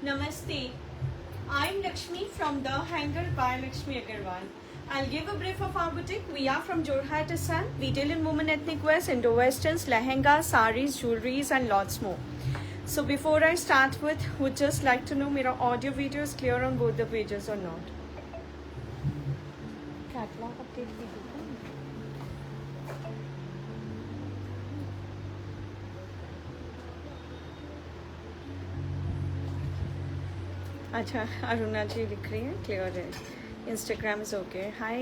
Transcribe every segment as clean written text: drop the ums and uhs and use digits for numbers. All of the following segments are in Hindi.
Namaste. I'm Lakshmi from The Hanger by Lakshmi Agarwal. I'll give a brief of our boutique. We are from Jorhat, Assam. We deal in women ethnic wears, Indo-Westerns, lehengas, saris, jewelries and lots more. So before I start with, would just like to know मेरा audio video is clear on both the pages or not? Catalog update भी दूँ। अच्छा अरुणा जी लिख रही है क्लियर है Instagram is okay hi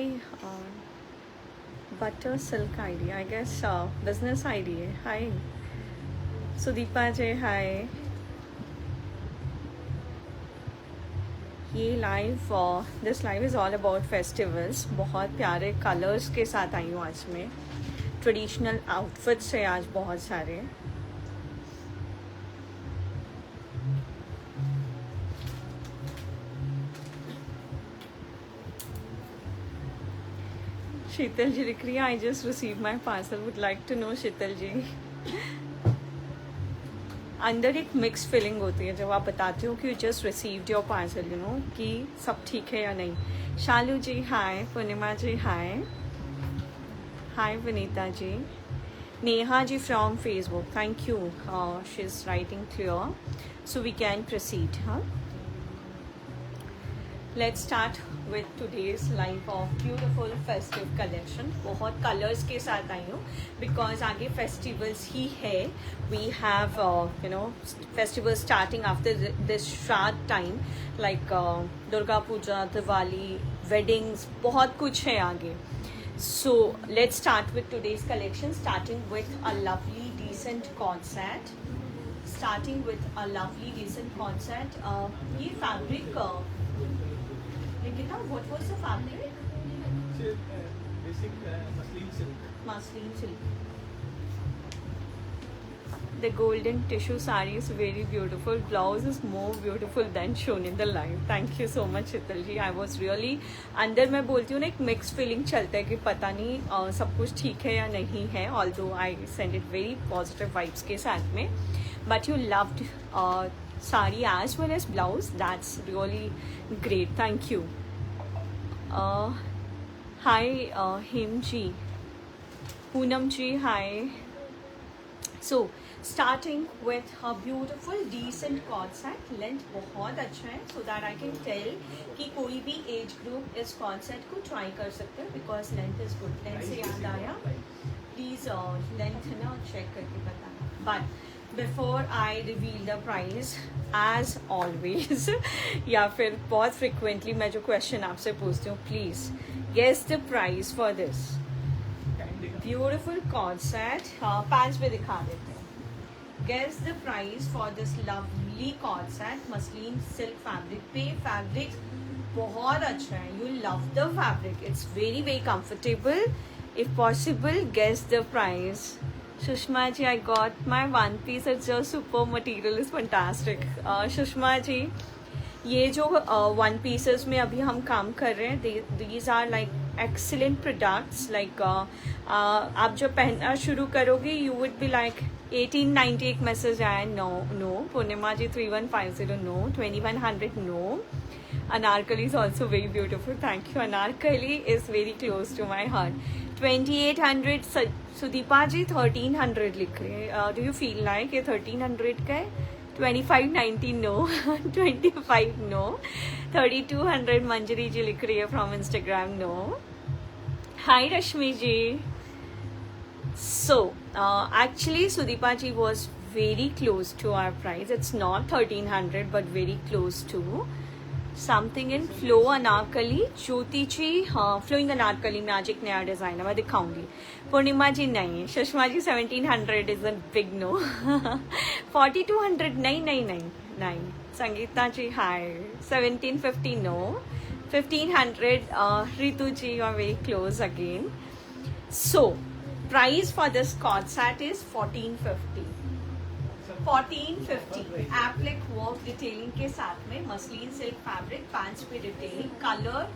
butter silk ID I guess business ID है हाय सुदीपा जी हाय ये live this live is all about festivals बहुत प्यारे कलर्स के साथ आई हूँ आज में ट्रेडिशनल आउटफिट्स है आज बहुत सारे शीतल जी लिख रही है I just receive my parcel would like to know Sheetal ji अंदर एक मिक्स फीलिंग होती है जब आप बताते हो कि you just received your parcel you know कि सब ठीक है या नहीं Shalu ji hi Purnima ji hi hi Vineeta ji Neha ji from Facebook thank you she is writing clear so we can proceed हाँ Let's start with today's live of beautiful festive collection. बहुत colors के साथ आई हूँ because आगे festivals ही है. We have festivals starting after this short time like Durga Puja, Diwali, weddings, बहुत कुछ है आगे. So let's start with today's collection starting with a lovely decent cord set. Starting with a lovely decent cord set. ये fabric Nikita, what was the fabric? Basic muslin silk. Muslin silk. The golden tissue saree is very beautiful. Blouse is more beautiful than shown in the live. Thank you so much, Shital ji. I was really अंदर मैं बोलती हूँ ना एक mixed feeling चलता है कि पता नहीं सब कुछ ठीक है या नहीं है. Although I send it very positive vibes के साथ में. But you loved sari as well as blouse. That's really great. Thank you. Hi Him ji, Poonam ji hi. So starting with a beautiful decent cord set. Length बहुत अच्छा है so that I can tell कि कोई भी age group इस cord set को try कर सकते हैं because length is good. Length से याद आया please length है ना check करके बताना. But before I reveal the price as always या फिर बहुत frequently मैं जो question आपसे पूछती हूँ please guess the price for this beautiful cord set. Patch पे दिखा देते हैं. Guess the price for this lovely cord set. Muslin silk fabric पे fabric बहुत अच्छा है. You love the fabric. It's very very comfortable. If possible guess the price. Sushma ji, I got my one piece. It's just super material is fantastic. Sushma ji, ये जो one pieces में अभी हम काम कर रहे हैं these are like excellent products. Like आप जब पहनना शुरू करोगे you would be like 1890 एक मैसेज आया no Purnima ji 3150 no 2100 no. Anarkali is also very beautiful. Thank you. Anarkali is very close to my heart. 2800 Sudipa जी 1300 लिख रहे हैं. Do you feel like ये 1300 का है? 2590 no 25 no 3200 मंजरी जी लिख रही है from Instagram no. Hi Rashmi ji. So actually Sudeepa ji was very close to our price. It's not 1300 but very close to. Something in flow Anarkali. Jyoti ji हाँ फ्लोइंग अनारकली में आज एक नया डिज़ाइन है मैं दिखाऊंगी. पूर्णिमा जी नहीं. Sushma ji 1700 is a big no. 4200 नहीं. Sangeeta ji hi 1750 no. 1500 Ritu ji you are very close again. So price for this cord set is 1450. 1450 applique work detailing के साथ में मसलिन सिल्क फैब्रिक पैंट्स पे डिटेलिंग. कलर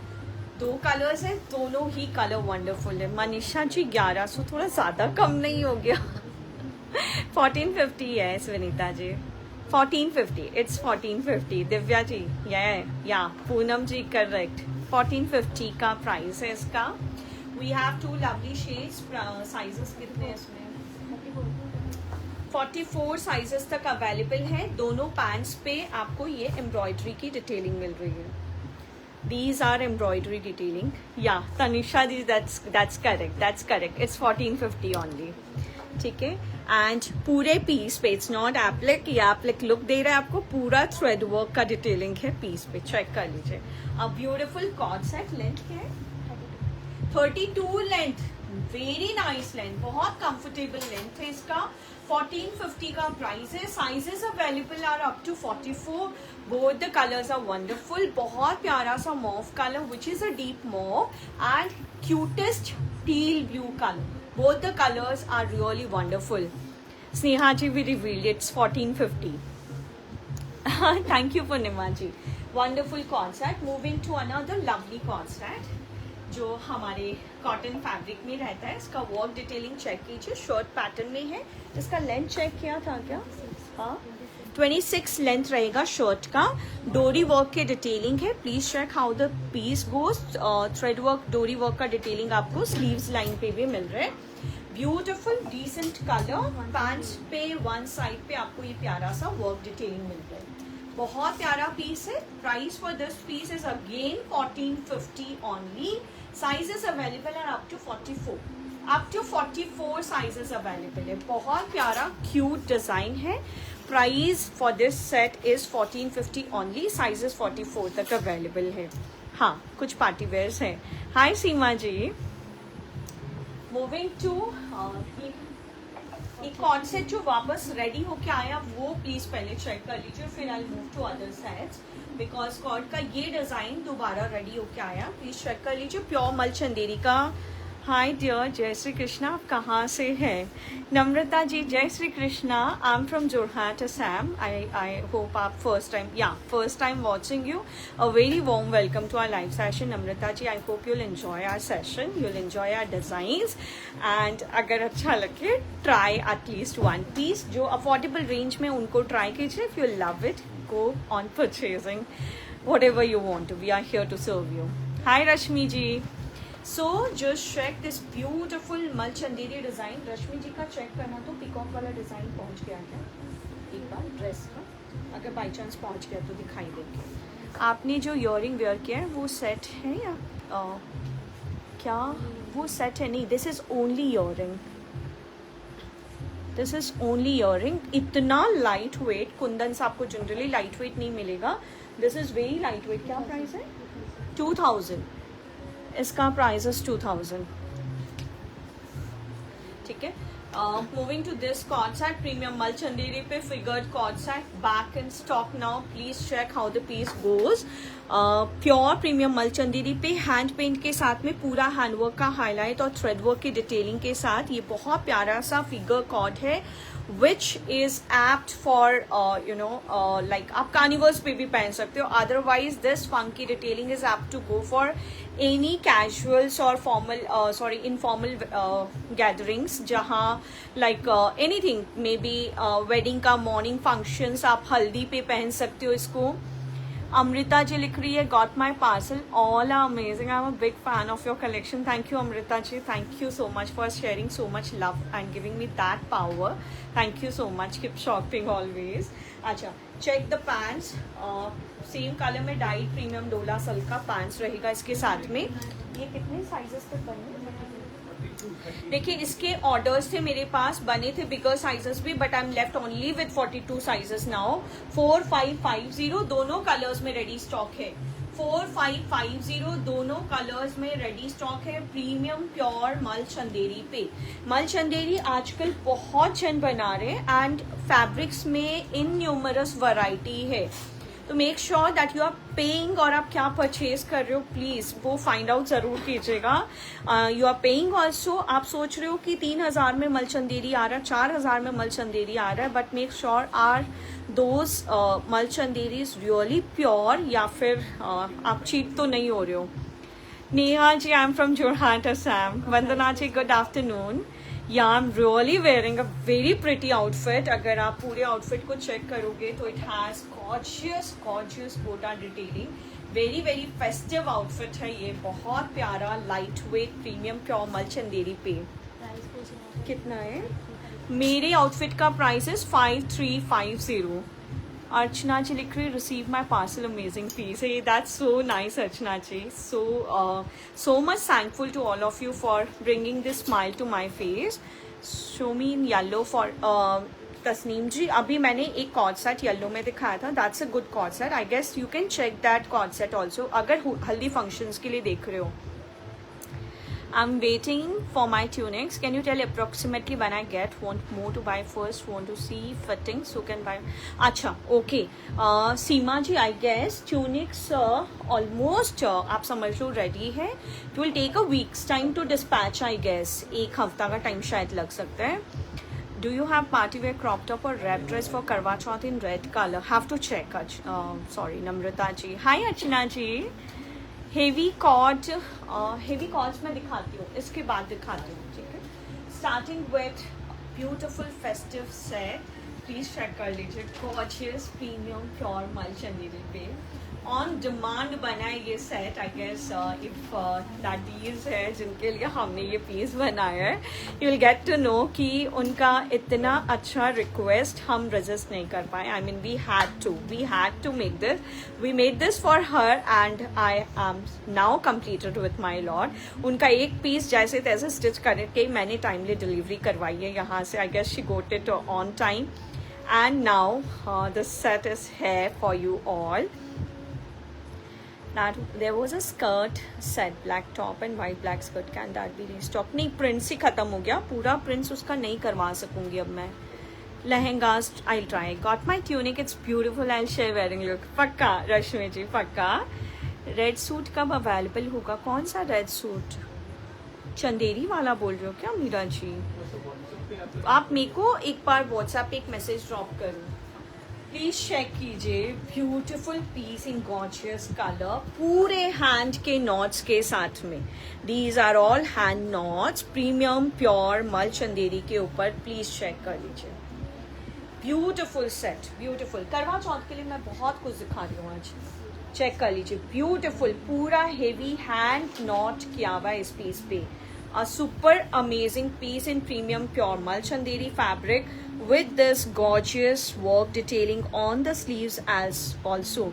2 कलर्स है दोनों ही कलर वंडरफुल है. मनीषा जी 1100 थोड़ा ज़्यादा कम नहीं हो गया? 1450 है विनीता जी. 1450. It's 1450. दिव्या जी, या पूनम जी करेक्ट. 1450 का प्राइस है इसका. We have two lovely shades. Sizes कितने हैं इसमें? 44 साइजेस तक अवेलेबल है. दोनों पैंट्स पे आपको ये एम्ब्रॉयडरी की डिटेलिंग मिल रही है. These are embroidery detailing. Yeah, Tanisha ji, that's correct. It's 1450 only. ठीक है. एंड पूरे पीस पे इट्स नॉट एप्लिक, ये एप्लिक लुक दे रहा है आपको. पूरा थ्रेड वर्क का डिटेलिंग है पीस पे. चेक कर लीजिए. अब ब्यूटीफुल कॉर्ड सेट. लेंथ क्या है? 32 लेंथ. Very nice length. बहुत कंफर्टेबल लेंथ है इसका. 1450 का प्राइस है. Sizes available are up to 44. Both the colours are wonderful. बहुत प्यारा सा mauve colour which is a deep mauve and cutest teal blue colour. Both the colors are really wonderful. Sneha ji, we revealed it's 1450. Thank you Purnima ji. Wonderful concept. Moving to another lovely concept जो हमारे कॉटन फैब्रिक में रहता है. इसका वर्क डिटेलिंग चेक कीजिए. शर्ट पैटर्न में है. इसका लेंथ चेक किया था क्या? हाँ, 26 लेंथ रहेगा शर्ट का. डोरी वर्क के डिटेलिंग है. Please check how the piece goes. Thread work, डोरी वर्क का डिटेलिंग आपको स्लीव्स लाइन पे भी मिल रहा है. Beautiful decent colour. पैंट्स पे वन साइड पे आपको ये प्यारा सा वर्क डिटेलिंग मिल रहा है. बहुत प्यारा पीस है. Price for this piece is again 1450 only. Sizes available are up to 44. Up to 44 sizes available है. बहुत प्यारा क्यूट डिजाइन है. Price for this set is 1450 only. Sizes 44 तक अवेलेबल है. हाँ, कुछ पार्टी वेयर्स हैं. Hi Seema ji. Moving to एक कॉन्सेप्ट जो वापस रेडी होके आया वो प्लीज पहले चेक कर लीजिए. फिर I move to other sets because cord का ये डिजाइन दोबारा रेडी होके आया. प्लीज चेक कर लीजिए. प्योर मल चंदेरी का. हाय डियर, जय श्री कृष्णा. आप कहाँ से हैं? Namrata ji, Jai Shri Krishna. I am from Jorhat Assam. I hope आप first time watching you. A very warm welcome to our live session. Namrata ji, I hope you'll enjoy our session, you'll enjoy our designs and अगर अच्छा लगे ट्राई एटलीस्ट वन पीस. जो अफोर्डेबल रेंज में उनको ट्राई कीजिए. If you love it, go on purchasing whatever you want to. We are here to serve you. Hi Rashmi ji. So just check this beautiful मल चंदेरी डिजाइन. रश्मि जी का चेक करना तो पिकॉक वाला डिजाइन पहुंच गया क्या एक बार ड्रेस का? अगर बाई चांस पहुंच गया तो दिखाई देंगे. आपने जो इयरिंग वेयर किया है वो सेट है या क्या वो सेट है? नहीं, this is only earring. This is only earring. इतना लाइट वेट. कुंदन से आपको जनरली लाइट वेट नहीं मिलेगा. This is very light weight. क्या प्राइस है? 2000. इसका प्राइस इज 2000. ठीक है. Moving to this cord set. Premium mul Chanderi पे figured cord set. Back in stock now. Please check how the piece goes. Pure premium mul Chanderi पे हैंड पेंट के साथ में पूरा हैंडवर्क का हाईलाइट और थ्रेड वर्क की डिटेलिंग के साथ ये बहुत प्यारा सा फिगर कॉर्ड है which is apt for like आप कार्निवर्स पे भी पहन सकते हो. otherwise this funky detailing is apt to go for any casuals or informal gatherings जहाँ like anything maybe wedding का morning functions आप हल्दी पे पहन सकते हो इसको. अमृता जी लिख रही है got my parcel. All are amazing. I am a big fan of your collection. Thank you Amrita ji. Thank you so much for sharing so much love and giving me that power. Thank you so much. Keep shopping always. अच्छा, check the pants. Same colour में डाइड प्रीमियम डोला सल का पैंट्स रहेगा इसके साथ में. ये कितने साइजेस तक बने? देखिए, इसके ऑर्डर्स थे मेरे पास, बने थे बिगर साइजेस भी, but I am left only with 42 sizes now. 4550 दोनों कलर्स में रेडी स्टॉक है. 4550 दोनों कलर्स में रेडी स्टॉक है. प्रीमियम प्योर मल चंदेरी पे. मल चंदेरी आजकल बहुत जन बना रहे हैं एंड फैब्रिक्स में इन न्यूमरस वैरायटी है. तो make sure that you are paying और आप क्या परचेज कर रहे हो प्लीज वो फाइंड आउट जरूर कीजिएगा. You are paying also. आप सोच रहे हो कि 3000 में मल चंदेरी आ रहा है, 4000 में मल चंदेरी आ रहा है, but make sure are those mul Chanderi is really pure या फिर आप चीट तो नहीं हो रहे हो. Neha ji, I am from Jorhat Assam. Vandana ji, good afternoon. Yeah I am really wearing a very pretty outfit. अगर आप पूरे आउटफिट को चेक करोगे तो it has gorgeous gota detailing. Very very festive outfit है ये. बहुत प्यारा लाइट वेट प्रीमियम प्योर मल चंदेरी पे. कितना है? मेरे आउटफिट का प्राइस इज 5350. अर्चना जी लिख रही receive my parcel amazing piece. That's so nice Archana ji. So much thankful to all of you for bringing this smile to my face. Show me in yellow for Tasneem ji. अभी मैंने एक कॉर्ड सेट येलो में दिखाया था. That's a good coord set. I guess you can check that coord set also अगर हल्दी फंक्शंस के लिए देख रहे हो. I'm waiting for my tunics. Can you tell approximately when I get? Want more to buy first. Want to see fittings. So can buy. अच्छा, okay. Seema ji, I guess tunics almost आप समझ लो ready है. It will take a week's time to dispatch. I guess एक हफ्ता का टाइम शायद लग सकता है. Do you have party wear crop top or wrap dress for Karwa Chauth in red color? Have to check. Sorry, Namrata ji. Hi, Archana ji. Heavy cords मैं दिखाती हूँ, इसके बाद दिखाती हूँ. ठीक है. Starting with beautiful festive set. Please check कर लीजिए. गॉर्जियस प्रीमियम प्योर मल चंदेरी पे ऑन डिमांड बना है ये set. I guess if that है जिनके लिए हमने ये पीस बनाया है, you will get to know कि उनका इतना अच्छा रिक्वेस्ट हम रजिस्ट नहीं कर पाए. I mean we had to make this. We made this for her and I am now completed with my lord. उनका एक पीस जैसे तैसे स्टिच करके मैंने टाइमली डिलीवरी करवाई है यहाँ से. I guess she got it on time and now this set is here for you all. That there was a skirt set, black top and white black skirt. Can that be restocked? नहीं, प्रिंट्स ही खत्म हो गया. पूरा प्रिंट्स उसका नहीं करवा सकूंगी अब मैं. Lehengas I'll try. Got my tunic. It's beautiful. I'll share wearing look. पक्का रश्मि जी, पक्का. रेड सूट कब अवेलेबल होगा? कौन सा रेड सूट? चंदेरी वाला बोल रहे हो क्या मीरा जी? आप मेरे को एक बार व्हाट्सएप पे एक मैसेज ड्रॉप करो. प्लीज चेक कीजिए. Beautiful piece in gorgeous colour, पूरे हैंड के नॉट्स के साथ में. These are all hand knots, premium pure मल चंदेरी के ऊपर. प्लीज चेक कर लीजिए. Beautiful set, beautiful. Karwa Chauth के लिए मैं बहुत कुछ दिखा रही हूँ आज. चेक कर लीजिए. ब्यूटिफुल पूरा हेवी हैंड नॉट किया हुआ है इस पीस पे. A super amazing piece in premium pure mal chanderi fabric with this gorgeous work detailing on the sleeves as also.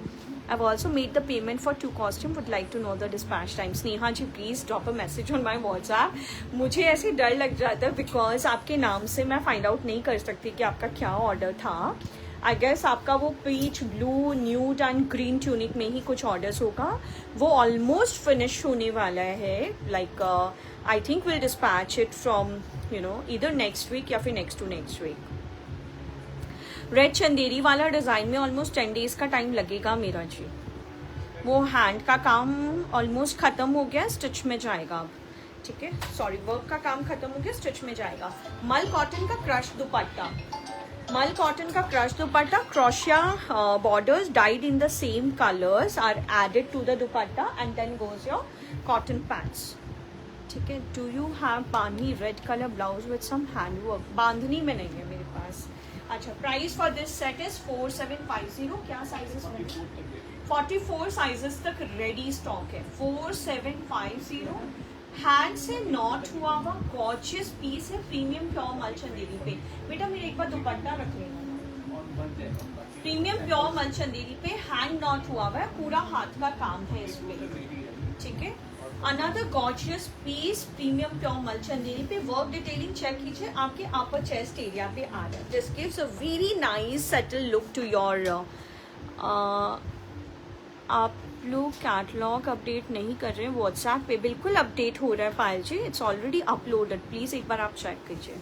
I've also made the payment for 2 costume. Would like to know the dispatch time. Sneha ji, please drop a message on my WhatsApp. मुझे ऐसे डर लग जाता है बिकॉज आपके नाम से मैं फाइंड आउट नहीं कर सकती कि आपका क्या ऑर्डर था. आई गेस आपका वो peach, blue, nude and green tunic में ही कुछ ऑर्डर्स होगा. वो ऑलमोस्ट फिनिश होने वाला है. Like I think will dispatch it from either next week या फिर next to next week. Red Chanderi वाला डिज़ाइन में ऑलमोस्ट 10 days का टाइम लगेगा मेरा जी. वो हैंड का काम ऑलमोस्ट ख़त्म हो गया, स्टिच में जाएगा अब. ठीक है, सॉरी, वर्क का काम ख़त्म हो गया, स्टिच में जाएगा. मल कॉटन का क्रश दुपट्टा. मल कॉटन का क्रश दुपट्टा. क्रोशिया borders dyed in the same colours are added to the dupatta and then goes your cotton pants. ठीक है. Do you have bandhani red colour blouse with some handwork? Bandhani में नहीं है मेरे पास. अच्छा, price for this set is 4750. क्या साइजेस में? 44 साइजेस तक रेडी स्टॉक है. 4750. हैंड से नॉट हुआ हुआ गॉर्जियस पीस है. प्रीमियम प्योर मल चंदेरी पे. बेटा मेरे एक बार दुपट्टा रख लेना. प्रीमियम प्योर मल चंदेरी पे हैंड नॉट हुआ हुआ है. पूरा हाथ का काम है इसमें. ठीक है. Another gorgeous piece premium pure मल चंदेरी पे. वर्क डिटेलिंग चेक कीजिए. आपके अपर चेस्ट एरिया पे आ रहा है. This gives a very nice settle look to your. आप लोग कैटलॉग अपडेट नहीं कर रहे हैं व्हाट्सएप पे? बिल्कुल अपडेट हो रहा है Payal ji. It's already uploaded. Please एक बार आप चेक कीजिए.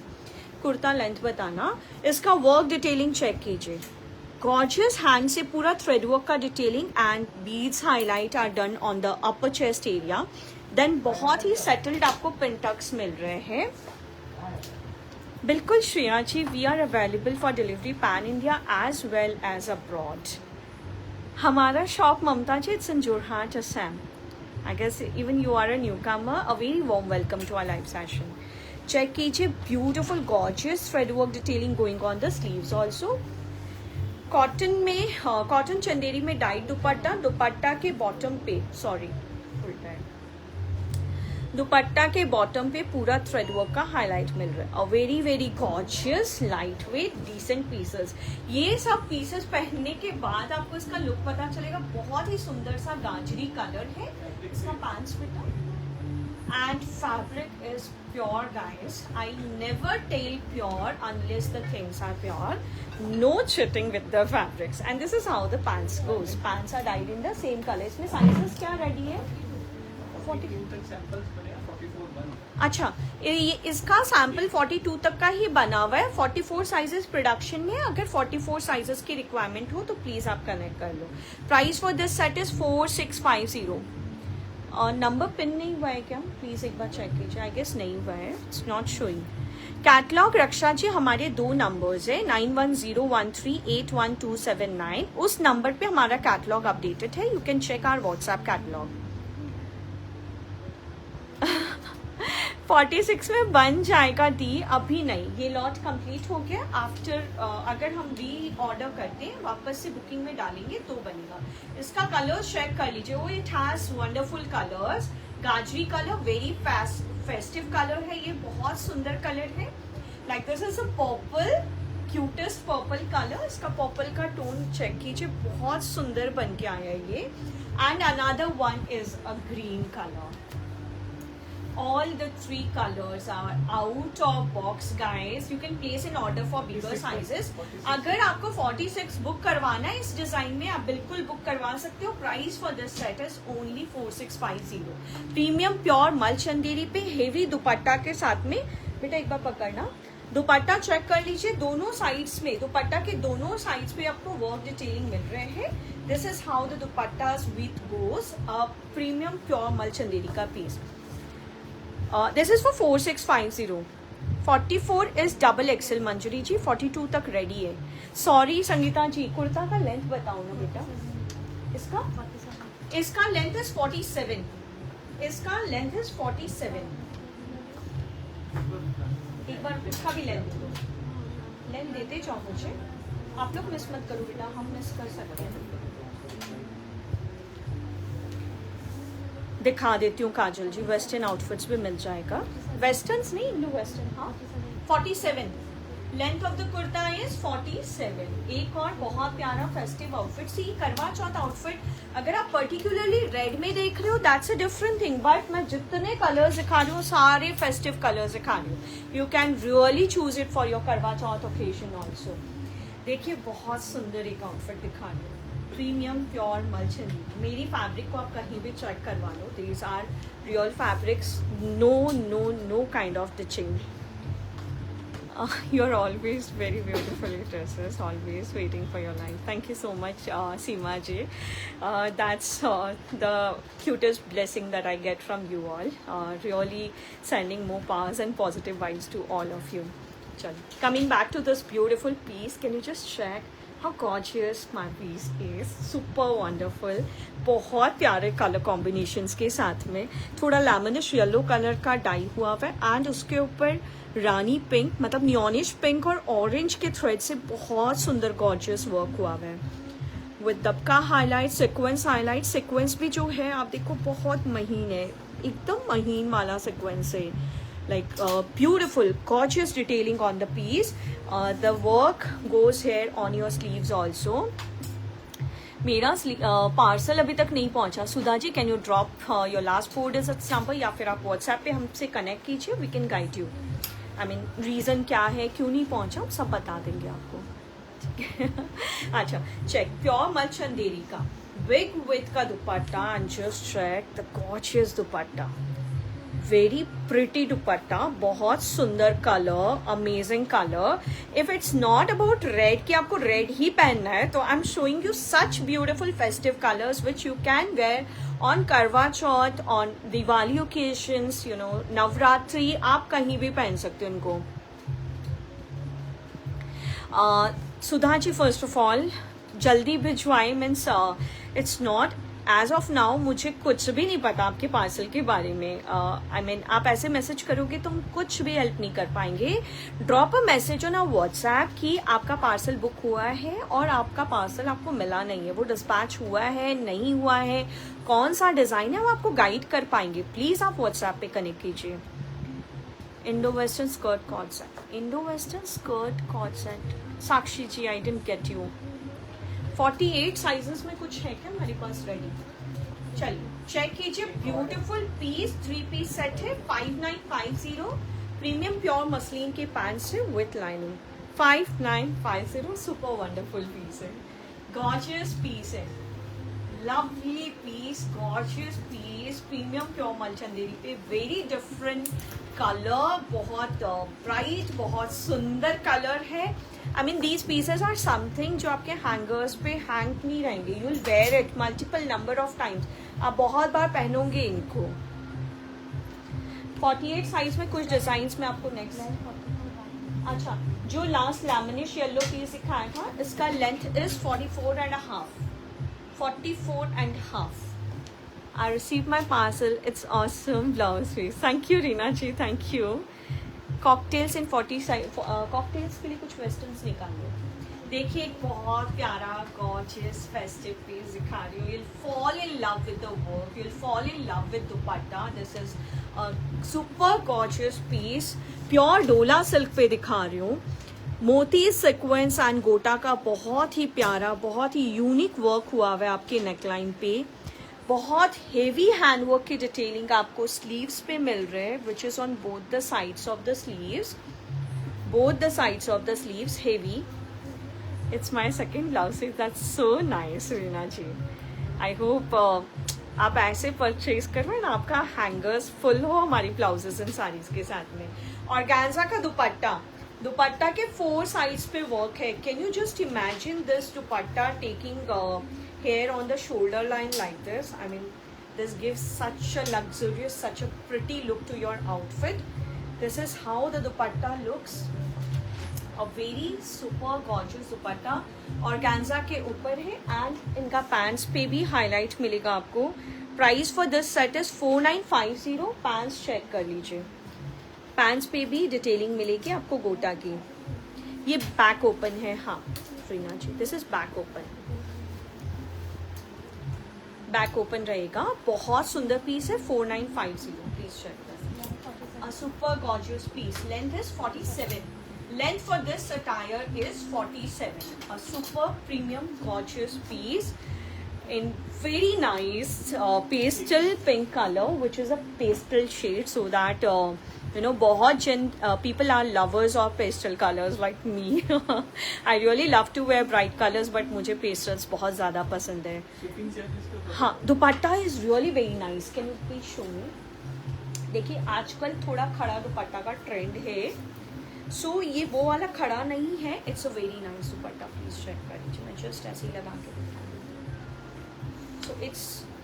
कुर्ता लेंथ बताना. इसका वर्क डिटेलिंग चेक कीजिए. गॉर्जियस हैंड से पूरा थ्रेड वर्क का detailing and beads highlight are done on the upper chest area. Then बहुत ही सेटल्ड आपको पिंटक्स मिल रहे हैं. बिल्कुल Shreya ji, we are available for delivery pan India as well as abroad. हमारा shop Mamta ji, it's in Jorhat, Assam. I guess even you are a newcomer. A very warm welcome to our live session. Check कीजिए, beautiful gorgeous thread work detailing going on the sleeves also. Cotton में कॉटन चंदेरी में डाइट दुपट्टा, दुपट्टा के बॉटम पे उल्टा है, दुपट्टा के बॉटम पे पूरा थ्रेड वर्क का हाईलाइट मिल रहा है। A very very gorgeous light weight decent pieces. ये सब पीसेस पहनने के बाद आपको इसका लुक पता चलेगा। बहुत ही सुंदर सा गाजरी कलर है इसका पैंट्स फिटा, and fabric is pure guys. I never tell pure unless the things are pure. No cheating with the fabrics, and this is how the pants goes. Pants are dyed in the same colour. इसमें साइजेस क्या रेडी है? 42 अच्छा, ये इसका सैंपल 42 तक का ही बना हुआ है। 44 साइजेस प्रोडक्शन में। अगर 44 साइजेस की रिक्वायरमेंट हो तो प्लीज आप कनेक्ट कर लो। Price for this set is 4650। और नंबर पिन नहीं हुआ है क्या? प्लीज एक बार चेक कीजिए। आई गेस नहीं हुआ है, it's not showing. Catalogue Raksha ji हमारे 2 नंबर्स है, 9101381279। उस नंबर पे हमारा कैटलॉग अपडेटेड है। You can check our WhatsApp catalogue. 46 में बन जाएगा दी, अभी नहीं। ये लॉट कंप्लीट हो गया। आफ्टर अगर हम री ऑर्डर करते हैं, वापस से बुकिंग में डालेंगे तो बनेगा। इसका कलर्स चेक कर लीजिए। वो इट हैज वंडरफुल कलर्स। गाजरी कलर, वेरी फेस्टिव कलर है ये, बहुत सुंदर कलर है। Like this is a purple, cutest purple colour. इसका पर्पल का टोन चेक कीजिए, बहुत सुंदर बन के आया है ये। And another one is a green colour. All the 3 colors are out of box guys. You can place an order for bigger sizes. अगर आपको 46 बुक करवाना है इस डिजाइन में, आप बिल्कुल बुक करवा सकते हो। Price for this set is only 4650। Premium pure मल चंदेरी पे हेवी दुपट्टा के साथ में। बेटा एक बार पकड़ना, दुपट्टा चेक कर लीजिए। दोनों साइड्स में, दुपट्टा के दोनों साइड्स पे आपको वर्क डिटेलिंग मिल रहे हैं। This is how the dupattas with goes. Premium pure मल चंदेरी का piece. This is for 4650. 44 is double XL Manjari ji, 42 तक रेडी है। सॉरी संगीता जी, कुर्ता का लेंथ बताओ ना बेटा। इसका लेंथ इज 47। इसका लेंथ इज 47। एक बार इसका भी लेंथ दो, लेंथ देते जाओ मुझे। आप लोग मिस मत करो बेटा, हम मिस कर सकते हैं। दिखा देती हूँ काजल जी, वेस्टर्न आउटफिट्स भी मिल जाएगा। वेस्टर्न्स नहीं, इंडो वेस्टर्न। हाँ 47 length of the kurta is 47। एक और बहुत प्यारा फेस्टिव आउटफिट। सी करवा चौथ आउटफिट, अगर आप पर्टिकुलरली रेड में देख रहे हो that's a different thing, but मैं जितने कलर्स दिखा रही हूँ सारे फेस्टिव कलर्स दिखा रही हूँ। You can really choose it for your करवा चौथ ओकेजन ऑल्सो। देखिए बहुत सुंदर एक आउटफिट दिखा रही हूँ। प्रीमियम प्योर मल चंदेरी। मेरी फैब्रिक को आप कहीं भी चेक करवा लो, these are real fabrics. No kind of cheating. You're always very beautiful dresses, always waiting for your line. Thank you so much, Seema ji. That's the cutest blessing that I get from you all. Really sending more powers and positive vibes to all of you. Coming back to this beautiful piece, can you just check how gorgeous my piece is? Super wonderful. बहुत प्यारे कलर कॉम्बिनेशंस के साथ में थोड़ा लेमनिश येलो कलर का डाई हुआ है, एंड उसके ऊपर रानी पिंक, मतलब नियोनिश पिंक और ऑरेंज के थ्रेड से बहुत सुंदर गॉर्जियस वर्क हुआ है। With dabka highlight, sequins highlight. Sequins भी जो है आप देखो बहुत महीन है, एकदम महीन वाला सिक्वेंस है। Like beautiful gorgeous detailing on the piece. The work goes here on your sleeves also. मेरा पार्सल अभी तक नहीं पहुंचा। Sudha ji can you drop your last 4 digits number, या फिर आप व्हाट्सएप पे हमसे कनेक्ट कीजिए। We can guide you. I mean reason क्या है, क्यों नहीं पहुंचा, हम सब बता देंगे आपको। अच्छा चेक, प्योर मल चंदेरी का बिग विथ का dupatta, and just check the gorgeous dupatta. Very pretty dupatta, बहुत सुंदर colour, amazing colour. If it's not about red कि आपको रेड ही पहनना है, तो I am showing you such beautiful festive colours which you can wear on Karva Chauth, on Diwali occasions, you know Navratri, आप कहीं भी पहन सकते हो इनको। Sudha ji first of all जल्दी भिजवाए means it's not as of now मुझे कुछ भी नहीं पता आपके पार्सल के बारे में। आई मीन आप ऐसे मैसेज करोगे तो हम कुछ भी हेल्प नहीं कर पाएंगे। Drop a message on WhatsApp कि आपका पार्सल बुक हुआ है और आपका पार्सल आपको मिला नहीं है, वो डिस्पैच हुआ है नहीं हुआ है, कौन सा डिजाइन है, वो आपको गाइड कर पाएंगे। प्लीज आप व्हाट्सएप पे कनेक्ट कीजिए। Indo western skirt cord set, Indo western skirt cord set. Sakshi ji I didn't get you. 48 sizes में कुछ है क्या हमारे पास रेडी? चलिए चेक कीजिए। ब्यूटीफुल पीस 3 पीस सेट है 5950। प्रीमियम प्योर मसलिन के पैंट्स है with lining 5950। Super wonderful piece है, गॉर्जियस पीस है, lovely piece, gorgeous piece, premium pure मलचंदेरी पे, वेरी डिफरेंट कलर, बहुत ब्राइट, बहुत सुंदर कलर है। I mean these pieces are something जो आपके हैंगर्स पे हैंग नहीं रहेंगे। You will wear it multiple number of times, आप बहुत बार पहनोगे इनको। 48 साइज में कुछ डिजाइन में आपको नेक्स्ट, अच्छा जो लास्ट लैमिनेश येलो पीस दिखाया था इसका length is 44.5। 44.5। I received my parcel. It's awesome blouse piece. Thank you Reena ji, thank you. Cocktails in 40 size. Cocktails के लिए कुछ westerns निकालिए। देखिए एक बहुत प्यारा gorgeous festive piece दिखा रही हूँ। You'll fall in love with the work. You'll fall in love with dupatta. This is a super gorgeous piece. Pure डोला सिल्क पे दिखा रही हूँ। मोती सीक्वेंस एंड गोटा का बहुत ही प्यारा, बहुत ही यूनिक वर्क हुआ हुआ है आपके नेकलाइन पे। बहुत हेवी हैंडवर्क की डिटेलिंग आपको स्लीव्स पे मिल रहे हैं, which is on both the sides of the sleeves, both the sides of the sleeves heavy. It's my second blouse, that's so nice Reena ji. I hope आप ऐसे परचेज करो ना, आपका हैंगर्स फुल हो हमारी ब्लाउजेस एंड साड़ीज के साथ में। ऑर्गेन्जा का दुपट्टा, दुपट्टा के 4 साइड्स पे वर्क है। Can you just imagine this dupatta taking hair on the shoulder line like this? I mean, this gives such a luxurious, such a pretty look to your outfit. This is how the dupatta looks. A very super gorgeous dupatta organza के ऊपर है and इनका pants पे भी highlight मिलेगा आपको। Price for this set is 4950। pants check कर लीजिए, pants पे भी detailing मिलेगी आपको गोटा की। ये back open है, हाँ Reena ji, this is back open। Back open रहेगा, बहुत सुंदर पीस है 4950। Please check. Super gorgeous piece, length is 47। Length for this attire is 47। A super premium gorgeous piece in very nice pastel pink color, which is a pastel shade, so that बहुत people are lovers of pastel colors like me. I really love to wear bright colors, but मुझे pastels बहुत ज़्यादा पसंद है। हाँ, दुपट्टा is really very nice. Can you please show me? देखिए आजकल थोड़ा खड़ा दुपट्टा का ट्रेंड है, सो ये वो वाला खड़ा नहीं है। It's a very nice dupatta, please check कर लीजिए। मैं जस्ट ऐसे ही लगा के दिखा रही हूँ। So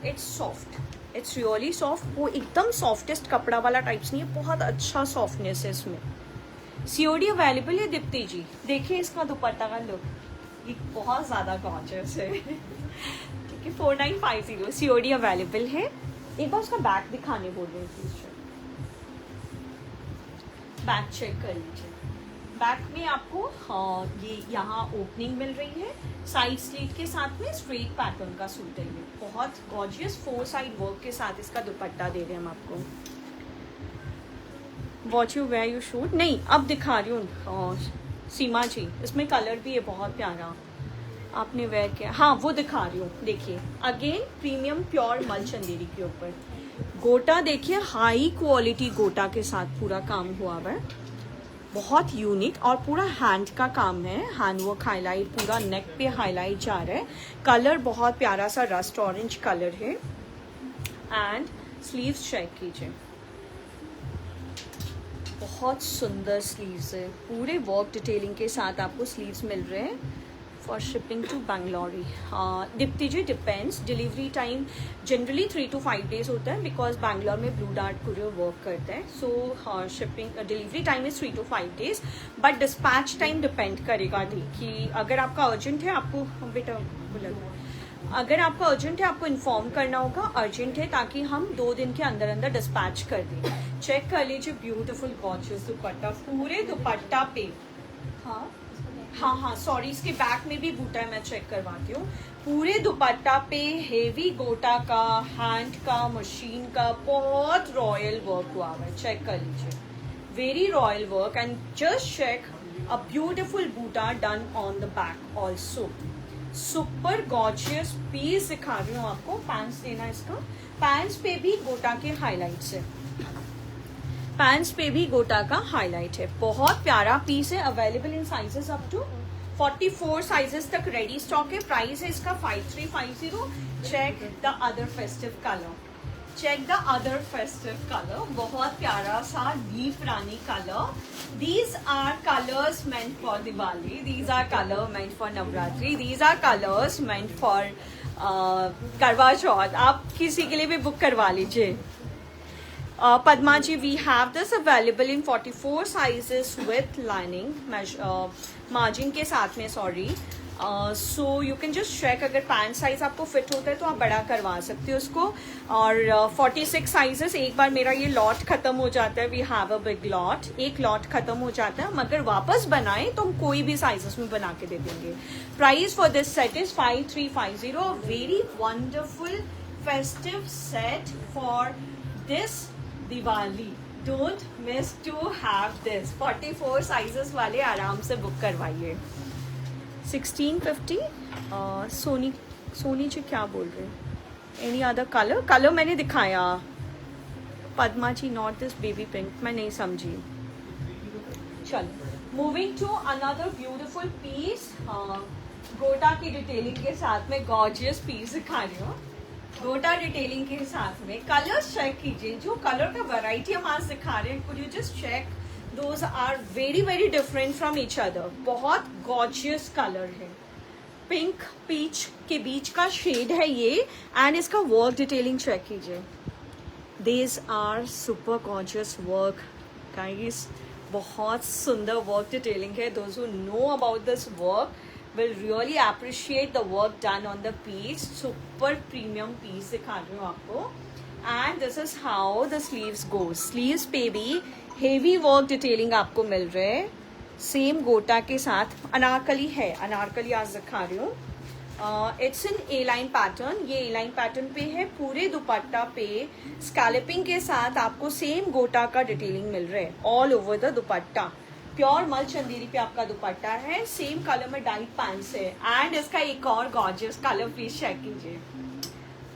it's soft, it's really soft. वो एकदम सॉफ्टेस्ट कपड़ा वाला टाइप्स नहीं है, बहुत अच्छा सॉफ्टनेस है इसमें। सीओडी अवेलेबल है दीप्ति जी। देखिए इसका दुपट्टा का लुक, ये बहुत ज़्यादा गॉर्जियस है। ठीक है, 4950 सीओडी अवेलेबल है। एक बार उसका बैक दिखाने बोल रहे हैं, प्लीज बैक चेक कर लीजिए। बैक में आपको ये यहाँ ओपनिंग मिल रही है, साइड स्लीट के साथ में स्ट्रेट पैटर्न का सूट है। ये बहुत गॉर्जियस 4 साइड वर्क के साथ इसका दुपट्टा दे रहे हैं हम आपको। What you wear you shoot, नहीं अब दिखा रही हूँ सीमा जी, इसमें कलर भी है बहुत प्यारा, आपने वेयर किया। हाँ वो दिखा रही हूँ, देखिए अगेन प्रीमियम प्योर मल चंदेरी के ऊपर गोटा। देखिए हाई क्वालिटी गोटा के साथ पूरा काम हुआ हुआ है, बहुत यूनिक, और पूरा हैंड का काम है, हैंड वर्क हाईलाइट, पूरा नेक पे हाईलाइट जा रहा है। कलर बहुत प्यारा सा रस्ट ऑरेंज कलर है। एंड स्लीव्स चेक कीजिए, बहुत सुंदर स्लीव्स है, पूरे वर्क डिटेलिंग के साथ आपको स्लीव्स मिल रहे हैं। For shipping to Bangalore, Deepti ji depends, delivery time generally 3 to 5 days होता है, बिकॉज बैंगलोर में ब्लू डार्ट कुरियर वर्क करता है। So shipping delivery time is 3 to 5 days, but dispatch time depend करेगा कि अगर आपका अर्जेंट है, आपको बेटा बोला अगर आपको अर्जेंट है आपको इन्फॉर्म करना होगा, अर्जेंट है, ताकि हम 2 दिन के अंदर अंदर डिस्पैच कर दें। चेक कर लीजिए, ब्यूटीफुल गॉर्जियस दुपट्टा, पूरे दुपट्टा पे। हाँ सॉरी, इसके बैक में भी बूटा है, मैं चेक करवाती हूँ। पूरे दुपट्टा पे हेवी गोटा का, हैंड का, मशीन का, बहुत रॉयल वर्क हुआ है। चेक कर लीजिए, very royal work, and just check a beautiful buta done on the back also. Super gorgeous piece दिखा रही हूँ आपको। पैंट्स देना इसका, पैंट्स पे भी गोटा के हाईलाइट्स है, पैंट्स पे भी गोटा का हाईलाइट है। बहुत प्यारा पीस है, available in sizes up to 44 sizes तक रेडी स्टॉक है। प्राइस है इसका 5350। Check the other festive colour, check the other festive colour, बहुत प्यारा सा deep rani colour. These are colors meant for Diwali, these are colors meant for Navratri, these are colors meant for करवा चौथ। आप किसी के लिए भी बुक करवा लीजिए। Padma ji, we have this available in 44 sizes with lining, margin के साथ में, sorry. So you can just check, अगर पैंट साइज आपको फिट होता है तो आप बड़ा करवा सकते हो उसको। और 46 साइजेस, एक बार मेरा ये लॉट खत्म हो जाता है, we have a big lot, एक लॉट खत्म हो जाता है, मगर वापस बनाए तो हम कोई भी साइजेस में बना के दे देंगे। Price for this set is 5350। Very wonderful festive set for this Diwali, don't miss to have this. 44 sizes वाले आराम से बुक करवाइए। 1650। सोनी जी क्या बोल रहे हैं? Any other colour? कलर मैंने दिखाया। Padma ji, not this baby pink, मैं नहीं समझी। चलो, moving to another beautiful piece. Gota की डिटेलिंग के साथ में गॉर्जियस पीस दिखा रही हूँ। गोटा डिटेलिंग के साथ में कलर्स चेक कीजिए, जो कलर का वैरायटी हम आज दिखा रहे हैं, could you just check, those are very very different from each other। बहुत gorgeous color है, पिंक पीच के बीच का शेड है ये, एंड इसका वर्क डिटेलिंग चेक कीजिए। these are super gorgeous work guys, बहुत सुंदर वर्क डिटेलिंग है। those who know about this work will really appreciate the work done on the piece। super premium piece दिखा रही हूँ आपको, and this is how the sleeves go। sleeves पे भी हेवी वर्क डिटेलिंग आपको मिल रहा है, सेम गोटा के साथ। अनारकली है, अनारकली आज दिखा रही हूँ। It's in A line pattern, ये ए लाइन पैटर्न पे है। पूरे दुपट्टा पे स्कैल्पिंग के साथ आपको सेम गोटा का डिटेलिंग मिल रहा है all over the dupatta. Pure मल चंदेरी पे आपका दुपट्टा है, सेम कलर में डाइट पैंट्स है, एंड इसका एक और गॉर्जियस कलर प्लीज चेक कीजिए।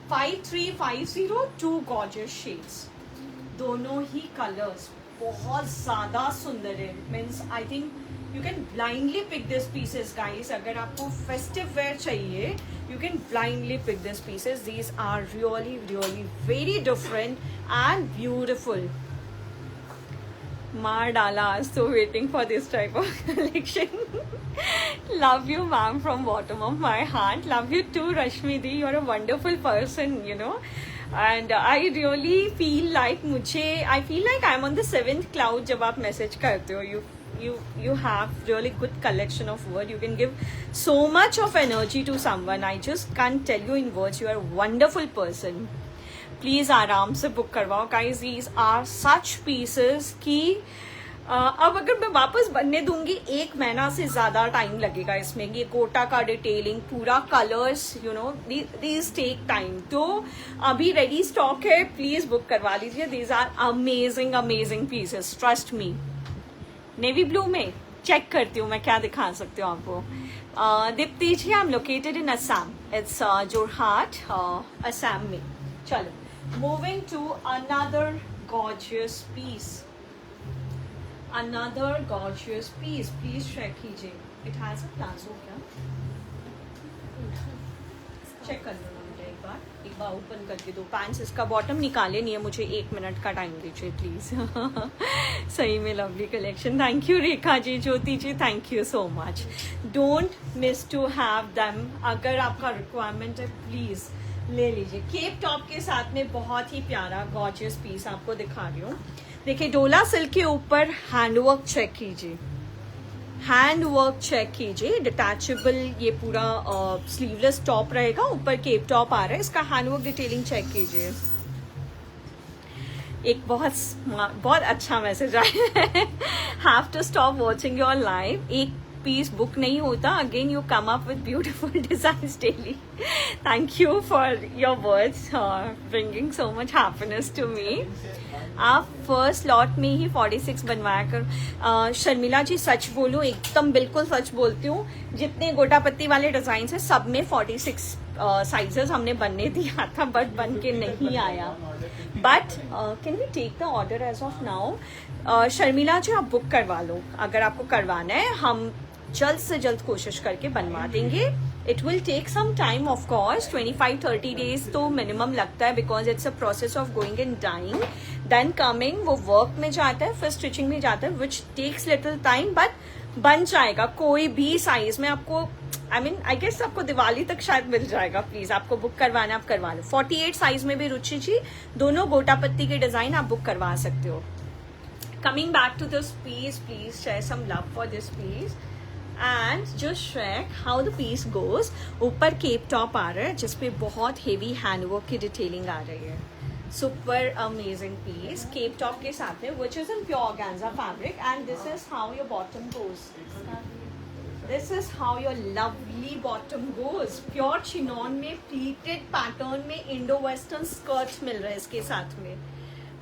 5350, 2 गॉर्जियस शेड्स, दोनों ही कलर्स बहुत ज्यादा सुंदर है। Means I think you can blindly pick this pieces guys. अगर आपको फेस्टिव वेयर चाहिए, you can blindly pick this pieces. These are really really very different and beautiful. मार डाला आज तो, waiting for this type of collection. Love you ma'am from bottom of my heart, love you too Rashmi di, you are a wonderful person, you know. And I really feel like I feel like I'm on the 7th cloud जब आप मैसेज करते हो। You have really good collection of word, you can give so much of energy to someone, I just can't tell you in words, you are a wonderful person। Please आराम से बुक करवाओ guys, these are such pieces कि अब अगर मैं वापस बनने दूंगी 1 महीना से ज्यादा टाइम लगेगा इसमें। ये कोटा का डिटेलिंग, पूरा colours, you know, these take time. तो अभी रेडी स्टॉक है, प्लीज बुक करवा लीजिए। These are amazing amazing pieces, trust me. Navy blue में चेक करती हूँ मैं क्या दिखा सकती हूँ आपको। Deepti ji, I am located in Assam, it's Jorhat, Assam में। चलो, moving to another gorgeous piece, another gorgeous piece, please check कीजिए। it has a plazo, क्या चेक कर लो मुझे एक बार ओपन करके दो। पैंट्स इसका बॉटम निकाले नहीं है, मुझे 1 मिनट का टाइम दीजिए प्लीज। सही में lovely collection, thank you Rekha ji, Jyoti ji, thank you so much. Don't miss to have them, अगर आपका रिक्वायरमेंट है प्लीज ले लीजिए। केप टॉप के साथ में बहुत ही प्यारा गॉर्जियस पीस आपको दिखा रही हूँ। देखिए, डोला सिल्क के ऊपर हैंडवर्क चेक कीजिए, हैंड वर्क चेक कीजिए, डिटैचेबल ये पूरा स्लीवलेस टॉप रहेगा, ऊपर केप टॉप आ रहा है, इसका हैंड वर्क डिटेलिंग चेक कीजिए। एक बहुत अच्छा मैसेज आया है, have to stop watching your live. एक पीस बुक नहीं होता, again you come up with beautiful designs daily. Thank you for your words, bringing so much happiness to me. आप फर्स्ट लॉट में ही 46 बनवाया कर। शर्मिला जी सच बोलूं, एकदम बिल्कुल सच बोलती हूँ, जितने गोटापत्ती वाले डिजाइन है सब में 46 साइजेस हमने बनने दिया था, बट बन के नहीं आया। But can we take the order as of now? Sharmila ji आप बुक करवा लो, अगर आपको करवाना है हम जल्द से जल्द कोशिश करके बनवा देंगे। It will take some time of course, 25-30 days तो मिनिमम लगता है, because it's a process of going and dyeing then coming, वो वर्क में जाता है फिर स्टिचिंग में जाता है, which takes little time, but बन जाएगा कोई भी साइज में। आपको आई गेस आपको दिवाली तक शायद मिल जाएगा। प्लीज आपको बुक करवाना आप करवा लो। 48 साइज में भी रुचि जी दोनों गोटापत्ती के डिजाइन आप बुक करवा सकते हो। Coming back to this piece, please share some love for this piece and just check how the piece goes. ऊपर केप टॉप आ रहा है जिसपे बहुत हेवी हैंडवर्क की डिटेलिंग आ रही है। Super amazing piece cape top के साथ में, which is in pure organza fabric, and this is how your bottom goes. This is how your lovely bottom goes. Pure chinon में pleated pattern में इंडो वेस्टर्न स्कर्ट मिल रहा है इसके साथ में।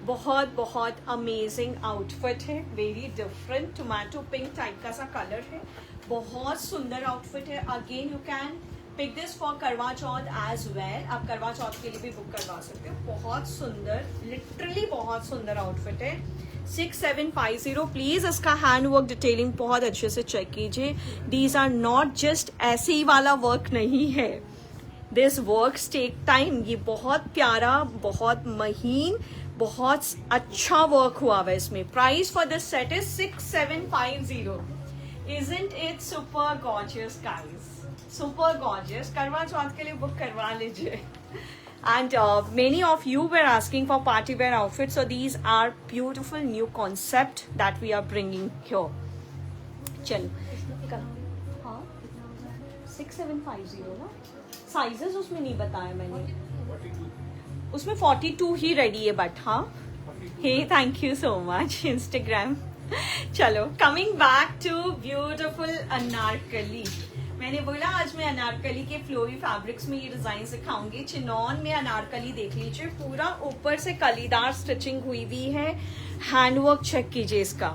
बहुत बहुत अमेजिंग आउटफिट है, very different tomato pink type का सा कलर है, बहुत सुंदर आउटफिट है। Again you can pick this for Karwa Chauth as well, आप करवा चौथ के लिए भी बुक करवा सकते हो। बहुत सुंदर, लिटरली बहुत सुंदर आउटफिट है। 6750, प्लीज इसका हैंड वर्क डिटेलिंग बहुत अच्छे से चेक कीजिए। दीज आर नॉट जस्ट ऐसे ही वाला वर्क नहीं है, दिस वर्क टेक टाइम। ये बहुत प्यारा, बहुत महीन, बहुत अच्छा वर्क हुआ हुआ है इसमें। Price for this set is 6750। Isn't it super gorgeous guys? Super gorgeous. करवा चौथ के लिए बुक करवा लीजिए। And many of you were asking for party wear outfits, so these are beautiful new concept that we are bringing here. चलो, हाँ 6750 ना, साइजेस उसमें नहीं बताया मैंने, 42 उसमें 42 ही रेडी है, बट हाँ hey thank you so much Instagram. चलो coming back to beautiful anarkali. मैंने बोला आज मैं अनारकली के फ्लोरी फैब्रिक्स में ये डिजाइन सिखाऊंगी। चिनॉन में अनारकली देख लीजिए, पूरा ऊपर से कलीदार स्टिचिंग हुई हुई है। हैंडवर्क चेक कीजिए इसका,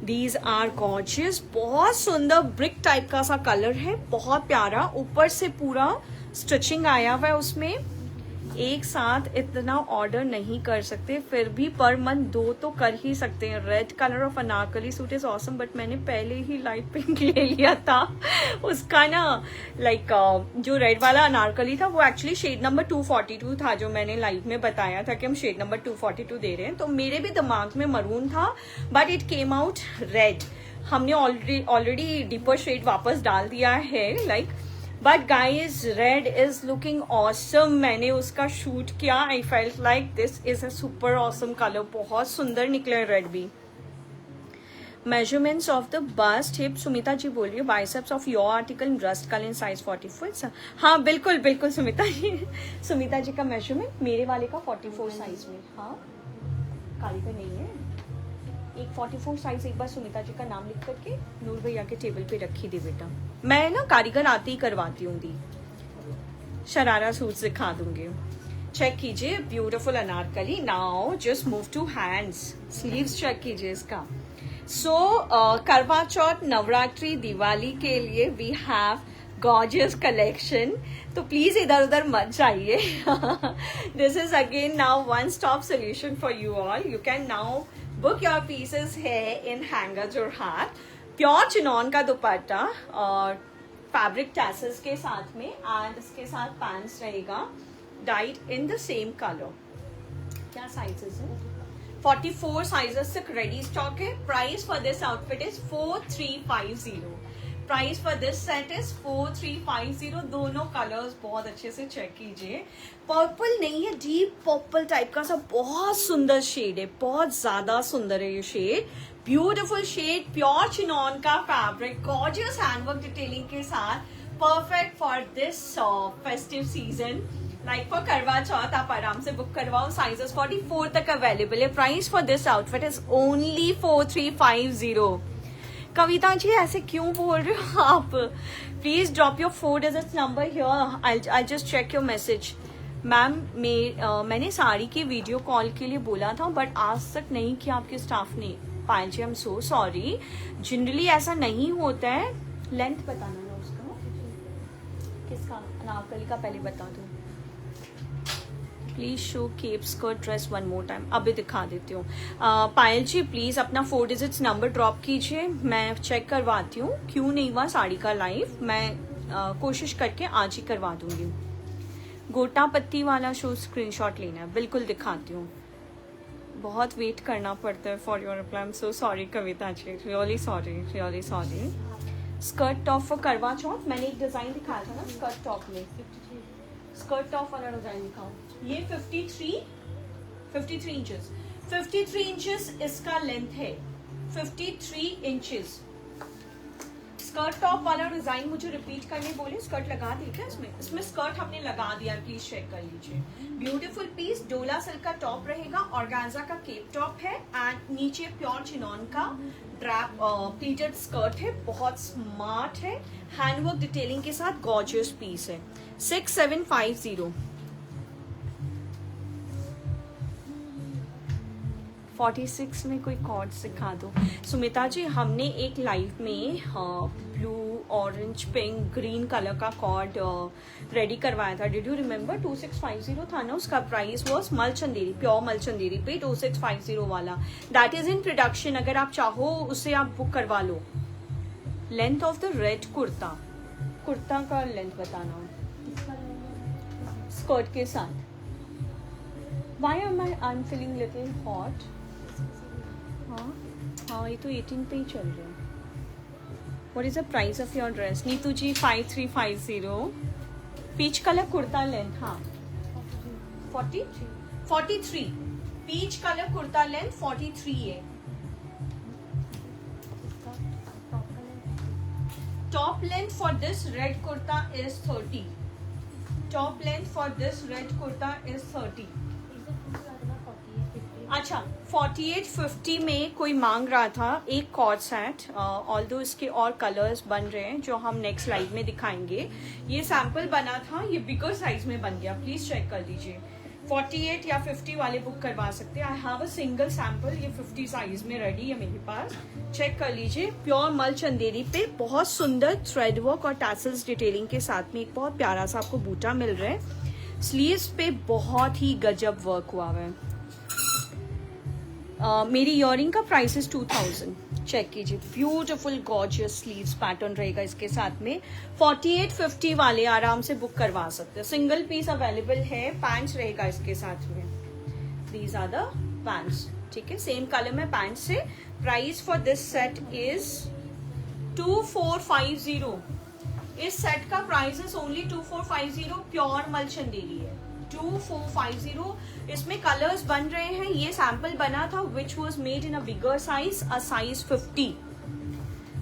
दीज आर गॉर्जियस, बहुत सुंदर ब्रिक टाइप का सा कलर है, बहुत प्यारा। ऊपर से पूरा स्टिचिंग आया हुआ है उसमें। एक साथ इतना ऑर्डर नहीं कर सकते, फिर भी पर मंथ 2 तो कर ही सकते हैं। Red colour of Anarkali suit is awesome, but मैंने पहले ही लाइट पिंक ले लिया था उसका ना, लाइक जो रेड वाला अनारकली था वो एक्चुअली शेड नंबर 242 था, जो मैंने लाइव में बताया था कि हम शेड नंबर 242 दे रहे हैं। तो मेरे भी दिमाग में मरून था, but it came out red. हमने ऑलरेडी डीपर शेड वापस डाल दिया है, like but guys red is looking awesome. मैंने उसका शूट किया, I felt like this is a super awesome colour, बहुत सुंदर निकले रेड भी। Measurements of the bust hip, Sumita ji बोल रही है biceps of your article in breast colour in size 44। हाँ बिल्कुल बिल्कुल सुमिता जी, सुमिता जी का मेजरमेंट मेरे वाले का 44 साइज में। हाँ कारीगर नहीं है, एक 44 साइज एक बार सुमिता जी का नाम लिख करके नूर भैया के टेबल पे रखी दे बेटा, मैं ना कारीगर आते ही करवाती हूँ दी, शरारा सूट सिखा दूंगी। चेक कीजिए beautiful Anarkali. Now just move to hands, sleeves check कीजिए इसका। सो करवा चौथ, नवरात्रि, दिवाली के लिए वी हैव गॉर्जियस कलेक्शन, तो प्लीज इधर उधर मत जाइए। This is again now one stop solution for you all. You can now book your pieces here in Hanger Jorhat। Pure chinon का दुपट्टा और फैब्रिक टैसल्स के साथ में, एंड इसके साथ पैंट्स रहेगा died in the same colour. क्या साइजेस है? 44 साइजेस तक रेडी स्टॉक है। Price for this outfit is 4350। Price for this set is 4350। दोनों कलर्स बहुत अच्छे से चेक कीजिए। पर्पल नहीं है, डीप पर्पल टाइप का सा बहुत सुंदर शेड है, बहुत ज्यादा सुंदर है ये shade. Beautiful shade, pure chinon का फैब्रिक, गॉर्जियस हैंडवर्क डिटेलिंग के साथ, perfect for this festive season. Like for Karwa Chauth आप आराम से बुक करवाओ। साइजेस 44 तक अवेलेबल है। Price for this outfit is only 4350। Kavita ji ऐसे क्यों बोल रहे हो आप? Please drop your 4 digit number here, I just check your message. Ma'am मैंने साड़ी की वीडियो कॉल के लिए बोला था बट आज तक नहीं किया आपके स्टाफ ने। Payal ji I am so sorry, generally ऐसा नहीं होता है। लेंथ बताना ना उसका, किसका? अनारकली का पहले बता दो please. Show cape skirt dress one more time, अभी दिखा देती हूँ। पायल जी प्लीज अपना 4 डिजिट्स नंबर ड्रॉप कीजिए, मैं चेक करवाती हूँ क्यों नहीं हुआ साड़ी का लाइव। मैं कोशिश करके आज ही करवा दूंगी। गोटा पत्ती वाला शो स्क्रीनशॉट लेना है, बिल्कुल दिखाती हूँ। बहुत वेट करना पड़ता है for your reply, I am so sorry Kavita ji, really sorry, really sorry. Skirt top for Karwa Chauth, मैंने एक डिजाइन दिखाया था ना स्कर्ट टॉप में, स्कर्ट टॉप वाला डिजाइन दिखाओ। ये 53 इंचेस, 53 इंचेस इसका लेंथ है, 53 इंचेस। स्कर्ट टॉप वाला डिजाइन मुझे रिपीट करने बोले। स्कर्ट लगा दी क्या इसमें? इसमें स्कर्ट हमने लगा दिया, प्लीज चेक कर लीजिए। ब्यूटीफुल पीस, डोला सिल्क का टॉप रहेगा, ऑर्गेन्जा का केप टॉप है एंड नीचे प्योर चिनॉन का ड्रैप प्लीटेड स्कर्ट है। बहुत स्मार्ट है, हैंडवर्क डिटेलिंग के साथ गॉर्जियस पीस है। 6750। 46 में कोई कॉर्ड सिखा दो। सुमिता जी हमने एक लाइव में blue, orange, pink, green colour का कॉर्ड रेडी करवाया था। Did you remember? 2650 था ना उसका प्राइस। वॉज मलचंदेरी, प्योर मलचंदेरी पे 2650 वाला। दैट इज इन प्रोडक्शन, अगर आप चाहो उसे आप बुक करवा लो। Length of the red kurta, kurta का लेंथ बताना स्कर्ट के साथ। Why am I feeling little hot? हाँ ये तो 18 पे ही चल रहा है। What is the price of your dress? Neetu ji 5350। Peach colour kurta length, हाँ 43 पीच कलर कुर्ता लेंथ 43 है। Top length for this red kurta is 30। Top length for this red kurta is 30। अच्छा 4850 में कोई मांग रहा था एक कॉर्ड सेट, ऑल्दो इसके और कलर्स बन रहे हैं जो हम नेक्स्ट स्लाइड में दिखाएंगे। ये सैंपल बना था, ये बिगर साइज में बन गया, प्लीज चेक कर लीजिए। 48 या 50 वाले बुक करवा सकते हैं। I have a single sample, ये 50 साइज में रेडी है मेरे पास, चेक कर लीजिए। प्योर मल चंदेरी पे बहुत सुंदर थ्रेड वर्क और टैसल्स डिटेलिंग के साथ में एक बहुत प्यारा सा आपको बूटा मिल रहा है। स्लीव्स पे बहुत ही गजब वर्क हुआ है। मेरी इयरिंग का प्राइस इज 2000, चेक कीजिए। ब्यूटीफुल गॉर्जियस स्लीव्स पैटर्न रहेगा इसके साथ में। 4850 वाले आराम से बुक करवा सकते हैं। सिंगल पीस अवेलेबल है, पैंट्स रहेगा इसके साथ में। दीज आर द पैंट्स, ठीक है, सेम कलर में पैंट्स है। Price for this set is 2450। इस सेट का प्राइस इज ओनली 2450। प्योर मलचंदेरी है, 2450। इसमें कलर्स बन रहे हैं। ये सैंपल बना था which was made in a bigger size, a size 50।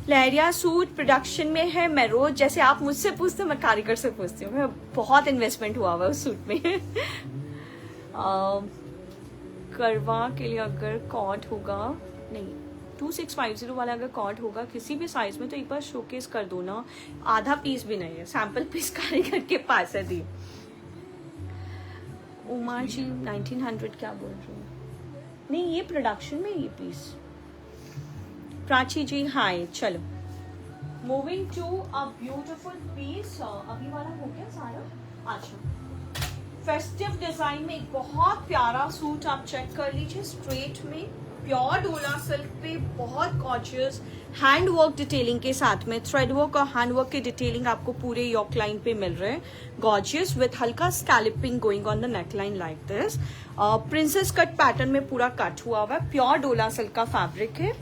Lehariya suit production में है। मैं रोज, जैसे आप मुझसे पूछते हो मैं कारीगर से पूछती हूँ, मैं बहुत इन्वेस्टमेंट हुआ हुआ उस सूट में। करवा के लिए अगर कॉर्ड होगा, नहीं 2650 वाला अगर कॉर्ड होगा किसी भी साइज में तो एक बार शोकेस कर दो ना। आधा पीस भी नहीं है, सैंपल पीस कारीगर के पास है दी। उमा जी 1900 क्या बोल रही हूँ? नहीं ये प्रोडक्शन में ये पीस। प्राची जी हाय। चलो moving to a beautiful piece. अभी वाला हो गया सारा। अच्छा फेस्टिव डिजाइन में एक बहुत प्यारा सूट आप चेक कर लीजिए। स्ट्रेट में प्योर डोला सिल्क पे बहुत गॉर्जियस हैंड वर्क डिटेलिंग के साथ में थ्रेड वर्क और हैंड वर्क की डिटेलिंग आपको पूरे योक लाइन पे मिल रहे हैं। गॉर्जियस विथ हल्का scalloping going on the neck line like this. Princess cut pattern में पूरा कट हुआ हुआ है। प्योर डोला सिल्क का फैब्रिक है।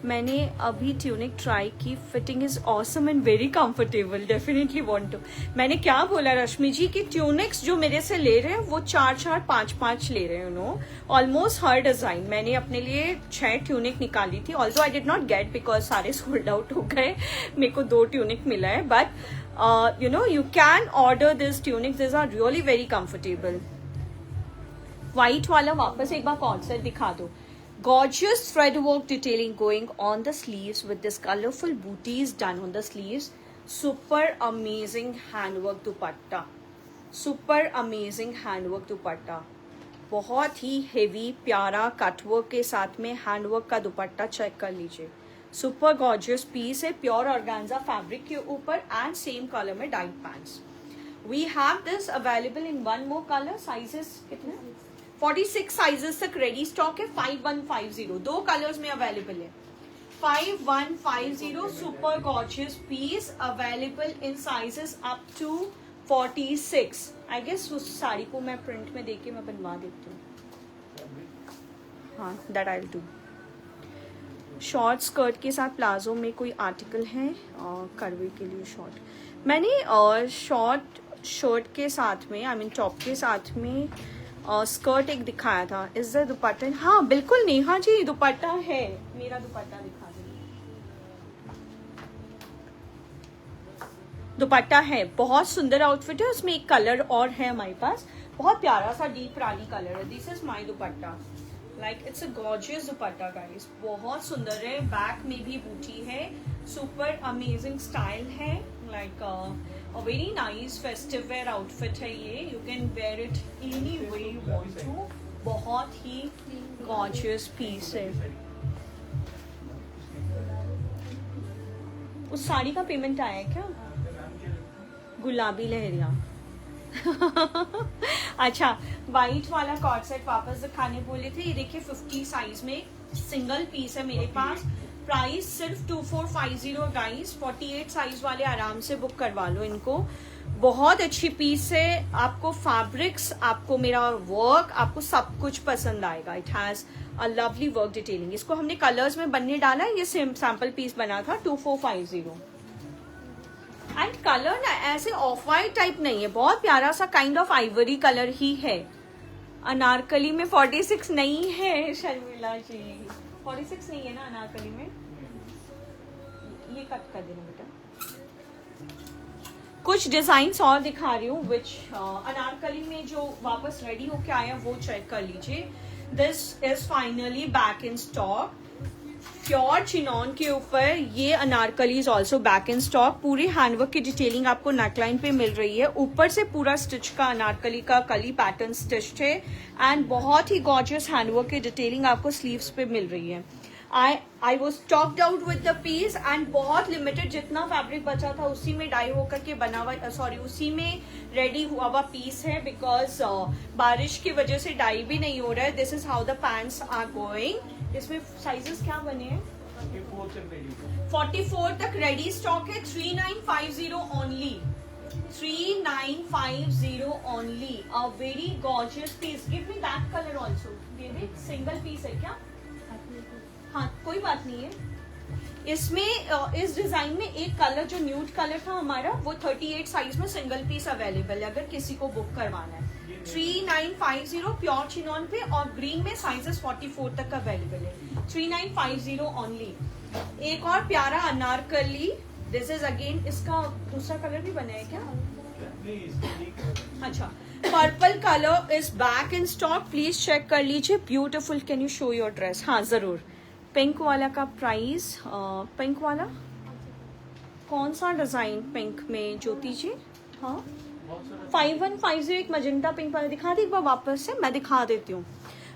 मैंने अभी ट्यूनिक ट्राई की, fitting is awesome and very comfortable, definitely want to. मैंने क्या बोला रश्मि जी कि ट्यूनिक्स जो मेरे से ले रहे हैं वो 4-4, 5-5 ले रहे हैं, नो ऑलमोस्ट हर डिजाइन। मैंने अपने लिए 6 ट्यूनिक निकाली थी, also I did not get because सारे सोल्ड आउट हो गए, मेरे को 2 ट्यूनिक मिला है, but you know you can order this tunic, this are really very comfortable. White वाला वापस एक बार कॉन्सेप्ट दिखा दो। Gorgeous thread work detailing going on the sleeves with this colorful booties done on the sleeves. Super amazing handwork dupatta, super amazing handwork दुपट्टा, बहुत ही heavy प्यारा कटवर्क के साथ में हैंडवर्क का दुपट्टा चेक कर लीजिए। सुपर गॉर्जियस पीस है, प्योर ऑर्गेन्जा फैब्रिक के ऊपर एंड सेम कलर में dyed pants. We have this available in one more colour, sizes कितने 46 साइजेस तक रेडी स्टॉक है। 5150 2 कलर्स में अवेलेबल है। 5150 super gorgeous piece available in sizes up to 46। I guess उस साड़ी को मैं प्रिंट में देके मैं बनवा देती हूँ, हाँ that I will do. Short skirt के साथ प्लाजो में कोई आर्टिकल है करवे के लिए शॉर्ट। मैंने शॉर्ट शर्ट के साथ में आई मीन टॉप के साथ में स्कर्ट एक दिखाया था। इज द दुपट्टा? हाँ बिल्कुल नेहा जी, दुपट्टा है, मेरा दुपट्टा दिखा दीजिए। दुपट्टा है, बहुत सुंदर आउटफिट है, उसमें एक कलर और है हमारे पास, बहुत प्यारा सा डीप रानी कलर है। This is my dupatta, like it's a gorgeous dupatta guys, बहुत सुंदर है। बैक में भी बूटी है, सुपर अमेजिंग स्टाइल है, like a very nice festive wear outfit है ये। You can wear it any way you want to, बहुत ही gorgeous piece है। उस साड़ी का पेमेंट आया है क्या? गुलाबी लहरिया अच्छा, वाइट वाला कॉर्ड सेट वापस दिखाने बोले थे, ये देखिए 50 साइज में सिंगल पीस है मेरे पास। प्राइस सिर्फ 2450 गाइस। 48 साइज वाले आराम से बुक करवा लो इनको, बहुत अच्छी पीस है। आपको फैब्रिक्स, आपको मेरा वर्क, आपको सब कुछ पसंद आएगा। It has a lovely work detailing. इसको हमने कलर्स में बनने डाला है, ये सैंपल पीस बना था 2450। एंड कलर ना ऐसे ऑफ वाइट टाइप नहीं है, बहुत प्यारा सा काइंड ऑफ आइवरी कलर ही है। अनारकली में 46 नहीं है शर्मिला जी, 46 नहीं है ना अनारकली में, ये कट कर देना बेटा। कुछ डिजाइन्स और दिखा रही हूँ विच अनारकली में जो वापस रेडी होके आया वो चेक कर लीजिए। This is finally back in stock, pure chinon के ऊपर ये Anarkali is also back in stock. पूरी हैंडवर्क की डिटेलिंग आपको नेकलाइन पे मिल रही है, ऊपर से पूरा स्टिच का अनारकली का कली पैटर्न स्टिच है एंड बहुत ही गॉर्जियस हैंडवर्क की डिटेलिंग आपको स्लीव्स पे मिल रही है। I was stocked out with the piece and बहुत लिमिटेड, जितना फैब्रिक बचा था उसी में डाई होकर के बना हुआ, सॉरी उसी में रेडी हुआ हुआ पीस है, बिकॉज बारिश की वजह से डाई भी नहीं हो रहा है। This is how the pants are going. इसमें साइजेस क्या बने हैं? 44 तक रेडी स्टॉक है। 3950 only, 3950 only. A very gorgeous piece. Give me that colour also. Baby single piece है क्या? हाँ कोई बात नहीं है। इसमें इस डिजाइन में एक कलर जो न्यूड कलर था हमारा, वो 38 साइज में सिंगल पीस अवेलेबल है अगर किसी को बुक करवाना है। 3950 प्योर चिनॉन पे, और ग्रीन में साइजेस 44 तक अवेलेबल है। 3950 ओनली। एक और प्यारा अनारकली, दिस इज अगेन, इसका दूसरा कलर भी बना है क्या? अच्छा, purple colour is back in stock, please check कर लीजिए। Beautiful, can you show your dress? हाँ जरूर। पिंक वाला का प्राइस, पिंक वाला कौन सा डिजाइन पिंक में ज्योति जी? हाँ 5150 एक मजेंटा पिंक वाला दिखा दी एक बार वापस से, मैं दिखा देती हूँ।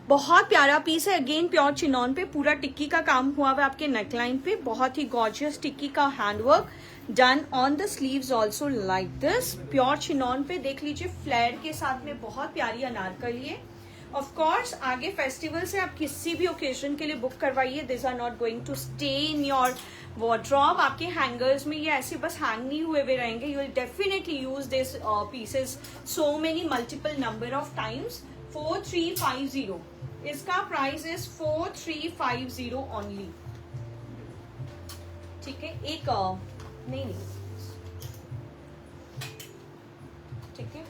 बहुत प्यारा पीस है, अगेन प्योर चिनॉन पे, पूरा टिक्की का काम हुआ हुआ आपके नेकलाइन पे, बहुत ही गॉर्जियस टिक्की का handwork done on the sleeves also like this. Pure chinon पे देख लीजिए, फ्लेयर के साथ में बहुत प्यारी अनारकली है। ऑफ कोर्स आगे फेस्टिवल से आप किसी भी ओकेजन के लिए बुक करवाइए, this are not going to stay in your wardrobe. आपके हैंगर्स में ये ऐसे बस हैंग नहीं हुए हुए रहेंगे। You will definitely use this pieces so many multiple number of times. 4350, इसका प्राइस इज 4350 ओनली। ठीक है, एक नहीं, ठीक है।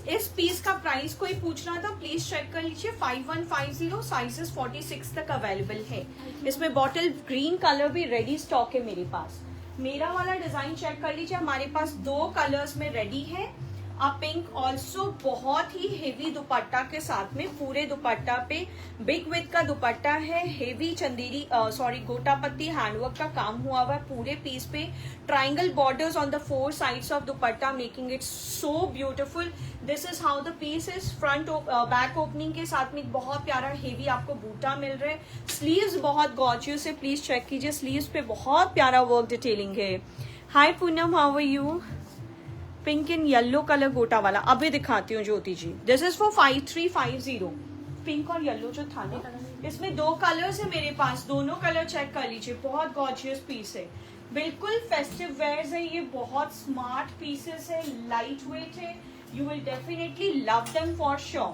इस पीस का प्राइस कोई पूछ रहा था, प्लीज चेक कर लीजिए। 5150, साइजेस 46 तक अवेलेबल है। इसमें बॉटल ग्रीन कलर भी रेडी स्टॉक है मेरे पास। मेरा वाला डिजाइन चेक कर लीजिए, हमारे पास 2 कलर्स में रेडी है। पिंक ऑल्सो बहुत ही हेवी दुपट्टा के साथ में, पूरे दुपट्टा पे बिग विथ का दुपट्टा है, हेवी चंदेरी गोटा पत्ती हैंडवर्क का काम हुआ हुआ है पूरे पीस पे। Triangle borders on the 4 sides of dupatta making it so beautiful. This is how the piece is. Front back opening के साथ में बहुत प्यारा हेवी आपको बूटा मिल रहा है। स्लीव्स बहुत गॉर्जियस है, प्लीज चेक कीजिए, स्लीव्स पे बहुत प्यारा वर्क डिटेलिंग है। Hi Poonam, how are you? Pink in yellow colour गोटा वाला अभी दिखाती हूँ Jyoti ji. This is for 5350। Pink और येलो जो था ना, इसमें 2 कलर्स है मेरे पास, दोनों कलर चेक कर लीजिए। बहुत गॉर्जियस पीस है, बिल्कुल फेस्टिव वेयर्स है ये, बहुत स्मार्ट पीसेस है, लाइट वेट है। You will definitely love them for sure.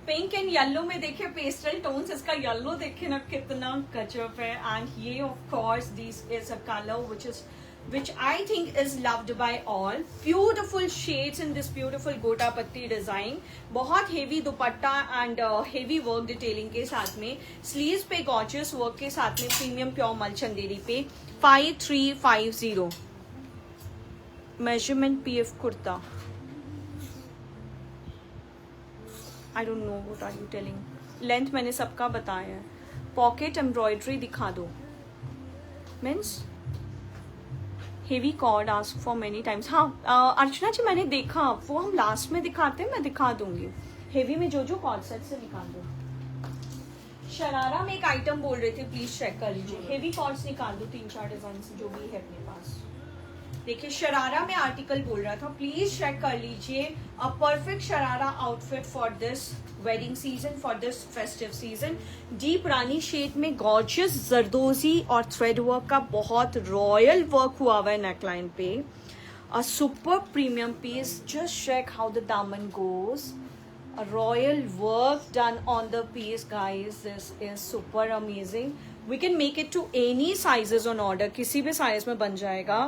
Pink and yellow में देखिए पेस्टल टोन्स, इसका येलो देखिए ना कितना गजब है। एंड ये of course this is a colour which I think is loved by all. Beautiful shades in this beautiful गोटा पत्ती डिजाइन, बहुत heavy dupatta and heavy work detailing के साथ में, स्लीव्स पे गॉर्जियस वर्क के साथ में, प्रीमियम प्योर मल चंदेरी पे। 5350 measurement PF kurta. I don't know what are you telling. Length मैंने सबका बताया है। पॉकेट एम्ब्रॉयडरी दिखा दो, means heavy coord ask for many times. हाँ अर्चना जी मैंने देखा, वो हम लास्ट में दिखाते हैं, मैं दिखा दूंगी। हेवी में जो कॉर्ड सेट से निकाल दो। शरारा में एक आइटम बोल रहे थे, प्लीज चेक कर लीजिए। हेवी कॉर्ड्स निकाल दो, 3-4 डिजाइन से जो भी है अपने पास। देखिए शरारा में आर्टिकल बोल रहा था, प्लीज चेक कर लीजिए। A perfect sharara outfit for this wedding season, for this festive season. Deep rani shade में गॉर्जियस जरदोजी और थ्रेड वर्क का बहुत रॉयल वर्क हुआ हुआ है नेकलाइन पे। A super premium piece, just check how the दामन goes. A royal work done on the piece, guys. This is super amazing. We can make it to any sizes on order. किसी भी साइज में बन जाएगा।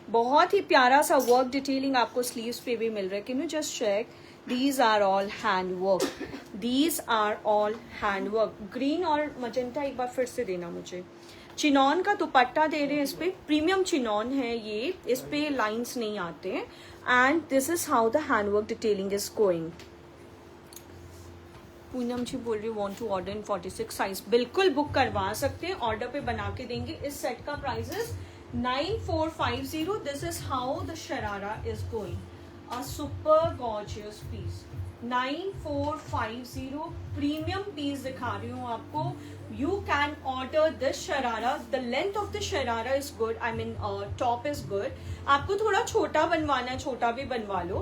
बहुत ही प्यारा सा वर्क डिटेलिंग आपको स्लीव्स पे भी मिल रहा है। Can you just check? These are all hand work. These are all hand work. Green और मजेंटा एक बार फिर से देना मुझे। चिनॉन का दुपट्टा दे रहे हैं, इस पे प्रीमियम चिनॉन है ये, इस पे लाइन्स नहीं आते। And this is how the hand work detailing is going. Poonam ji बोल रही want to order in 46 size, बिल्कुल बुक करवा सकते हैं, ऑर्डर पे बना के देंगे। इस सेट का price is 9450। This is how the sharara is going, a super gorgeous piece. 9450 premium piece दिखा रही हूँ आपको। You can order this sharara. The length of the sharara is good, I mean top is good. आपको थोड़ा छोटा बनवाना है, छोटा भी बनवा लो,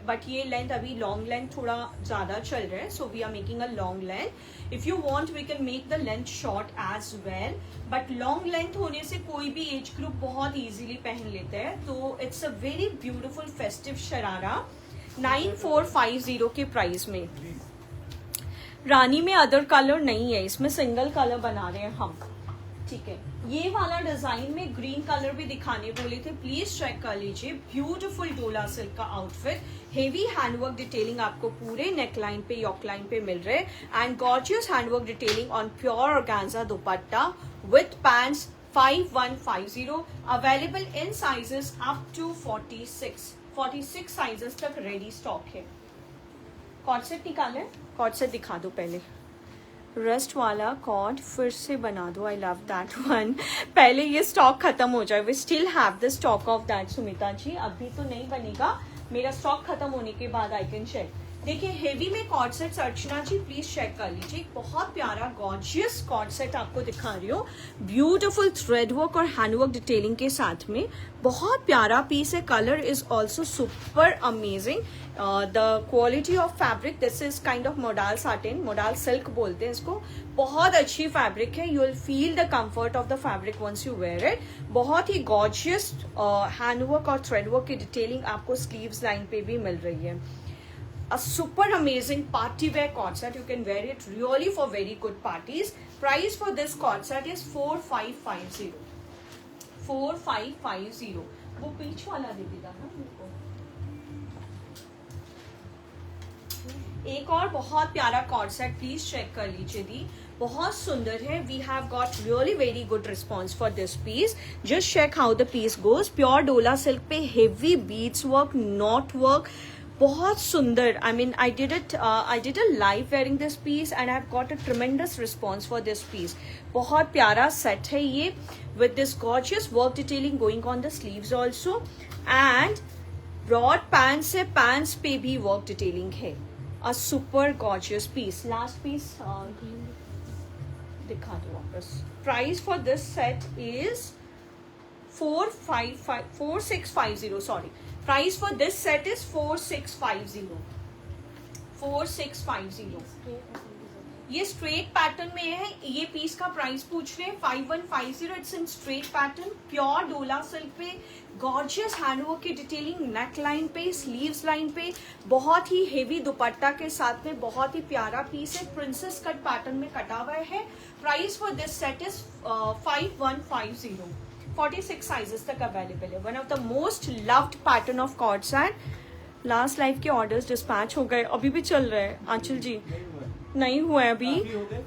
बट ये लेंथ अभी लॉन्ग लेंथ थोड़ा ज्यादा चल रहा है, so we are making a long length. If you want we can make the length short as well, but long length होने से कोई भी एज ग्रुप बहुत इजीली पहन लेता है। तो it's a very beautiful festive sharara 9450 के प्राइस में। रानी में अदर कलर नहीं है, इसमें सिंगल कलर बना रहे हैं हम, ठीक है। ये वाला डिजाइन में ग्रीन कलर भी दिखाने बोले थे, प्लीज चेक कर लीजिए। ब्यूटीफुल डोला सिल्क का आउटफिट, हेवी हैंडवर्क डिटेलिंग आपको पूरे नेकलाइन पे, यॉकलाइन पे मिल रहे हैं। And gorgeous handwork detailing on pure organza dupatta with pants. 5150 available in sizes up to 46 sizes तक रेडी स्टॉक है। कॉर्ड सेट निकाले, कॉर्ड सेट दिखा दो पहले। रस्ट वाला कॉर्ड फिर से बना दो, आई लव दैट वन। पहले ये स्टॉक खत्म हो जाए। We still have the stock of that Sumita ji, अभी तो नहीं बनेगा, मेरा स्टॉक खत्म होने के बाद आई कैन चेक। देखिए हेवी में coord set Archana ji please check कर लीजिए। बहुत प्यारा गॉर्जियस कॉर्ड सेट आपको दिखा रही हूँ, ब्यूटिफुल थ्रेड वर्क और हैंडवर्क डिटेलिंग के साथ में। बहुत प्यारा पीस है, colour is also super amazing. The quality of fabric, this is kind of modal satin, modal silk बोलते हैं इसको। बहुत अच्छी फैब्रिक है, you will feel the comfort of the fabric once you wear it. बहुत ही गॉर्जियस हैंडवर्क और थ्रेडवर्क की डिटेलिंग आपको स्लीव्स लाइन पे भी मिल रही है। A super amazing party wear cord set. You can wear it really for very good parties. Price for this cord set is 4550. 4550। वो पीच वाला दे देगा ना मेरे को। एक और बहुत प्यारा कॉर्ड सेट प्लीज चेक कर लीजिए दी, बहुत सुंदर है। We have got really very good response for this piece. Just check how the piece goes. Pure डोला सिल्क पे heavy beads work, knot work, बहुत सुंदर। I mean I did a live wearing this piece and I have got a tremendous response for this piece. बहुत प्यारा सेट है ये, with this gorgeous work detailing going on the sleeves also, and broad pant से पैंट्स पे भी वर्क डिटेलिंग है। A super gorgeous piece. Last piece दिखा दो वापस। Price for this set is 4650. Sorry, price for this set is 4650. 4650। ये स्ट्रेट पैटर्न में है। ये पीस का प्राइस पूछ रहे हैं 5150। It's in straight pattern, pure डोला सिल्क पे, गॉर्जियस हैंडवर्क की डिटेलिंग नेक लाइन पे, स्लीव्स लाइन पे, बहुत ही हेवी दुपट्टा के साथ में बहुत ही प्यारा पीस है। प्रिंसेस कट पैटर्न में कटा हुआ है। Price for this set is 5150। 46 sizes तक अवेलेबल है। One of the most loved pattern of coord set. Last live के ऑर्डर्स डिस्पैच हो गए, अभी भी चल रहे हैं आंचल जी? नहीं हुआ है अभी,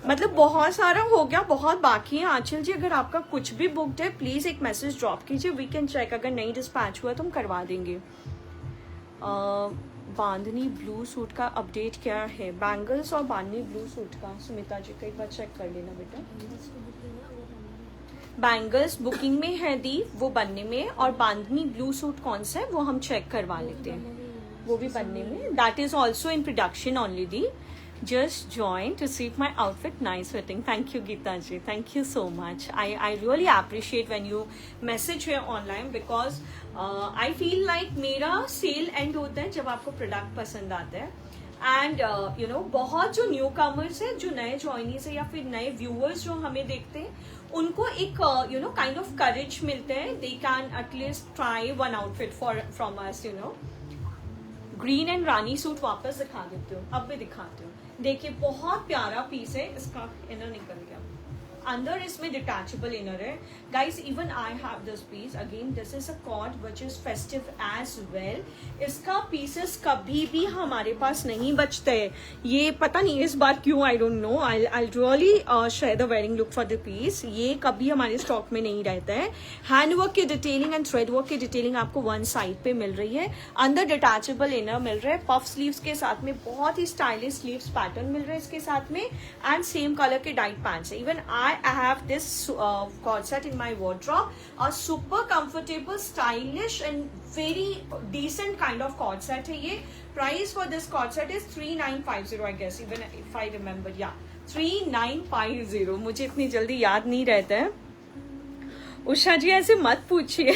मतलब बहुत सारा हो गया, बहुत बाकी है। आंचल जी अगर आपका कुछ भी बुकड है प्लीज एक मैसेज ड्रॉप कीजिए, वी कैन चेक। अगर नहीं डिस्पैच हुआ तो हम करवा देंगे। बांधनी ब्लू सूट का अपडेट क्या है? बैंगल्स और बांधनी ब्लू सूट का सुमिता जी का एक बार चेक कर लेना बेटा। बैंगल्स बुकिंग में है दी, वो बनने में, और बांधनी ब्लू सूट कौन सा है वो हम चेक करवा लेते हैं, वो भी बनने में। That is also in production only the. Just joined, received my outfit, nice fitting. Thank you Geeta ji, thank you so much. I really appreciate when you message here online because I feel like मेरा सेल एंड होता है जब आपको प्रोडक्ट पसंद आता है। एंड यू नो बहुत जो न्यू कमर्स है, जो नए ज्वाइनीज है या फिर नए व्यूअर्स जो हमें देखते हैं, उनको एक you know kind of courage मिलता है। They can at least try one outfit from us, you know. Green and Rani suit वापस दिखा देती हूँ, अब भी दिखाती हूँ। देखिए बहुत प्यारा पीस है। इसका इनर निकल गया, अंदर इसमें डिटैचेबल इनर है। Guys even I have this piece, again this is a coord which is festive as well. इसका पीसेस कभी भी हमारे पास नहीं बचते हैं, ये पता नहीं इस बार क्यों, I don't know. I really share the wearing look for the piece. ये कभी हमारे स्टॉक में नहीं रहता है। हैंडवर्क की डिटेलिंग एंड थ्रेड वर्क की डिटेलिंग आपको वन साइड पे मिल रही है, अंदर डिटैचेबल इनर मिल रहा है, पफ स्लीव्स के साथ में बहुत ही स्टाइलिश स्लीव्स पैटर्न मिल रहा है इसके साथ में, एंड सेम कलर के डाइट पैंट्स है। Even I have this cord set in my wardrobe, a super comfortable, stylish and very decent kind of cord set है ये। Price for this cord set is 3950 I guess, even if I remember, yeah 3950। मुझे इतनी जल्दी याद नहीं रहता है। उषा जी ऐसे मत पूछिए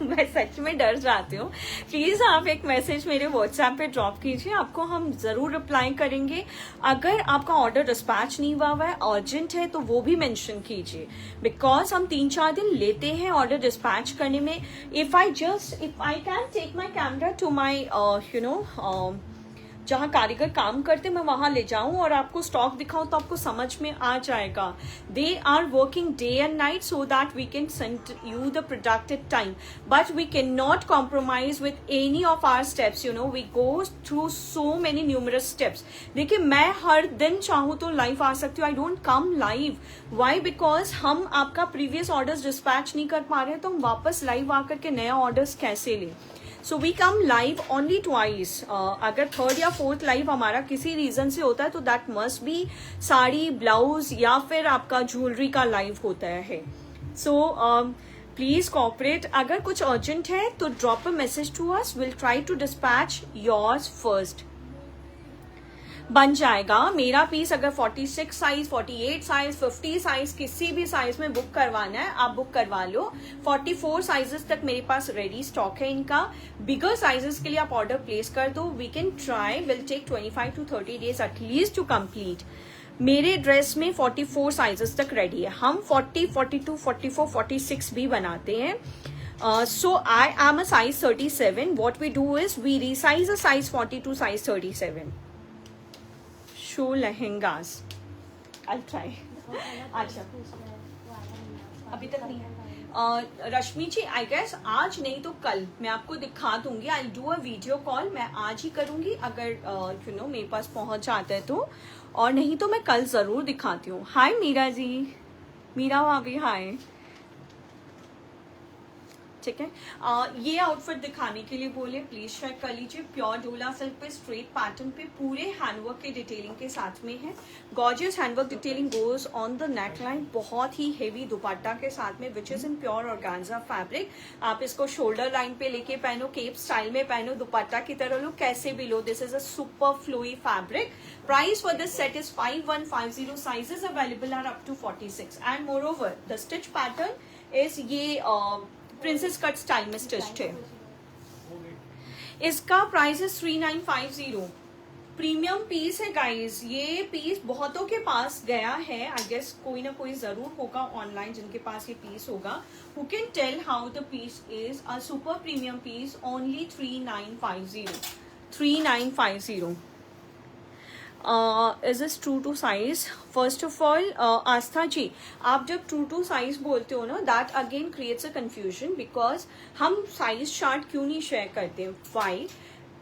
मैं सच में डर जाती हूँ। प्लीज आप एक मैसेज मेरे व्हाट्सएप पे ड्रॉप कीजिए, आपको हम जरूर रिप्लाई करेंगे। अगर आपका ऑर्डर डिस्पैच नहीं हुआ है, अर्जेंट है, तो वो भी मेंशन कीजिए, बिकॉज हम 3-4 दिन लेते हैं ऑर्डर डिस्पैच करने में। If I can take my camera to my you know जहाँ कारीगर काम करते मैं वहां ले जाऊं और आपको स्टॉक दिखाऊं तो आपको समझ में आ जाएगा। They are working day and night so that we can send you the product at time, but we can not compromise with any of our steps. You know we go through so many numerous steps. देखिए मैं हर दिन चाहूँ तो लाइव आ सकती हूँ, I don't come live. Why? Because हम आपका प्रीवियस ऑर्डर्स डिस्पैच नहीं कर पा रहे, तो हम वापस लाइव आकर के नया ऑर्डर्स कैसे लें? So we come live only twice. अगर थर्ड या फोर्थ लाइव हमारा किसी रीजन से होता है तो that must be sari, blouse या फिर आपका ज्वेलरी का लाइव होता है। So please cooperate. अगर कुछ अर्जेंट है तो drop a message to us, will try to dispatch yours first. बन जाएगा मेरा पीस। अगर 46 साइज, 48 साइज, 50 साइज, किसी भी साइज में बुक करवाना है आप बुक करवा लो। 44 साइजेस तक मेरे पास रेडी स्टॉक है इनका। बिगर साइजेस के लिए आप ऑर्डर प्लेस कर दो। We can try, will take 25 to 30 days at least to complete. मेरे ड्रेस में 44 साइजेस तक रेडी है। हम 40, 42, 44, 46 भी बनाते हैं। So I am a size 37. What we do is we resize a size 40 to size 37. Show lehengas. I'll try. अच्छा अभी तक नहीं है। रश्मि जी आई गेस आज नहीं तो कल मैं आपको दिखा दूंगी. आई डू अ वीडियो कॉल. मैं आज ही करूंगी अगर यू नो मेरे पास पहुंच जाता है तो, और नहीं तो मैं कल जरूर दिखाती हूँ. हाय मीरा जी, मीरा भाभी हाय. ठीक है. ये आउटफिट दिखाने के लिए बोले प्लीज चेक कर लीजिए. प्योर डोला सिल्क पे स्ट्रेट पैटर्न पे पूरे हैंडवर्क के डिटेलिंग के साथ में है. Gorgeous handwork detailing goes on the neck line. बहुत ही हेवी दुपट्टा के साथ में which is in pure organza fabric. आप इसको शोल्डर लाइन पे लेके पहनो, केप स्टाइल में पहनो, दुपट्टा की तरह लो, कैसे भी लो. This is a super flowy fabric. Price for this set is 5150. Sizes available are up to 46. And moreover the stitch pattern is ये प्रिंसेस कट स्टाइल में स्टिच्ड है. इसका प्राइस है 3950. प्रीमियम पीस है गाइस. ये पीस बहुतों के पास गया है. आई गेस कोई ना कोई जरूर होगा ऑनलाइन जिनके पास ये पीस होगा. Who can tell how the piece is a super premium piece. Only 3950. 3950. Is is true to size. First of all Aastha ji, आप जब ट्रू टू साइज बोलते हो ना, that again creates a confusion. Because हम साइज चार्ट क्यों नहीं शेयर करते. वाई?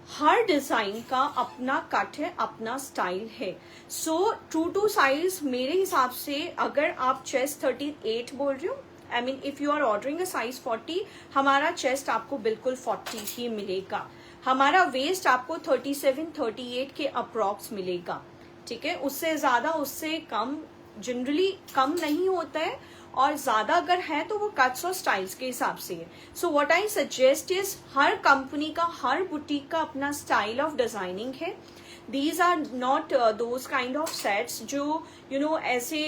हर डिजाइन का अपना कट है, अपना स्टाइल है. सो ट्रू टू साइज मेरे हिसाब से अगर आप चेस्ट 38 बोल रहे हो, I mean if you are ordering a size 40, हमारा चेस्ट आपको बिल्कुल 40 ही मिलेगा. हमारा वेस्ट आपको 37-38 के अप्रॉक्स मिलेगा. ठीक है. उससे ज्यादा उससे कम जनरली कम नहीं होता है, और ज्यादा अगर है तो वो कट्स और स्टाइल्स के हिसाब से है. So what I suggest is हर कंपनी का, हर बुटीक का अपना स्टाइल ऑफ डिजाइनिंग है. These are not those kind of sets जो यू नो ऐसे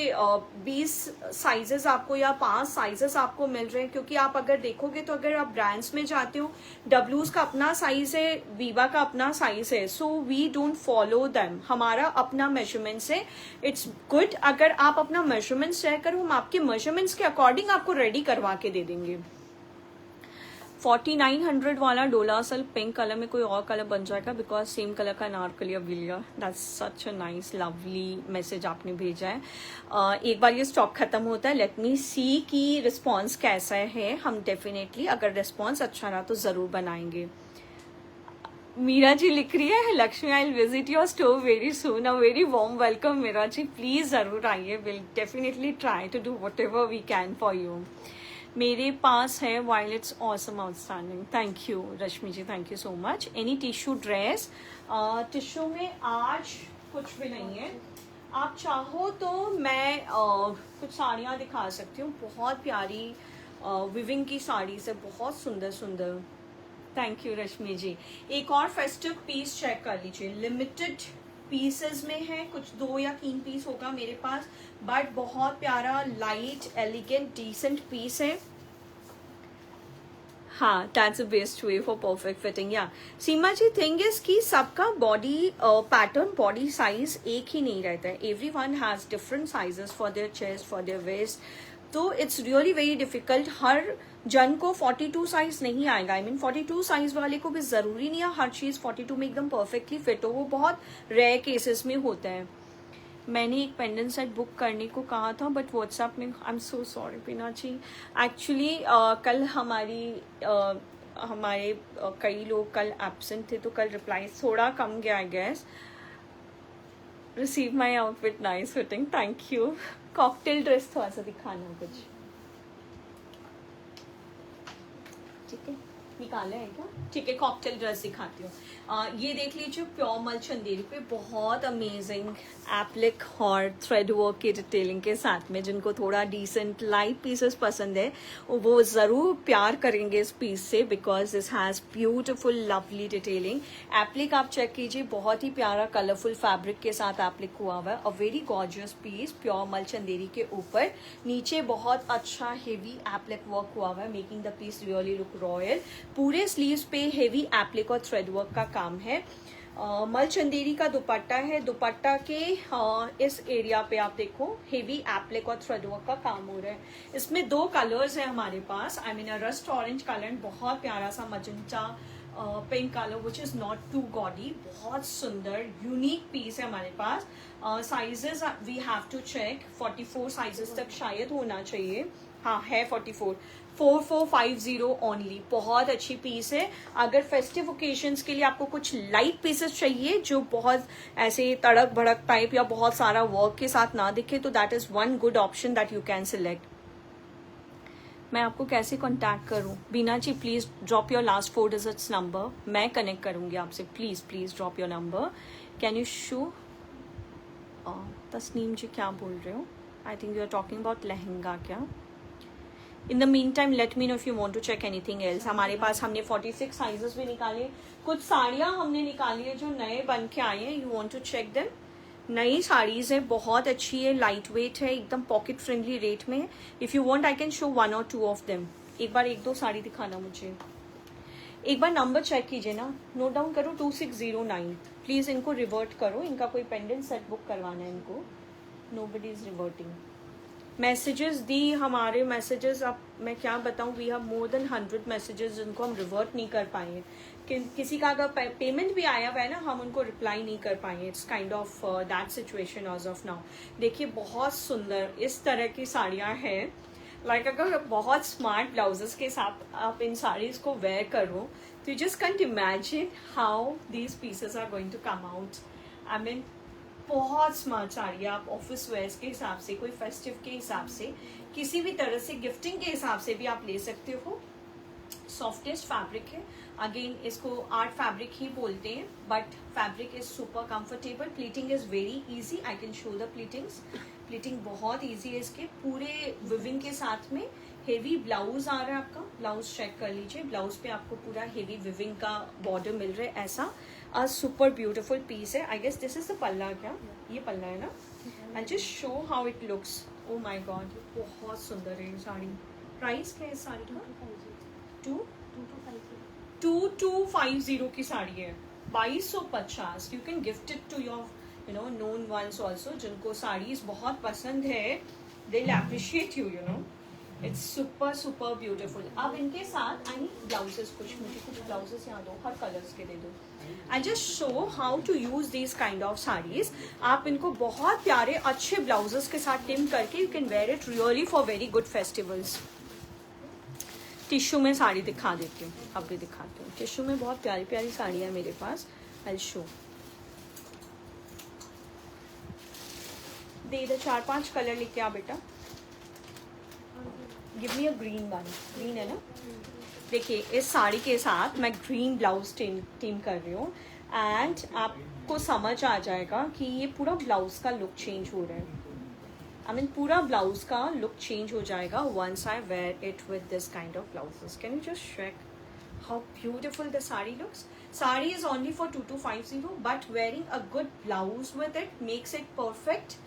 20 साइजेस आपको या 5 साइजेस आपको मिल रहे हैं. क्योंकि आप अगर देखोगे तो अगर आप ब्रांड्स में जाते हो, डब्ल्यूज का अपना साइज है, वीवा का अपना साइज है. So we don't follow them. हमारा अपना मेजरमेंट्स है. इट्स गुड अगर आप अपना मेजरमेंट्स शेयर करो, हम आपके मेजरमेंट्स के अकॉर्डिंग आपको रेडी करवा के दे देंगे. 4900 वाला डोला सिल्क पिंक कलर में कोई और कलर बन जाएगा, बिकॉज सेम कलर का नारकली अविलिया. That's such a nice lovely message आपने भेजा है. एक बार ये स्टॉक खत्म होता है, लेट मी सी कि रिस्पॉन्स कैसा है. हम डेफिनेटली अगर रिस्पॉन्स अच्छा रहा तो जरूर बनाएंगे. मीरा जी लिख रही है Lakshmi I will visit your store very soon. A very warm welcome Meera ji. Please जरूर आइए. Will definitely try to do whatever we can for you. मेरे पास है violets awesome outstanding. Thank you Rashmi ji, thank you so much. Any tissue dress. Tissue में आज कुछ भी नहीं है. आप चाहो तो मैं कुछ साड़ियाँ दिखा सकती हूँ. बहुत प्यारी विविंग की साड़ी से, बहुत सुंदर सुंदर. थैंक यू रश्मि जी. एक और फेस्टिव पीस चेक कर लीजिए. लिमिटेड पीसेस में है, कुछ 2 या 3 पीस होगा मेरे पास, बट बहुत प्यारा लाइट एलिगेंट डिसेंट पीस है. हाँ, that's the best way for perfect fitting. या सीमा जी, थिंग इज कि सबका बॉडी पैटर्न, बॉडी साइज एक ही नहीं रहता है. Everyone has different sizes for their chest, for their waist. तो इट्स रियली वेरी डिफिकल्ट. हर जन को 42 साइज नहीं आएगा. आई मीन 42 साइज वाले को भी जरूरी नहीं है हर चीज 42 में एकदम परफेक्टली फिट हो. वो बहुत रेयर केसेस में होता है. मैंने एक पेंडेंट सेट बुक करने को कहा था, बट व्हाट्सएप में, आई एम सो सॉरी पीना जी. एक्चुअली कल हमारे कई लोग कल एब्सेंट थे, तो कल रिप्लाई थोड़ा कम गया I guess. Receive my outfit nice fitting. Thank you. Cocktail dress थोड़ा सा दिखाना कुछ. ठीक है, निकाले है क्या? ठीक है, कॉकटेल ड्रेस दिखाती हूँ. ये देख लीजिए प्योर मल चंदेरी पे बहुत अमेजिंग एप्लिक और थ्रेड वर्क की डिटेलिंग के साथ में. जिनको थोड़ा डिसेंट लाइट पीसेस पसंद है वो ज़रूर प्यार करेंगे इस पीस से, because this has beautiful lovely detailing. Applique आप चेक कीजिए, बहुत ही प्यारा कलरफुल फैब्रिक के साथ एप्लिक हुआ हुआ है. A very gorgeous piece pure मल चंदेरी के ऊपर. नीचे बहुत अच्छा हेवी एप्लिक वर्क हुआ हुआ है, making the piece really look royal. पूरे स्लीव्स पे हेवी एप्लिक और थ्रेड वर्क का काम है. मल चंदेरी का दुपट्टा है. दुपट्टा के इस एरिया पे आप देखो हेवी एप्लिक और थ्रेड वर्क का काम हो रहा है. इसमें 2 कलर्स है हमारे पास. आई मीन रस्ट ऑरेंज कलर, बहुत प्यारा सा magenta pink colour which is not too gaudy. बहुत सुंदर यूनिक पीस है हमारे पास. Sizes we have to check. 44 sizes तक शायद होना चाहिए. हाँ है 44. 4450 ओनली। बहुत अच्छी पीस है। अगर फेस्टिव ओकेजन्स के लिए आपको कुछ लाइट पीसेस चाहिए जो बहुत ऐसे तड़क भड़क टाइप या बहुत सारा वर्क के साथ ना दिखे, तो that is one good option that you can select. मैं आपको कैसे कांटेक्ट करूं? Beena ji please drop your last 4 digits number, मैं कनेक्ट करूंगी आपसे। Please please drop your number. Can you show? Tasneem ji क्या बोल रहे हो? I think you are talking about lehenga क्या? In the meantime let me know if you want to check anything else. हमारे पास हमने 46 साइजेस भी निकाले, कुछ साड़ियां हमने निकाली है जो नए बन के आए हैं। You want to check them? नई साड़ीज है, बहुत अच्छी है, लाइट वेट है, एकदम पॉकेट फ्रेंडली रेट में है। If you want I can show 1 और 2 ऑफ देम। एक बार 1-2 साड़ी दिखाना मुझे। एक बार नंबर चेक कीजिए ना, नोट डाउन करो 2609। प्लीज इनको रिवर्ट करो, इनका कोई पेंडेंट सेट बुक करवाना है इनको। Nobody is reverting. मैसेजेस दी, हमारे मैसेजेस अब मैं क्या बताऊं, we have more than 100 messages जिनको हम रिवर्ट नहीं कर पाए हैं। किसी का अगर पेमेंट भी आया हुआ है ना, हम उनको रिप्लाई नहीं कर पाए। It's kind of that situation as of now. देखिए बहुत सुंदर इस तरह की साड़ियां हैं। लाइक अगर बहुत स्मार्ट ब्लाउजेस के साथ आप इन साड़ीज को वेयर करो तो you just can't imagine how these pieces are going to come out. I mean बहुत स्मार्ट साड़ी है। आप ऑफिस वेयर्स के हिसाब से, कोई फेस्टिव के हिसाब से, किसी भी तरह से गिफ्टिंग के हिसाब से भी आप ले सकते हो। सॉफ्टेस्ट फैब्रिक है। अगेन इसको आर्ट फैब्रिक ही बोलते हैं, but fabric is super comfortable. Pleating is very easy. I can show the pleatings. Pleating बहुत इजी है इसके। पूरे विविंग के साथ में हेवी ब्लाउज आ रहा है आपका। ब्लाउज चेक कर लीजिए, ब्लाउज पे आपको पूरा हेवी विविंग का बॉर्डर मिल रहा है। ऐसा अ सुपर ब्यूटीफुल पीस है। I guess this is the palla क्या? ये पल्ला है ना? I just show how it looks. Oh my god, बहुत सुंदर है ये साड़ी। प्राइस क्या है इस साड़ी का? 2250 की साड़ी है। 2250। You can gift it to your known ones also, जिनको साड़ीज बहुत पसंद है। They will appreciate you, it's super super beautiful. अब इनके साथ आई ब्लाउजेस, कुछ मुझे कुछ ब्लाउजेस यहाँ दो, हर कलर्स के दे दो। I just show how to use this kind of saris. आप इनको बहुत प्यारे अच्छे ब्लाउजेस के साथ टिम करके you can wear it really for very good festivals. Tissue में साड़ी दिखा देती हूँ, अब भी दिखाती हूँ। टिश्यू में बहुत प्यारी प्यारी साड़ियाँ है मेरे पास। आई शो दे दो 4-5 कलर लेके आ बेटा। गिव मी अ ग्रीन वन। ग्रीन है ना? देखिए इस साड़ी के साथ मैं ग्रीन ब्लाउज टीम कर रही हूँ एंड आपको समझ आ जाएगा कि ये पूरा ब्लाउज का लुक चेंज हो रहा है। आई मीन पूरा ब्लाउज का लुक चेंज हो जाएगा once I wear it with this kind of blouses. Can you just check how beautiful the sari looks? Sari is only for 2250, but wearing a good blouse with it makes it perfect.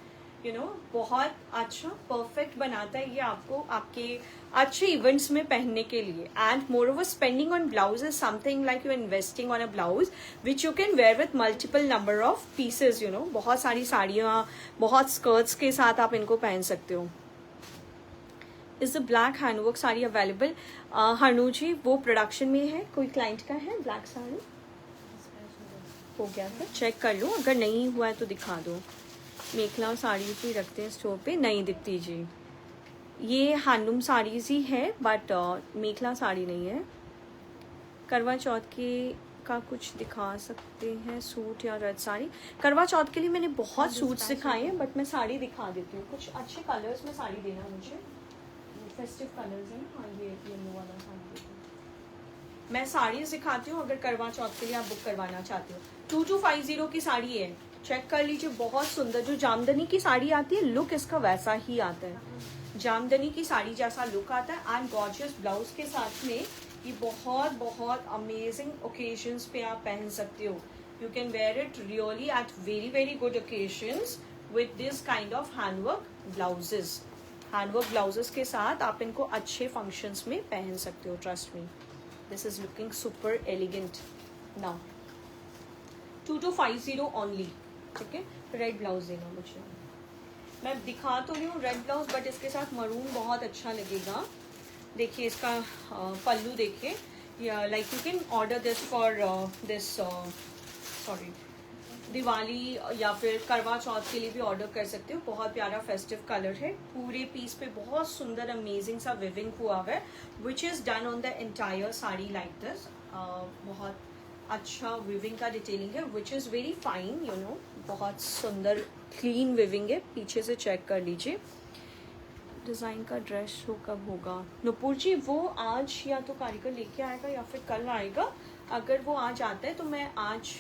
बहुत अच्छा परफेक्ट बनाता है ये आपको आपके अच्छे इवेंट्स में पहनने के लिए। And more over spending on blouse is something like you investing on a blouse which you can where with multiple number of pieces. बहुत सारी साड़ियाँ, बहुत स्कर्ट्स के साथ आप इनको पहन सकते हो। Is the black handwork sari available? Harnu ji वो प्रोडक्शन में है, कोई क्लाइंट का है ब्लैक साड़ी? हो गया था, चेक कर लो, अगर नहीं हुआ है तो दिखा दो। मेखला साड़ी भी रखते हैं स्टोर पे, नहीं दिखती जी। ये हैंडलूम साड़ीज ही है बट मेखला साड़ी नहीं है। करवा चौथ के का कुछ दिखा सकते हैं सूट या रेड साड़ी? करवा चौथ के लिए मैंने बहुत सूट्स दिखाए हैं बट मैं साड़ी दिखा देती हूँ। कुछ अच्छे कलर्स में साड़ी देना मुझे, फेस्टिव कलर्स हैं। हाँ ये येलो वाला साड़ी मैं साड़ीज दिखाती हूँ अगर करवा चौथ के लिए आप बुक करवाना चाहते हो। 2250 की साड़ी है, चेक कर लीजिए, बहुत सुंदर। जो जामदनी की साड़ी आती है लुक इसका वैसा ही आता है, जामदनी की साड़ी जैसा लुक आता है। एंड गॉर्जियस ब्लाउज के साथ में ये बहुत बहुत अमेजिंग ओकेजन्स पे आप पहन सकते हो। You can wear it really at very very good occasions with this kind of handwork blouses. Handwork blouses के साथ आप इनको अच्छे फंक्शंस में पहन सकते हो। Trust me, this is looking super elegant now. 2250 only. ठीक है, रेड ब्लाउज देना मुझे। मैं दिखा तो नहीं हूँ रेड ब्लाउज बट इसके साथ मरून बहुत अच्छा लगेगा। देखिए इसका पल्लू देखिए, like you can order this for this sorry Diwali या फिर करवा चौथ के लिए भी ऑर्डर कर सकते हो। बहुत प्यारा फेस्टिव कलर है। पूरे पीस पे बहुत सुंदर अमेजिंग सा विविंग हुआ है which is done on the entire sari like this. बहुत अच्छा विविंग का डिटेलिंग है which is very fine, you know, बहुत सुंदर क्लीन विविंग है। पीछे से चेक कर लीजिए। डिज़ाइन का ड्रेस शो कब होगा? नुपुर जी वो आज या तो कारीगर लेके आएगा या फिर कल आएगा। अगर वो आज आता है तो मैं आज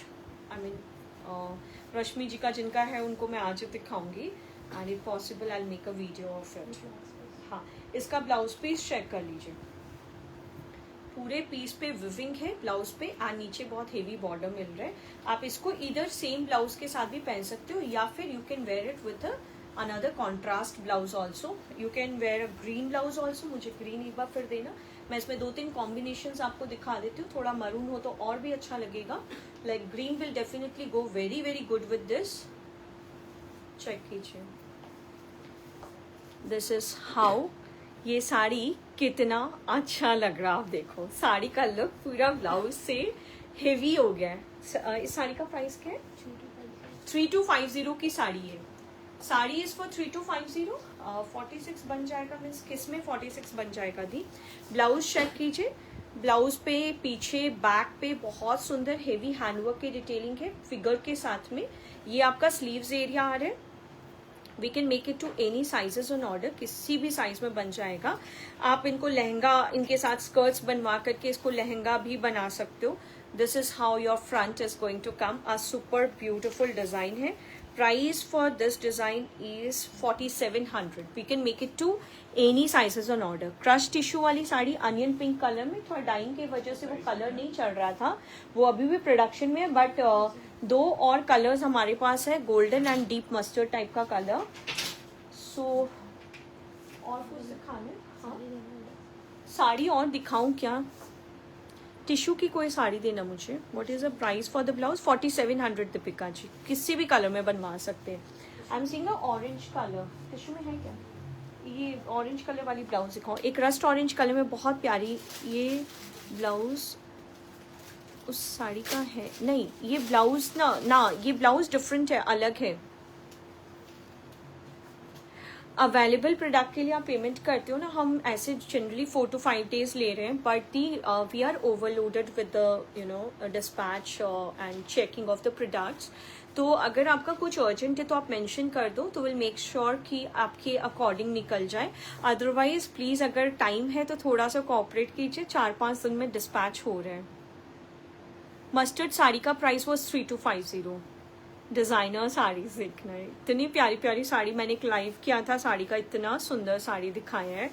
रश्मि जी का जिनका है उनको मैं आज दिखाऊंगी and if possible I make a video of it. हाँ, इसका ब्लाउज पीस चेक कर लीजिए। पूरे पीस पे विविंग है ब्लाउज पे एंड नीचे बहुत हेवी बॉर्डर मिल रहा है। आप इसको इधर सेम ब्लाउज के साथ भी पहन सकते हो या फिर you can wear it with another contrast blouse also. You can where a green blouse also. मुझे ग्रीन एक बार फिर देना। मैं इसमें 2-3 कॉम्बिनेशंस आपको दिखा देती हूँ। थोड़ा मरून हो तो और भी अच्छा लगेगा। Like green will definitely go very very good with this. Check कीजिए, दिस इज हाउ ये साड़ी कितना अच्छा लग रहा है। आप देखो साड़ी का लुक पूरा ब्लाउज से हेवी हो गया है। इस साड़ी का प्राइस क्या है? 3250 की साड़ी है। Sari is for 3250। 46 बन जाएगा, मीन्स किस में 46 बन जाएगा दी। ब्लाउज चेक कीजिए। ब्लाउज पे पीछे बैक पे बहुत सुंदर हेवी हैंडवर्क की डिटेलिंग है फिगर के साथ में। ये आपका स्लीव्स एरिया आ रहा है। We can make it to any sizes on order. किसी भी साइज में बन जाएगा। आप इनको लहंगा, इनके साथ स्कर्ट्स बनवा करके इसको लहंगा भी बना सकते हो। This is how your front is going to come. A super beautiful design है। Price for this design is 4700. We can make it to any sizes on order. Crush tissue वाली साड़ी अनियन पिंक कलर में, थोड़ा डाइंग की वजह से वो कलर नहीं चल रहा था, वो अभी भी प्रोडक्शन में है। बट 2 और कलर्स हमारे पास है, golden and deep mustard type का कलर। सो और कुछ दिखाने? हाँ, साड़ी और दिखाऊं क्या? टिश्यू की कोई साड़ी देना मुझे। What is the price for the blouse? 4700 Deepika ji. किसी भी कलर में बनवा सकते हैं। I am seeing a orange colour. Tissue में है क्या? ये ऑरेंज कलर वाली ब्लाउज दिखाओ। एक रस्ट ऑरेंज कलर में बहुत प्यारी ये ब्लाउज उस साड़ी का है। नहीं, ये ब्लाउज ना ये ब्लाउज डिफरेंट है, अलग है। अवेलेबल प्रोडक्ट के लिए आप पेमेंट करते हो ना, हम ऐसे जनरली 4 to 5 days ले रहे हैं, but the we are overloaded with the you know dispatch and checking of the products. तो अगर आपका कुछ अर्जेंट है तो आप मेंशन कर दो, तो विल मेक श्योर कि आपके अकॉर्डिंग निकल जाए। अदरवाइज प्लीज अगर टाइम है तो थोड़ा सा कोऑपरेट कीजिए। 4-5 दिन में डिस्पैच हो रहे हैं। मस्टर्ड साड़ी का प्राइस वॉज 3250। डिज़ाइनर साड़ीज देखना है। इतनी प्यारी प्यारी साड़ी, मैंने एक लाइव किया था साड़ी का, इतना सुंदर साड़ी दिखाया है।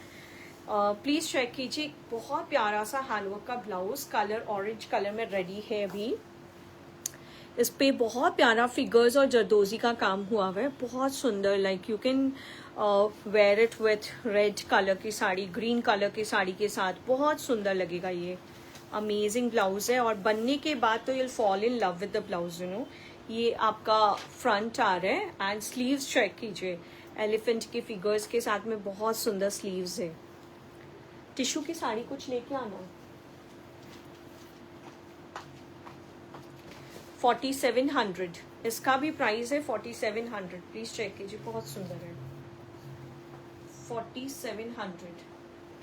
प्लीज चेक कीजिए। बहुत प्यारा सा हैंडवर्क का ब्लाउज, कलर ऑरेंज कलर में रेडी है अभी। इस पे बहुत प्यारा फिगर्स और जरदोजी का काम हुआ हुआ है, बहुत सुंदर। Like you can wear it with red colour की साड़ी, ग्रीन कलर की साड़ी के साथ बहुत सुंदर लगेगा। ये अमेजिंग ब्लाउज है और बनने के बाद तो you'll fall in love with the blouse, you know. ये आपका फ्रंट आ रहा है एंड स्लीव्स चेक कीजिए। एलिफेंट के फिगर्स के साथ में बहुत सुंदर स्लीव्स है। टिश्यू की साड़ी कुछ लेके आना। 4700 इसका भी प्राइस है। 4700 प्लीज चेक कीजिए, बहुत सुंदर है। 4700।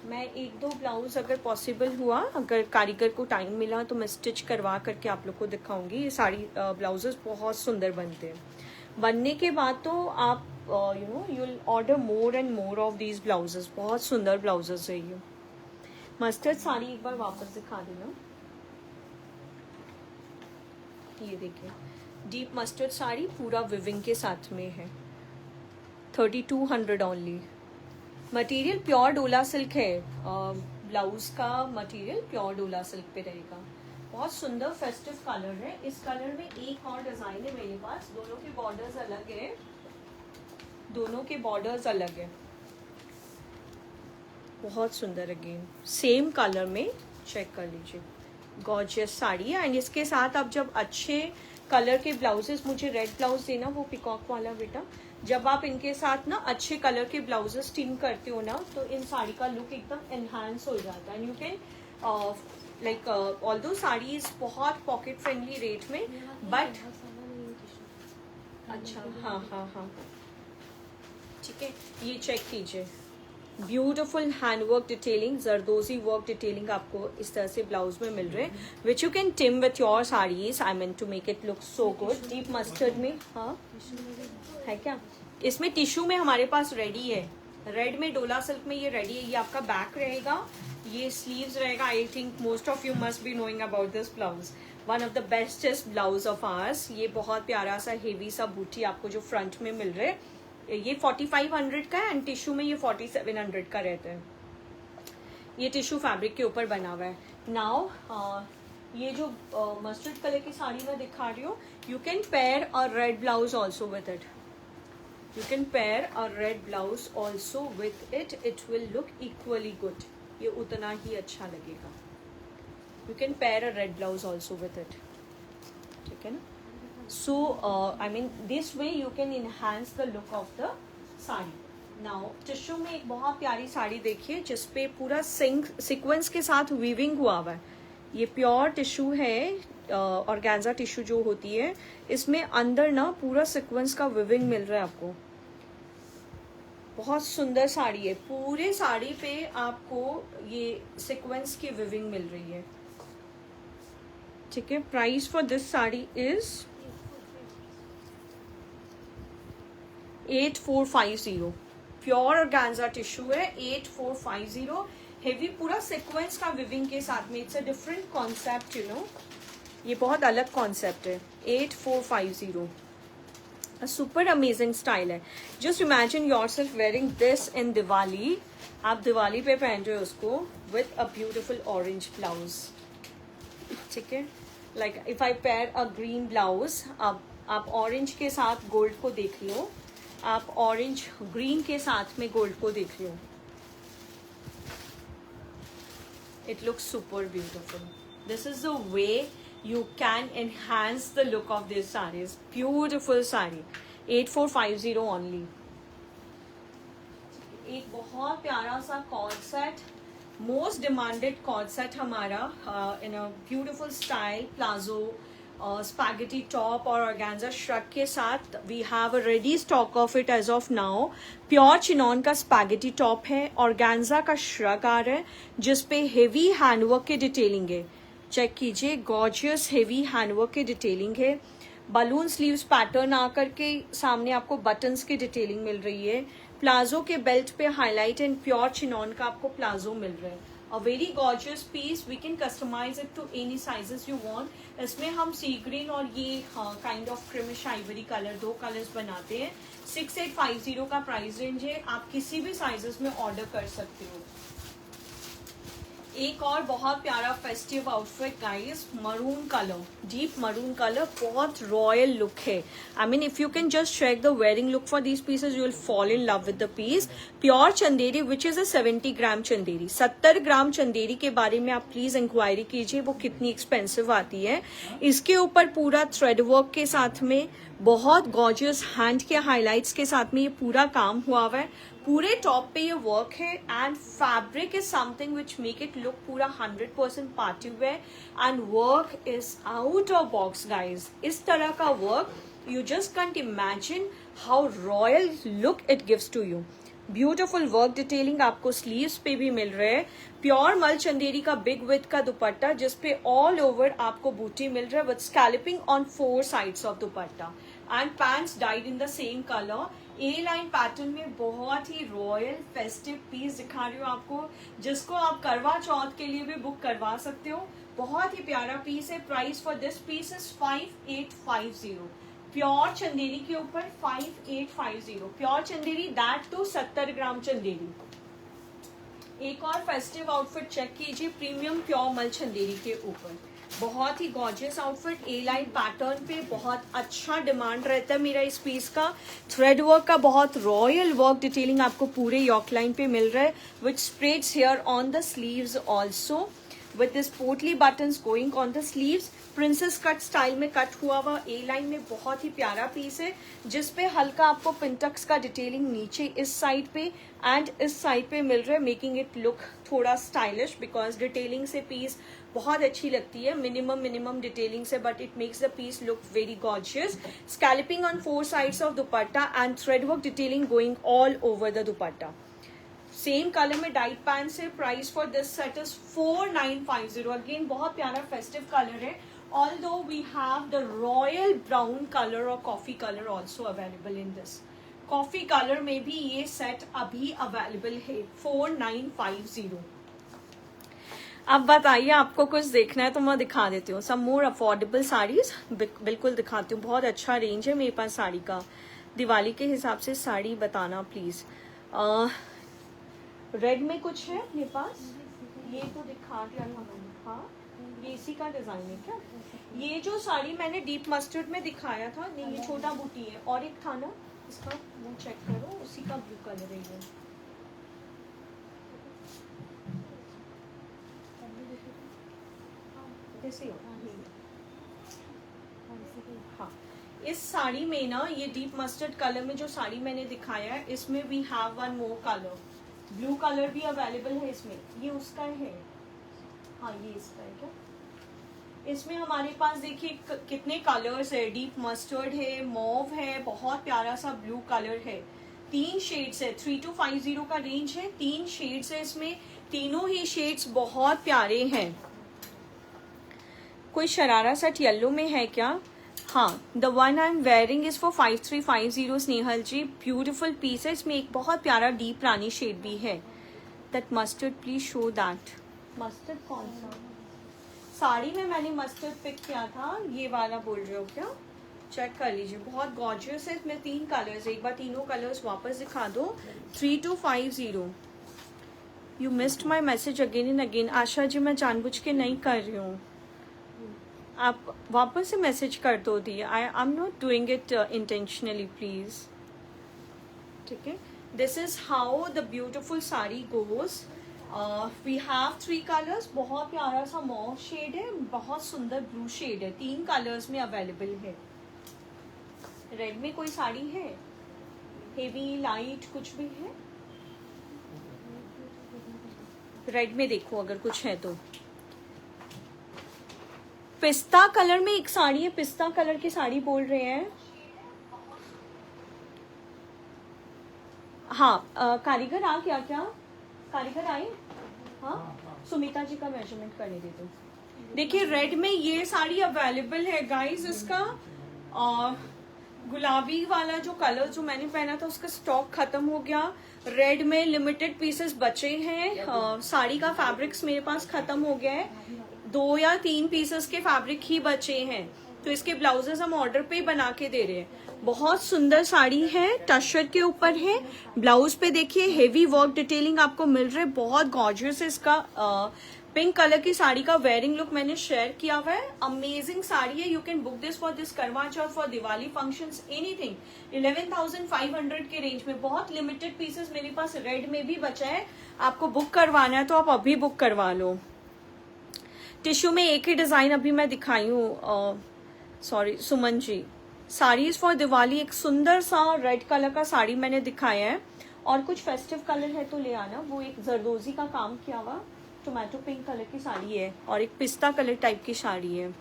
मैं 1-2 ब्लाउज अगर पॉसिबल हुआ, अगर कारीगर को टाइम मिला तो मैं स्टिच करवा करके आप लोग को दिखाऊंगी। ये साड़ी ब्लाउजेस बहुत सुंदर बनते हैं। बनने के बाद तो आप you know you will order more and more of these blouses. बहुत सुंदर ब्लाउजेस है ये। मस्टर्ड साड़ी एक बार वापस दिखा देना। ये देखिए, डीप मस्टर्ड साड़ी पूरा विविंग के साथ में है। 3200 ओनली। मटेरियल प्योर डोला सिल्क है। ब्लाउज का मटेरियल प्योर डोला सिल्क पे रहेगा। बहुत सुंदर फेस्टिव कलर है। इस कलर में एक और डिजाइन है मेरे पास। दोनों के बॉर्डर्स अलग है, दोनों के बॉर्डर्स अलग है। बहुत सुंदर अगेन सेम कलर में, चेक कर लीजिए। गॉर्जियस साड़ी है एंड इसके साथ आप जब अच्छे कलर के ब्लाउजेस, मुझे रेड ब्लाउज देना वो पिकॉक वाला बेटा। जब आप इनके साथ ना अच्छे कलर के ब्लाउजेस स्टिंग करते हो ना, तो इन साड़ी का लुक एकदम एनहांस हो जाता है। And you can like although sari is बहुत पॉकेट फ्रेंडली रेट में, बट अच्छा, हाँ हाँ हाँ, ठीक है। ये चेक कीजिए, beautiful handwork detailing, zardozi work detailing आपको इस तरह से ब्लाउज में मिल रहे हैं, which you can team with your saris. I mean to make it look so good. Deep mustard में, हाँ है क्या? इसमें टिश्यू में हमारे पास रेडी है, रेड में डोला सिल्क में ये रेडी है। ये आपका बैक रहेगा, ये स्लीव्स रहेगा। I think most of you must be knowing about this blouse, one of the bestest blouse of hours. ये बहुत प्यारा सा हेवी सा बूटी आपको जो फ्रंट में मिल रहा है, ये 4500 का है एंड टिश्यू में ये 4700 का रहता है। ये टिश्यू फैब्रिक के ऊपर बना हुआ है। नाउ ये जो मस्टर्ड कलर की साड़ी मैं दिखा रही हूँ, you can pair a red blouse also with it, you can pair a red blouse also with it, it will look equally good, ये उतना ही अच्छा लगेगा। You can pair a red blouse also with it, ठीक है ना? So I mean this way you can enhance the look of the sari. Now tissue में एक बहुत प्यारी साड़ी देखिए जिसपे पूरा सीक्वेंस के साथ वीविंग हुआ हुआ है। ये प्योर टिश्यू है, ऑर्गेन्जा टिश्यू जो होती है, इसमें अंदर ना पूरा सीक्वेंस का वीविंग मिल रहा है आपको। बहुत सुंदर साड़ी है, पूरे साड़ी पे आपको ये सीक्वेंस की वीविंग मिल रही है, ठीक है। Price for this sari is 8450, pure organza tissue है, 8450, हेवी पूरा सीक्वेंस का विविंग के साथ में। It's a different concept, you know, ये बहुत अलग कॉन्सेप्ट है। 8450, सुपर अमेजिंग स्टाइल है। Just imagine your self wearing this in Diwali, आप दिवाली पे पहन रहे हो उसको with a beautiful orange blouse, ठीक है। Like if I pair a green blouse, अब आप ऑरेंज के साथ गोल्ड को देख लो, आप ऑरेंज ग्रीन के साथ में गोल्ड को देख लो, it looks super beautiful. This is the way you can enhance the look of this saris. Beautiful sari, 8450 only. एक बहुत प्यारा सा cord set, most demanded cord set हमारा, in a beautiful style, palazzo, spaghetti top और ऑर्गेन्जा श्रग के साथ। We have a ready stock of it as of now. Pure chinon का स्पैगेटी टॉप है, ऑर्गेन्जा का श्रग आ रहा है जिसपे हेवी हैंडवर्क की डिटेलिंग है। चेक कीजिए, गॉर्जियस हेवी हैंडवर्क की डिटेलिंग है। बलून स्लीव्स पैटर्न आकर के सामने आपको बटन्स की डिटेलिंग मिल रही है। प्लाजो के बेल्ट पे हाईलाइट एंड प्योर चिनॉन का आपको प्लाजो मिल रहा है। A very gorgeous piece, we can customize it to any sizes you want. इसमें हम सी ग्रीन और ये kind of creamish Ivory colour, दो कलर्स बनाते हैं। 6850 का प्राइस रेंज है, आप किसी भी साइजेस में ऑर्डर कर सकते हो। एक और बहुत प्यारा festive outfit guys, maroon colour, deep maroon colour, बहुत रॉयल लुक है। I mean if you can just check the wearing look for these pieces, you will fall in love with the piece. Pure Chanderi which is a 70 gram Chanderi, 70 gram Chanderi के बारे में आप प्लीज इंक्वायरी कीजिए, वो कितनी एक्सपेंसिव आती है। इसके ऊपर पूरा थ्रेड वर्क के साथ में बहुत गॉर्जियस हैंड के हाईलाइट्स के साथ में ये पूरा काम हुआ हुआ है। पूरे टॉप पे ये वर्क है and fabric is something which make it look पूरा 100% party wear and work is out of box guys. इस तरह का work you just can't imagine how royal look it gives to you. Beautiful work detailing आपको स्लीव्स पे भी मिल रहा है। प्योर मल चंदेरी का बिग विथ का दुपट्टा जिसपे ऑल ओवर आपको बूटी मिल रहा है with scalloping on 4 sides of dupatta and pants dyed in the same colour. A line pattern में बहुत ही रॉयल फेस्टिव पीस दिखा रही हूँ आपको, जिसको आप करवा चौथ के लिए भी बुक करवा सकते हो। बहुत ही प्यारा पीस है। Price for this piece is 5850। Pure Chanderi के ऊपर 5850, pure Chanderi, that too 70 gram Chanderi. एक और फेस्टिव आउटफिट चेक कीजिए, प्रीमियम प्योर मल चंदेरी के ऊपर, बहुत ही gorgeous outfit. A line pattern पे बहुत अच्छा डिमांड रहता है मेरा इस पीस का। थ्रेड वर्क का बहुत रॉयल वर्क डिटेलिंग आपको पूरे यॉक लाइन पे मिल रहा है which spreads here on the sleeves also. with this potli buttons going on the sleeves. Princess cut style में कट हुआ हुआ ए लाइन में बहुत ही प्यारा पीस है, जिसपे हल्का आपको पिंटक्स का डिटेलिंग नीचे इस साइड पे एंड इस साइड पे मिल रहा है, मेकिंग इट लुक थोड़ा स्टाइलिश, बिकॉज डिटेलिंग से पीस बहुत अच्छी लगती है, मिनिमम डिटेलिंग से, but it makes the piece look very gorgeous. Scalloping on 4 sides of dupatta and thread work detailing going all over the dupatta. Same colour में डाइट पैंट से. Price for this set is 4950. Again बहुत प्यारा फेस्टिव कलर है. Although we have the royal brown colour और coffee colour also available in this. Coffee colour में भी ये सेट अभी अवेलेबल है. 4950. अब बताइए आपको कुछ देखना है तो मैं दिखा देती हूँ. सम मोर अफोर्डेबल साड़ीज बिल्कुल दिखाती हूँ. बहुत अच्छा रेंज है मेरे पास साड़ी का. दिवाली के हिसाब से साड़ी बताना प्लीज. रेड में कुछ है मेरे पास, ये तो दिखा दिया था मैंने. हाँ, ये इसी का डिजाइन है क्या? ये जो साड़ी मैंने डीप मस्टर्ड में दिखाया था, नहीं ये छोटा बूटी है. और एक था ना इसका, वो चेक करो, उसी का ब्लू कलर है ये. कैसे हो? हाँ, इस साड़ी में ना ये डीप मस्टर्ड कलर में जो साड़ी मैंने दिखाया है, इसमें we have one more colour. Blue colour भी अवेलेबल है इसमें. ये उसका है. हाँ, ये इसका है क्या? इसमें हमारे पास देखिए कितने कलर्स है. डीप मस्टर्ड है, मॉव है, बहुत प्यारा सा ब्लू कलर है. 3 शेड्स है. 3250 का रेंज है. 3 शेड्स है इसमें. तीनों ही शेड्स बहुत प्यारे हैं. कोई शरारा सेट येलो में है क्या? हाँ, the one I am wearing is for 5350 Snehal ji. Beautiful piece है. इसमें एक बहुत प्यारा डीप रानी शेड भी है. That mustard please show that. Mustard कौन सा साड़ी में मैंने मस्टर्ड पिक किया था? ये वाला बोल रहे हो क्या? चेक कर लीजिए, बहुत गॉर्जियस है. इसमें 3 कलर्स. एक बार तीनों कलर्स वापस दिखा दो. 3250. You missed my message again and again. Asha ji, मैं जानबूझ के नहीं कर रही हूँ, आप वापस से मैसेज कर दो दी. I am not doing it intentionally please. ठीक है. This is how the beautiful sari goes. We have 3 colours. बहुत प्यारा सा मॉव शेड है, बहुत सुंदर ब्लू शेड है. 3 कलर्स में अवेलेबल है. रेड में कोई साड़ी है? हेवी लाइट कुछ भी है? रेड में देखो अगर कुछ है तो. पिस्ता कलर में एक साड़ी है. पिस्ता कलर की साड़ी बोल रहे हैं. हाँ, कारीगर आ क्या? कारीगर आए? हाँ, सुमिता जी का मेजरमेंट करने दे दो. देखिए रेड में ये साड़ी अवेलेबल है गाइस. इसका गुलाबी वाला जो कलर जो मैंने पहना था उसका स्टॉक खत्म हो गया. रेड में लिमिटेड पीसेस बचे हैं. साड़ी का फैब्रिक्स मेरे पास खत्म हो गया है. 2 या 3 पीसेस के फैब्रिक ही बचे हैं, तो इसके ब्लाउजेस हम ऑर्डर पे बना के दे रहे हैं. बहुत सुंदर साड़ी है. टशर के ऊपर है. ब्लाउज पे देखिए हेवी वर्क डिटेलिंग आपको मिल रहा है. बहुत गॉर्जियस है. इसका पिंक कलर की साड़ी का वेयरिंग लुक मैंने शेयर किया हुआ है. अमेजिंग साड़ी है. You can book this for this करवा चौथ, फॉर दिवाली फंक्शंस, एनीथिंग. 11,500 के रेंज में बहुत लिमिटेड पीसेस मेरे पास रेड में भी बचा है. आपको बुक करवाना है तो आप अभी बुक करवा लो. टिश्यू में एक ही डिजाइन अभी मैं दिखाई हूँ. सॉरी सुमन जी. साड़ीज फॉर दिवाली एक सुंदर सा रेड कलर का साड़ी मैंने दिखाया है. और कुछ फेस्टिव कलर है तो ले आना. वो एक जरदोजी का काम किया हुआ टोमेटो पिंक कलर की साड़ी है और एक पिस्ता कलर टाइप की साड़ी है.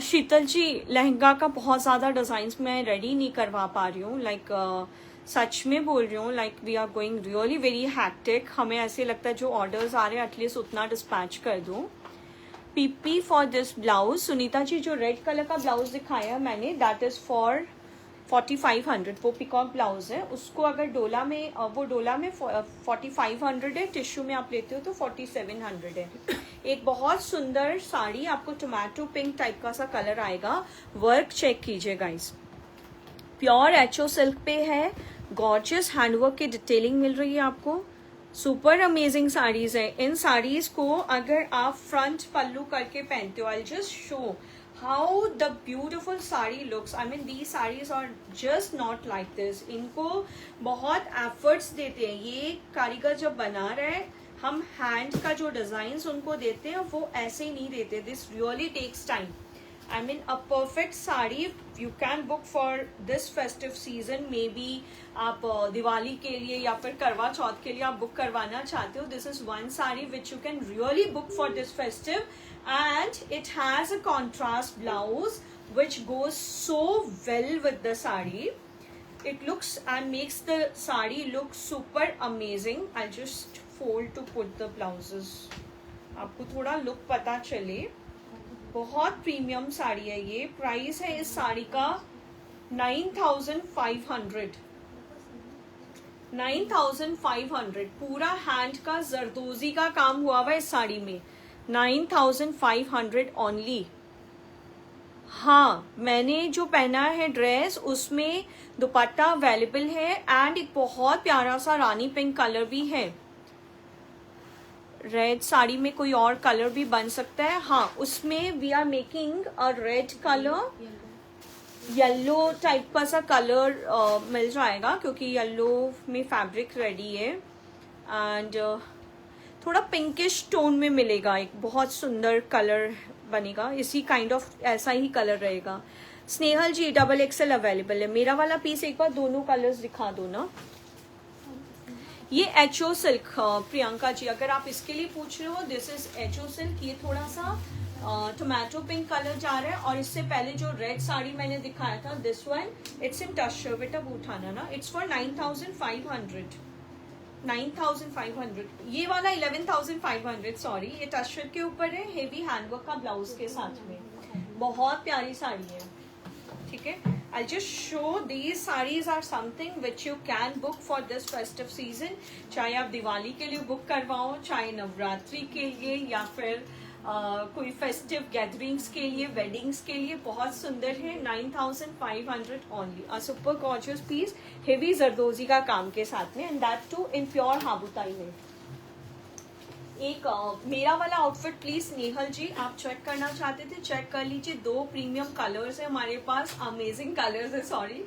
शीतल जी, लहंगा का बहुत ज्यादा डिजाइन मैं रेडी नहीं करवा पा रही हूँ. लाइक सच में बोल रही हूँ. Like we are going really very hectic. हमें ऐसे लगता है जो ऑर्डर्स आ रहे हैं एटलीस्ट उतना डिस्पैच कर दो. PP for this blouse. Sunita ji, जो रेड कलर का ब्लाउज दिखाया मैंने दैट इज फॉर 4500. वो पिकॉक ब्लाउज है. उसको अगर डोला में 4500 है. टिश्यू में आप लेते हो तो 4700 है. एक बहुत सुंदर साड़ी. आपको टोमेटो पिंक टाइप का सा कलर आएगा. वर्क चेक कीजिए गाइस. प्योर एचओ सिल्क पे है. गॉर्जियस हैंडवर्क की डिटेलिंग मिल रही है आपको. सुपर अमेजिंग साड़ीज है. इन साड़ीज को अगर आप फ्रंट पल्लू करके पहनते हो, I just show how the beautiful sari looks. I mean the saris are just not like this. इनको बहुत एफर्ट्स देते हैं. ये कारीगर जब बना रहा है हम हैंड का जो डिजाइन उनको देते हैं वो ऐसे ही नहीं देते. This really takes time. I mean a perfect sari you can book for this festive season. Maybe आप दिवाली के लिए या फिर करवा चौथ के लिए आप बुक करवाना चाहते हो. This is one sari which you can really book for this festive, and it has a contrast blouse which goes so well with the sari. It looks and makes the sari look super amazing. I'll just fold to put the blouses. आपको थोड़ा लुक पता चले. बहुत प्रीमियम साड़ी है ये. प्राइस है इस साड़ी का 9,500. 9,500. पूरा हैंड का जरदोजी का काम हुआ हुआ है इस साड़ी में. 9,500 ओनली. हाँ, मैंने जो पहना है ड्रेस उसमें दुपट्टा अवेलेबल है एंड एक बहुत प्यारा सा रानी पिंक कलर भी है. रेड साड़ी में कोई और कलर भी बन सकता है. हाँ, उसमें we are making a red colour, yellow type का सा कलर मिल जाएगा क्योंकि येलो में फैब्रिक रेडी है. एंड थोड़ा पिंकिश टोन में मिलेगा. एक बहुत सुंदर कलर बनेगा. इसी काइंड ऑफ ऐसा ही कलर रहेगा. स्नेहल जी XXL अवेलेबल है. मेरा वाला पीस एक बार दोनों कलर्स दिखा दो ना. ये HO सिल्क. प्रियंका जी अगर आप इसके लिए पूछ रहे हो, दिस इज HO सिल्क. ये थोड़ा सा टोमेटो पिंक कलर जा रहा है. और इससे पहले जो रेड साड़ी मैंने दिखाया था, दिस वन इट्स इन टस्टर. बेटा उठाना ना. It's for 9,500. 9,500. ये वाला 11,500. सॉरी, ये टस्टर के ऊपर है, हेवी हैंडवर्क का ब्लाउज के साथ में. बहुत प्यारी साड़ी है. ठीक है. I'll just show these sarees are something which you can book for this festive season. चाहे आप दिवाली के लिए बुक करवाओ, चाहे नवरात्रि के लिए, या फिर कोई फेस्टिव गैदरिंग्स के लिए, वेडिंग्स के लिए. बहुत सुंदर है. 9,500 only. A super gorgeous piece, heavy जरदोजी का काम के साथ में, and that too in pure habutai में. एक मेरा वाला आउटफिट प्लीज स्नेहल जी आप चेक करना चाहते थे, चेक कर लीजिए. 2 प्रीमियम कलर्स है हमारे पास. अमेजिंग कलर्स है. Sorry,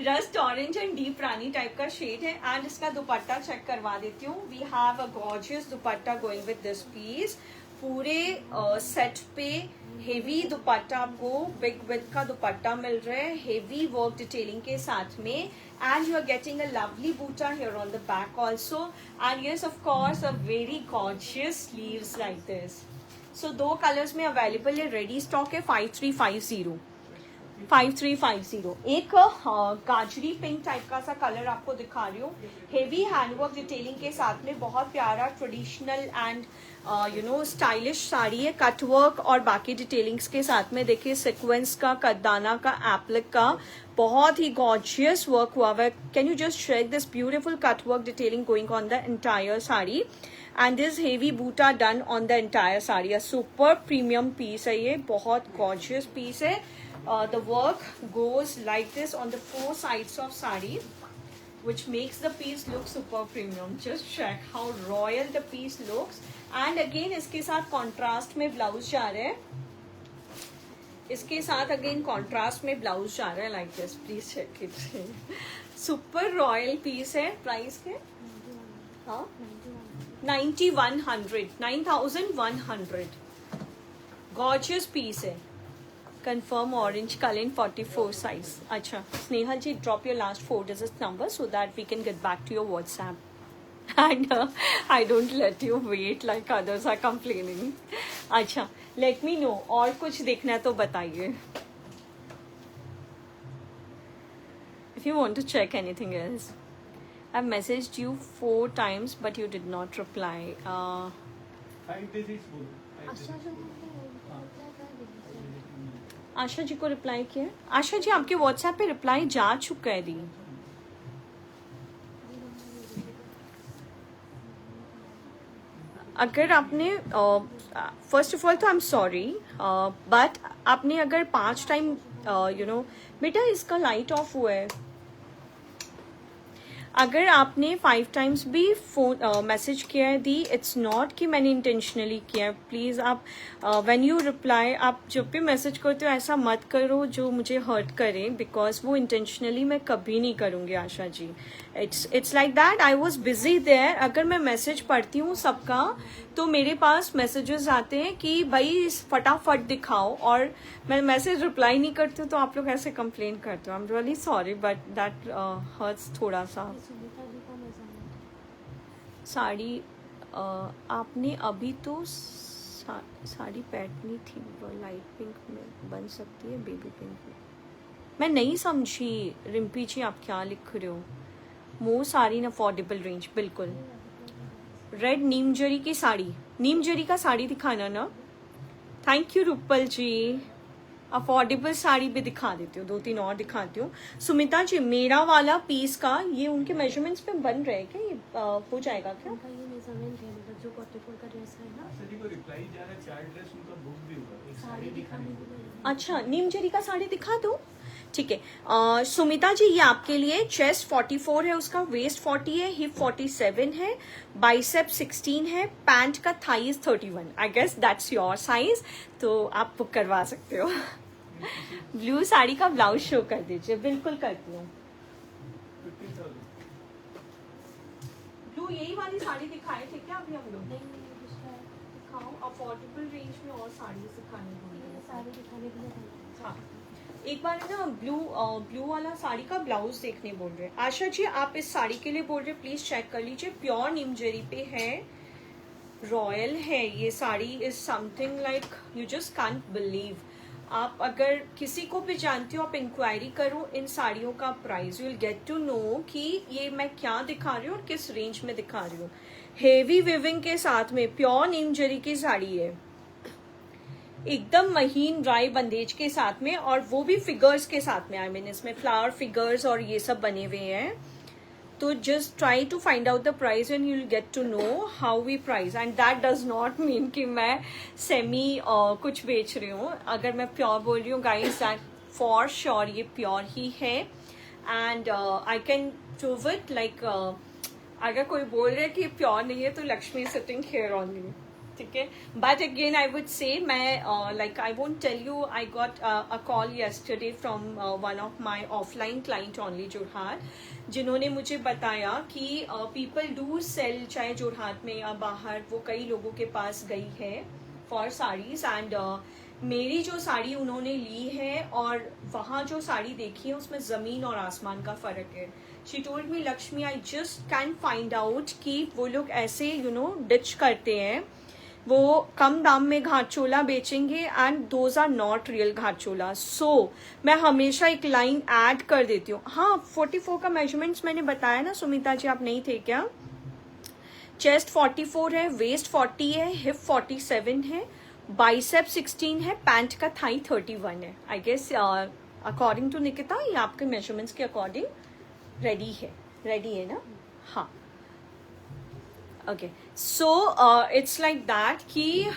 rust orange and deep rani type का शेड है. एंड इसका दुपट्टा चेक करवा देती हूँ. We have a gorgeous dupatta going with this piece. पूरे सेट पे हेवी दुपट्टा, आपको बिग विथ का दुपट्टा मिल रहा है, हेवी वर्क डिटेलिंग के साथ में. And you are getting a lovely booty here on the back also, and yes of course a very gorgeous sleeves like this. So 2 colors में available है. ready stock है. 5350. 5350. एक गाजरी पिंक टाइप का सा कलर आपको दिखा रही हूँ. हेवी हैंडवर्क डिटेलिंग के साथ में बहुत प्यारा ट्रेडिशनल एंड स्टाइलिश साड़ी है. कटवर्क और बाकी डिटेलिंग्स के साथ में. देखिए सिक्वेंस का, कदाना का, एप्लिक का बहुत ही गॉर्जियस वर्क हुआ है. Can you just check this beautiful cutwork detailing going on the entire sari, and this heavy buta done on the entire sari. A super premium piece है ये. बहुत गॉर्जियस पीस है. The work goes like this on the 4 sides of sari, which makes the piece look super premium. Just check how royal the piece looks. And again इसके साथ contrast में ब्लाउज जा रहा है. इसके साथ again contrast में ब्लाउज जा रहा है like this. Please check it. Super royal piece है. Price के? हाँ? 9,100. 9,100. Gorgeous piece है. Confirm orange color in 44 size. अच्छा, स्नेहल जी drop your last 4 digits number so that we can get back to your WhatsApp. And I don't let you wait like others are complaining. अच्छा, let me know. और कुछ देखना है तो बताइए. If you want to check anything else. I've messaged you 4 times but you did not reply. 5 days is full. Asha ji को रिप्लाई किया. आशा जी आपके व्हाट्सएप पे रिप्लाई जा चुका है दी. अगर आपने फर्स्ट ऑफ ऑल तो आई एम सॉरी, बट आपने अगर 5 टाइम बेटा इसका लाइट ऑफ हुआ है. अगर आपने 5 टाइम्स भी फोन मैसेज किया है दी, इट्स नॉट कि मैंने इंटेंशनली किया है. प्लीज़ आप व्हेन यू रिप्लाई, आप जब भी मैसेज करते हो ऐसा मत करो जो मुझे हर्ट करे, बिकॉज वो इंटेंशनली मैं कभी नहीं करूँगी Asha ji. It's like that. I was busy there. अगर मैं मैसेज पढ़ती हूँ सबका तो मेरे पास मैसेजेस आते हैं कि भाई फटाफट दिखाओ, और मैं मैसेज रिप्लाई नहीं करती हूँ, तो आप लोग ऐसे कंप्लेन करते हो. आई am really sorry but that hurts थोड़ा सा. साड़ी आपने अभी तो साड़ी पैटनी थी, वो लाइट पिंक में बन सकती है, बेबी पिंक में. मैं नहीं समझी रिम्पी जी आप क्या लिख रहे हो. More sari in affordable range. बिल्कुल. रेड नीम जरी की साड़ी, नीम जरी का साड़ी दिखाना ना. Thank you Rupal ji. Affordable sari भी दिखा देती हूँ, 2-3 और दिखाती हूँ. सुमिता जी मेरा वाला पीस का ये उनके मेजरमेंट्स पे बन रहे हैं क्या, ये हो जाएगा क्या? उनका ये मेजरमेंट है, मतलब जो 44 का ड्रेस है ना, सर जी को रिप्लाई जा रहा है, 4 ड्रेस उनका बुक भी हुआ, एक साड़ी दिखाने को बोल रहे हैं। अच्छा, नीम जरी का साड़ी दिखा दो. ठीक है. सुमिता जी ये आपके लिए. चेस्ट 44 है उसका, वेस्ट 40 है, हिप 47 है, बाइसेप 16 है, पैंट का thighs 31. I guess that's your size, तो आप बुक करवा सकते हो. ब्लू साड़ी का ब्लाउज शो कर दीजिए. बिल्कुल करती हूँ. 15,000. ब्लू यही वाली साड़ी दिखाए थे क्या अभी हम लोग? नहीं नहीं दूसरा है, दिखाओ. अफोर्डेबल रेंज में और साड़ी दिखाने ये को. साड़ी दिखाने के लिए बोल हाँ, एक बार ना ब्लू वाला साड़ी का ब्लाउज देखने बोल रहे हैं. आशा जी आप इस साड़ी के लिए बोल रहे हैं, प्लीज चेक कर लीजिए. प्योर नीम जरी पे है, रॉयल है ये sari. Is something like you just can't believe. आप अगर किसी को भी जानती हो, आप इंक्वायरी करो इन साड़ियों का price, you will get to know कि ये मैं क्या दिखा रही हूँ और किस रेंज में दिखा रही हूँ. हेवी विविंग के साथ में प्योर नीम जरी की साड़ी है, एकदम महीन ड्राई बंदेज के साथ में, और वो भी फिगर्स के साथ में. आई मीन इसमें फ्लावर फिगर्स और ये सब बने हुए हैं. तो just try to find out the price and you will get to know how we price. And that does not mean कि मैं सेमी कुछ बेच रही हूँ. अगर मैं प्योर बोल रही हूँ गाइस, दैट फॉर श्योर ये प्योर ही है. And I can prove it. Like अगर कोई बोल रहा है कि प्योर नहीं है तो लक्ष्मी सिटिंग हियर ओनली. ठीक है. But again I would say, मैं like I won't tell you. I got a call yesterday from one of my offline client only Jorhat, जिन्होंने मुझे बताया कि पीपल डू सेल, चाहे जोरहाट में या बाहर, वो कई लोगों के पास गई है फॉर साड़ीज. एंड मेरी जो साड़ी उन्होंने ली है और वहाँ जो साड़ी देखी है उसमें ज़मीन और आसमान का फ़र्क है. She told me, Lakshmi I just can find out कि वो लोग ऐसे डिच करते हैं, वो कम दाम में घाटचोला बेचेंगे and those are not real gharchola. So मैं हमेशा एक लाइन ऐड कर देती हूँ. हाँ, 44 का मेजरमेंट्स मैंने बताया ना सुमिता जी, आप नहीं थे क्या? चेस्ट 44 है, वेस्ट 40 है, हिप 47 है, बाइसेप 16 है, पैंट का थाई 31 है. I guess according to Nikita ये आपके मेजरमेंट्स के अकॉर्डिंग रेडी है ना? हाँ. Okay. So it's like that कि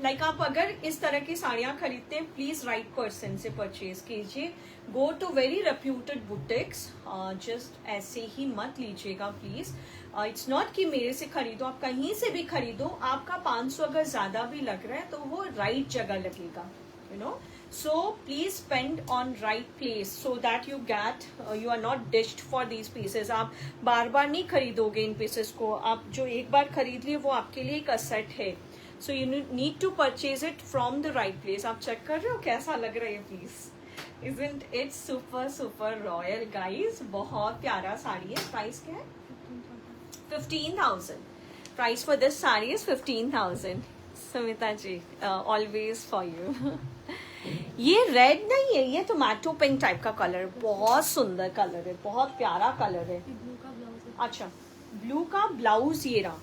लाइक आप अगर इस तरह की साड़ियाँ खरीदते हैं, प्लीज राइट पर्सन से परचेज कीजिए. Go to very reputed boutiques. Just ऐसे ही मत लीजिएगा प्लीज. इट्स नॉट कि मेरे से खरीदो, आप कहीं से भी खरीदो, आपका 500 अगर ज्यादा भी लग रहा है तो वो राइट जगह लगेगा. So please spend on right place so that you are not dished for these pieces. आप बार बार नहीं खरीदोगे इन पीसेस को. आप जो एक बार खरीद लिए वो आपके लिए एक असेट है. So you need to purchase it from the right place. आप चेक कर रहे हो कैसा लग रहा है piece? Isn't it super royal guys? बहुत प्यारा साड़ी है. प्राइस क्या है? 15,000. Price for this saree is 15,000. Sumita ji, always for you. ये रेड नहीं है, ये टोमेटो पिंक टाइप का कलर. बहुत सुंदर कलर है, बहुत प्यारा कलर है. ब्लू का ब्लाउज है. अच्छा, ब्लू का ब्लाउज ये रहा.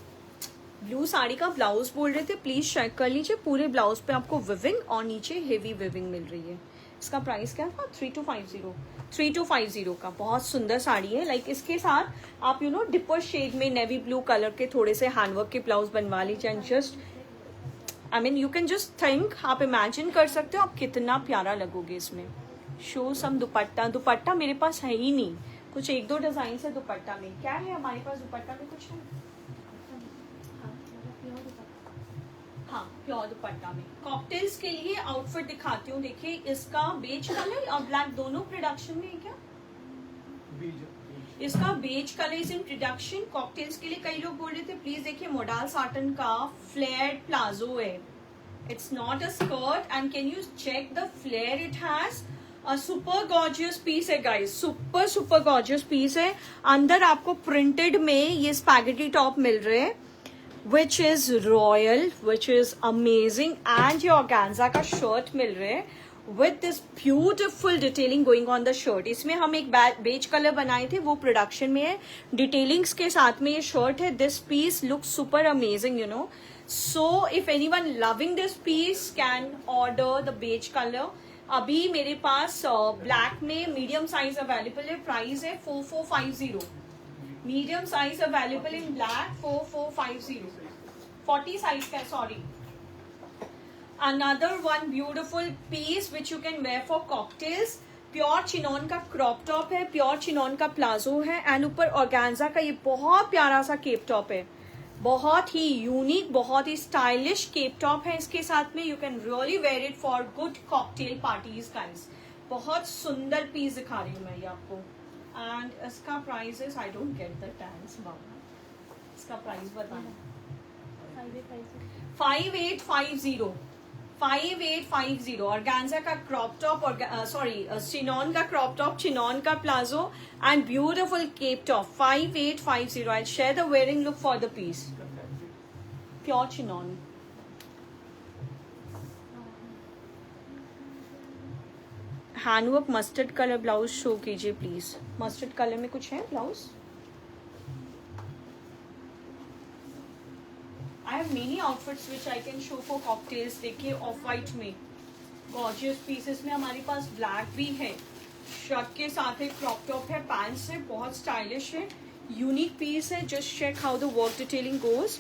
ब्लू साड़ी का ब्लाउज बोल रहे थे, प्लीज चेक कर लीजिए. पूरे ब्लाउज पे आपको विविंग और नीचे हेवी विविंग मिल रही है. इसका प्राइस क्या था? 3250 का. बहुत सुंदर साड़ी है. लाइक इसके साथ आप डिपर शेड में नेवी ब्लू कलर के थोड़े से हैंडवर्क के ब्लाउज बनवा लीजिए. And just I mean you can just think, आप इमेजिन कर सकते हो आप कितना प्यारा लगोगे इसमें. शो सम दुपट्टा. दुपट्टा मेरे पास है ही नहीं, कुछ एक दो डिजाइन है दुपट्टा में, क्या है हमारे पास दुपट्टा में कुछ है? हाँ मतलब प्योर दुपट्टा। हाँ प्योर दुपट्टा में। कॉकटेल्स के लिए आउटफिट दिखाती हूँ, देखिए इसका बेज कलर और ब्लैक दोनों प्रोडक्शन में है क्या? इसका beige colour is in production. Cocktails के लिए कई लोग बोल रहे थे प्लीज देखिए मोडाल साटन का फ्लेयर्ड प्लाजो है, it's not a skirt and can you check the flare it has. Super gorgeous piece है गाइस, सुपर गॉर्जियस पीस है। अंदर आपको प्रिंटेड में ये स्पैगेटी टॉप मिल रहे हैं which is royal, which is amazing, and ये ऑर्गेन्जा का शर्ट मिल रहे हैं with this beautiful detailing going on the shirt। इसमें हम एक बेज कलर बनाए थे, वो प्रोडक्शन में है, डिटेलिंग्स के साथ में ये शर्ट है। This piece look super amazing, you know. So if anyone loving this piece can order the beige colour. अभी मेरे पास ब्लैक में मीडियम साइज अवेलेबल है, प्राइस है 4450। Medium size available in black 4450, 40 size का, sorry. Another one beautiful piece which you can wear for cocktails। Pure chinon का क्रॉप टॉप है, प्योर चिनॉन का प्लाजो है, एंड ऊपर ऑर्गेन्जा का ये बहुत प्यारा सा केप टॉप है, बहुत ही यूनिक, बहुत ही स्टाइलिश केप टॉप है इसके साथ में। You can really wear it for good cocktail parties guys. बहुत सुंदर पीस दिखा रही हूँ मैं ये आपको, एंड इसका price is, I don't get the tags बाबा, इसका प्राइस बताना। 5850 5850। ऑर्गेन्जा का क्रॉप टॉप, और सॉरी चिनॉन का क्रॉप टॉप, चिनॉन का palazzo and beautiful cape top 5850। I share the wearing look for the piece. Pure chinon, handwork mustard colour blouse show कीजिए प्लीज। मस्टर्ड कलर में कुछ है blouse? I have many outfits which I can show for cocktails। देखिए ऑफ वाइट में गॉर्जियस पीसेस में हमारे पास ब्लैक भी है, शर्ट के साथ एक क्रॉप टॉप है, पैंट्स है, बहुत स्टाइलिश है, यूनिक पीस है। Just check how the work detailing goes.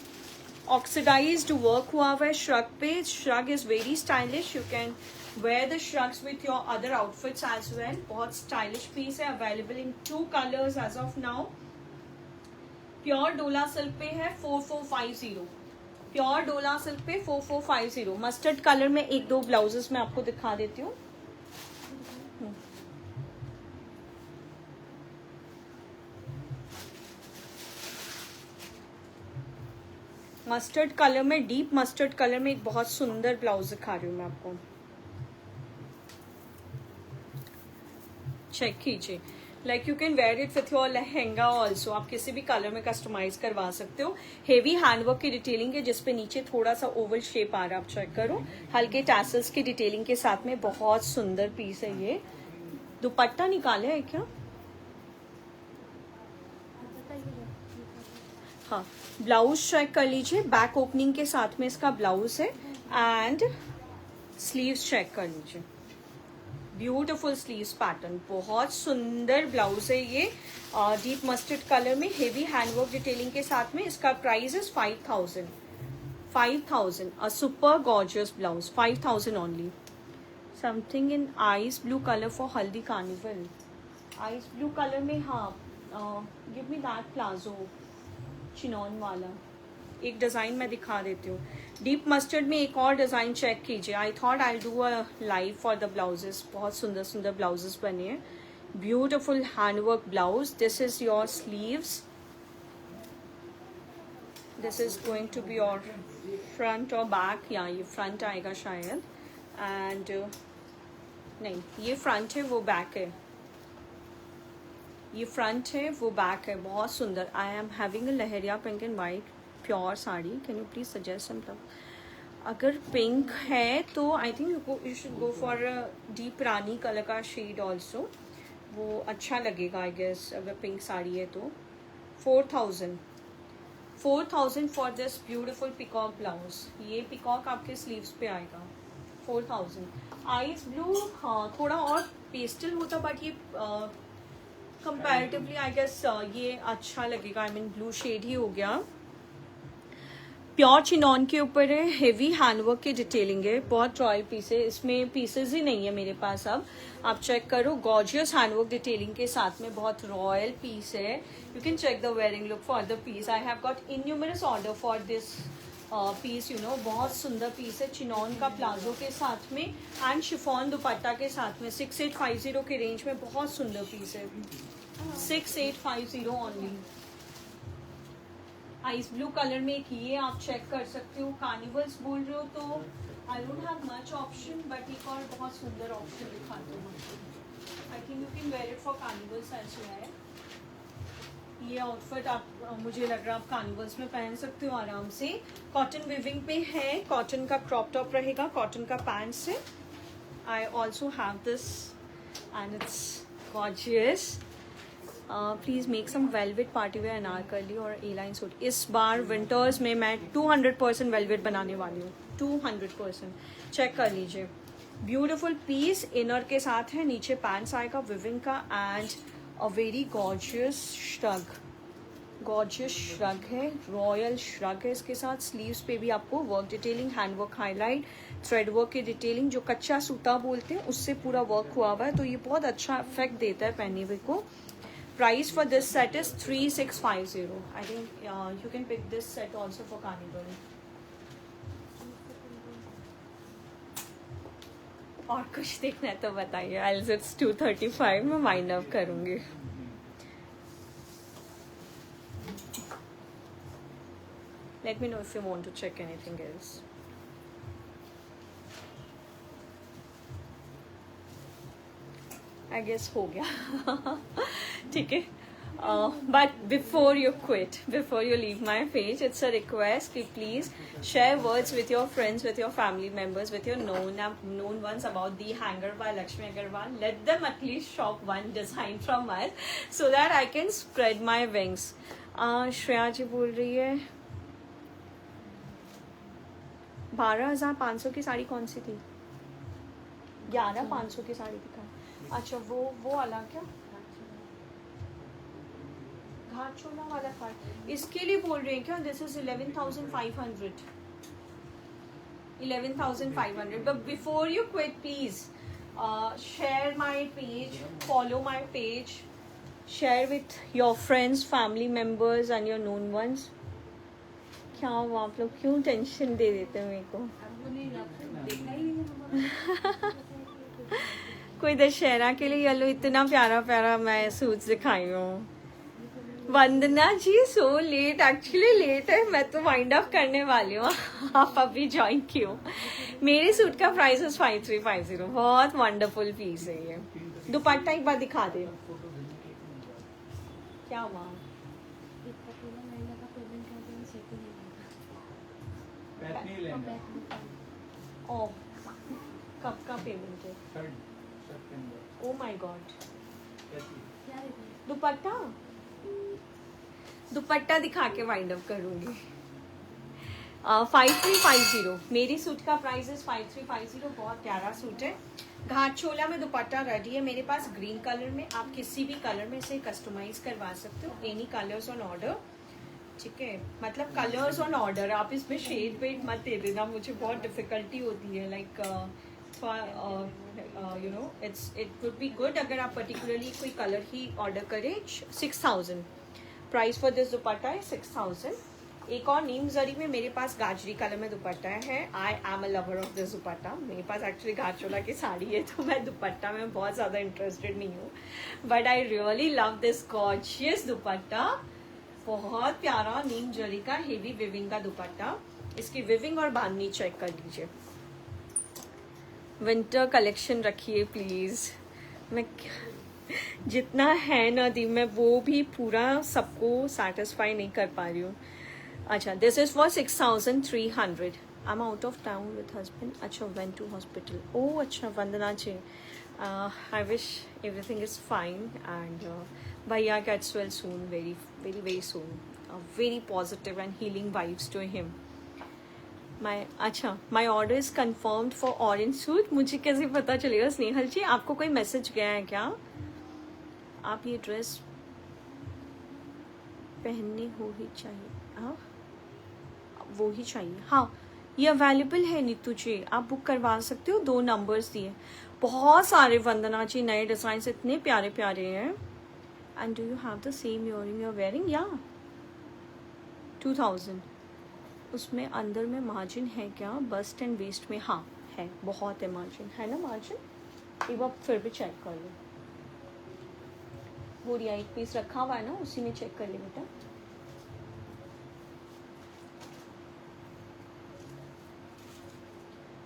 Oxidized work हुआ है श्रग पे, shrug is very stylish, you can wear the shrugs with your other outfits as well. बहुत स्टाइलिश पीस है, available in 2 colours as of now. Pure डोला सिल्क पे है 4450, प्योर डोला सिल्क पे 4450। मस्टर्ड कलर में एक दो ब्लाउजेस मैं आपको दिखा देती हूँ। मस्टर्ड कलर में, डीप मस्टर्ड कलर में एक बहुत सुंदर ब्लाउज दिखा रही हूँ मैं आपको, चेक कीजिए। Like you can wear it with your lehenga also, आप किसी भी कलर में कस्टमाइज करवा सकते हो। हेवी हैंडवर्क की डिटेलिंग है जिसपे नीचे थोड़ा सा ओवल शेप आ रहा है, आप चेक करो। हल्के टैसल्स की डिटेलिंग के साथ में बहुत सुंदर पीस है ये। दुपट्टा निकाले है क्या? हाँ, ब्लाउज चेक कर लीजिए, बैक ओपनिंग के साथ में इसका ब्लाउज है, एंड स्लीव्स चेक कर लीजिए, ब्यूटिफुल स्लीव्स पैटर्न, बहुत सुंदर ब्लाउज है ये, डीप मस्टर्ड कलर में, हेवी हैंडवर्क डिटेलिंग के साथ में। इसका price is 5000। A super gorgeous blouse, 5000 only. Something in ice blue colour for हल्दी कार्निवल। आइस ब्लू कलर में, हाँ, give me that palazzo, chinon वाला। एक डिजाइन मैं दिखा देती हूँ। डीप मस्टर्ड में एक और डिजाइन चेक कीजिए। I thought I do a live for the blouses, बहुत सुंदर सुंदर ब्लाउजेस बने हैं। Beautiful handwork blouse, this is your sleeves, this is going to be your front और बैक, या ये फ्रंट आएगा शायद, एंड नहीं, ये फ्रंट है वो बैक है, ये फ्रंट है वो बैक है, बहुत सुंदर। I am having a leheriya pink and white pure sari, can you please suggest some? अगर पिंक है तो I think you should go for deep rani colour का शेड ऑल्सो, वो अच्छा लगेगा आई गेस। अगर पिंक साड़ी है तो 4000 for this beautiful peacock blouse. ये पिकॉक आपके स्लीव्स पे आएगा, 4000। आइस ब्लू, हाँ थोड़ा और पेस्टल होता, बट ये कंपैरेटिवली आई गेस ये अच्छा लगेगा, आई मीन ब्लू शेड ही हो गया। प्योर चिनॉन के ऊपर है, हेवी हैंडवर्क की डिटेलिंग है, बहुत रॉयल पीस है, इसमें पीसेस ही नहीं है मेरे पास। अब आप चेक करो, गॉर्जियस हैंडवर्क डिटेलिंग के साथ में बहुत रॉयल पीस है। You can check the wearing look for the piece. I have got innumerous order for this piece, you know, बहुत सुंदर पीस है, चिनॉन का प्लाजो के साथ में एंड शिफॉन दुपट्टा के साथ में। 6850 के रेंज में बहुत सुंदर पीस है, 6850 ओनली। आइस ब्लू कलर में एक ये आप चेक कर सकते हो। कार्निवल्स बोल रहे हो तो I don't have much option, but एक और बहुत सुंदर ऑप्शन दिखाती हूँ। I think you can wear it for carnivals as well. ये आउटफिट आप मुझे लग रहा है आप कार्निवल्स में पहन सकते हो आराम से। कॉटन विविंग पे है, कॉटन का क्रॉप टॉप रहेगा, कॉटन का पैंट्स है। I also have this and it's gorgeous. Please make some velvet party wear anarkali और ए लाइन सूट। इस बार विंटर्स में मैं 200% वेलवेट बनाने वाली हूँ, 200%। चेक कर लीजिए, ब्यूटिफुल पीस इनर के साथ है, नीचे पैंट्स आएगा विविंग का and a very gorgeous shrug, gorgeous shrug है, रॉयल श्रग है। इसके साथ स्लीव्स पे भी आपको work detailing, hand work, highlight, thread work की डिटेलिंग, जो कच्चा सूता बोलते हैं उससे पूरा वर्क हुआ हुआ है, तो ये बहुत अच्छा इफेक्ट देता है पहने हुए को। Price for this set is 3650. I think you can pick this set also for Carnival. और कुछ देखना है तो बताइए। Else it's 235 मैं वाइंड अप करूँगी। Let me know if you want to check anything else. I guess हो गया ठीक है। But before you quit, before you leave my page, it's a request कि please share words with your friends, with your family members, with your known ones about the hanger by Lakshmi Agarwal. Let them at least shop one design from us so that I can spread my wings. Shreya जी बोल रही है 12,500 की साड़ी कौन सी थी? 11,500 की साड़ी दिखा। अच्छा वो वाला क्या घाट चोला वाला कार्ड इसके लिए बोल रहे हैं क्या? This is 11,500 11,500। But before you quit please share my page, follow my page, share with your friends, family members and your known once. क्या हो आप लोग क्यों टेंशन दे देते हैं मेरे को? कोई दशहरा के लिए येलो इतना प्यारा प्यारा मैं सूट दिखाई हूँ। वंदना जी सो लेट, एक्चुअली लेट है, मैं तो वाइंड अप करने वाली हूँ आप अभी ज्वाइन क्यों? मेरे सूट का प्राइस है 5350। बहुत वंडरफुल पीस है ये। दुपट्टा एक बार दिखा दे। क्या हुआ? ओह कब का पेमेंट है? Oh my God. दुपट्टा दिखा के वाइंड अप करूंगी। 5350 मेरी सूट का प्राइस है 5350। बहुत प्यारा सूट है। घाट चोला में दुपट्टा रेडी है मेरे पास ग्रीन कलर में। आप किसी भी कलर में से कस्टमाइज करवा सकते हो, एनी कलर्स ऑन ऑर्डर। ठीक है, मतलब कलर्स ऑन ऑर्डर। आप इसमें शेड वेड मत दे देना, मुझे बहुत डिफिकल्टी होती है। Like you know it would be good अगर आप पर्टिकुलरली कोई कलर ही ऑर्डर करें। 6000 प्राइस फॉर दिस दुपट्टा है, 6000। एक और नीम जरी में मेरे पास गाजरी कलर में दुपट्टा है। I am a lover of this दुपट्टा। मेरे पास एक्चुअली घाटचोला की साड़ी है तो मैं दुपट्टा में बहुत ज़्यादा इंटरेस्टेड नहीं हूँ, but I really love this gorgeous दुपट्टा। बहुत प्यारा नीम जरी का हेवी विविंग का दुपट्टा। इसकी विविंग और बांधनी चेक कर लीजिए। विंटर कलेक्शन रखिए प्लीज़। मैं जितना है ना दी मैं वो भी पूरा सबको सेटिस्फाई नहीं कर पा रही हूँ। अच्छा, this is for 6300। I am out of town with husband. अच्छा, वेंट टू हॉस्पिटल। ओह अच्छा, Vandana ji, I wish everything is fine and भैया gets well soon, very very very soon. Very positive and healing vibes to him. My order is confirmed for orange suit. मुझे कैसे पता चलेगा? स्नेहल जी, आपको कोई मैसेज गया है क्या? आप ये ड्रेस पहननी हो ही चाहिए। हाँ, वो ही चाहिए। हाँ, ये अवेलेबल है नीतू जी, आप बुक करवा सकते हो। 2 नंबर्स दिए, बहुत सारे वंदना जी नए डिज़ाइन इतने प्यारे प्यारे हैं। And do you have the same earring you are wearing? या 2000 उसमें अंदर में मार्जिन है क्या बस्ट एंड वेस्ट में? हाँ है, बहुत है मार्जिन, है ना मार्जिन? एक बार फिर भी चेक कर लो। गुड़िया एक पीस रखा हुआ है ना, उसी में चेक कर ले बेटा।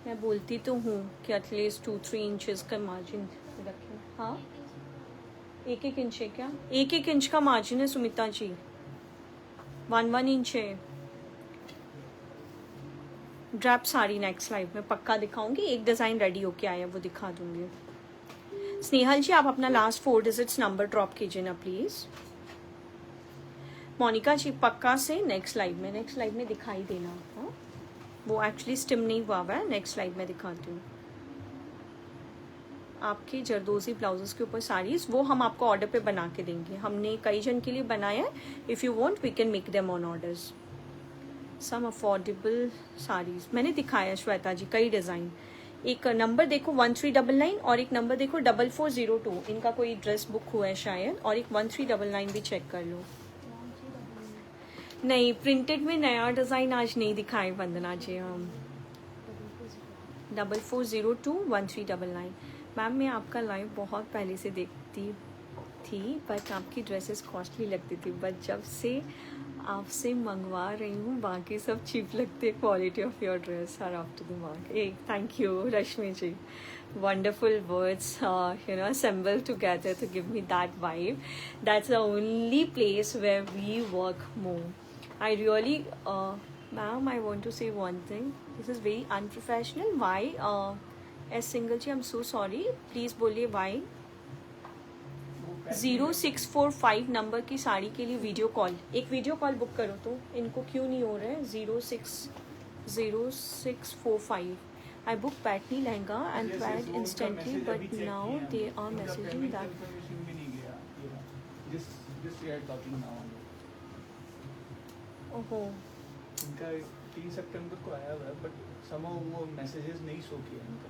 मैं बोलती तो हूँ कि एटलीस्ट 2-3 इंचेस का मार्जिन रखें। हाँ, 1-1 इंच है क्या? 1-1 इंच का मार्जिन है सुमिता जी, 1-1 इंच है। ड्रैप साड़ी नेक्स्ट लाइव में पक्का दिखाऊंगी, एक डिज़ाइन रेडी होके आया वो दिखा दूंगी। स्नेहल जी आप अपना लास्ट 4 डिजिट्स नंबर ड्रॉप कीजिए ना प्लीज़। मोनिका जी पक्का से नेक्स्ट लाइव में दिखाई देना। हाँ, वो एक्चुअली स्टिम नहीं हुआ है, नेक्स्ट लाइव में दिखाती हूँ। आपके जरदोजी ब्लाउजेस के ऊपर साड़ीज़ वो हम आपको ऑर्डर पे बना के देंगे, हमने कई जन के लिए बनाया है। If you want we can make them on orders. Some affordable saris मैंने दिखाया श्वेता जी, कई डिज़ाइन। एक नंबर देखो 1399 और एक नंबर देखो 4402, इनका कोई ड्रेस बुक हुआ है शायद, और एक 1399 भी चेक कर लो। नहीं, प्रिंटेड में नया डिज़ाइन आज नहीं दिखाए वंदना जी हम। 4402 1399। मैम मैं आपका लाइव बहुत पहले से देखती थी बट आपकी ड्रेसेस कॉस्टली लगती थी, बट जब से आपसे मंगवा रही हूँ बाकी सब चीप लगते हैं। Quality of your dress are up to the mark. A thank you Rashmi ji, wonderful words assembled together to give me that vibe. That's the only place where we work more. I really ma'am I want to say one thing, this is very unprofessional. Why as single ji I'm so sorry, please बोलिए why। 0645 नंबर की साड़ी के लिए वीडियो कॉल, एक वीडियो कॉल बुक करो तो इनको क्यों नहीं हो रहा है। 0645 I booked Patni lehenga and tried instantly but now they are messaging that ओहो इनका 3 सितंबर को आया हुआ है बट समहाउ वो मैसेजेस नहीं शो किया इनका।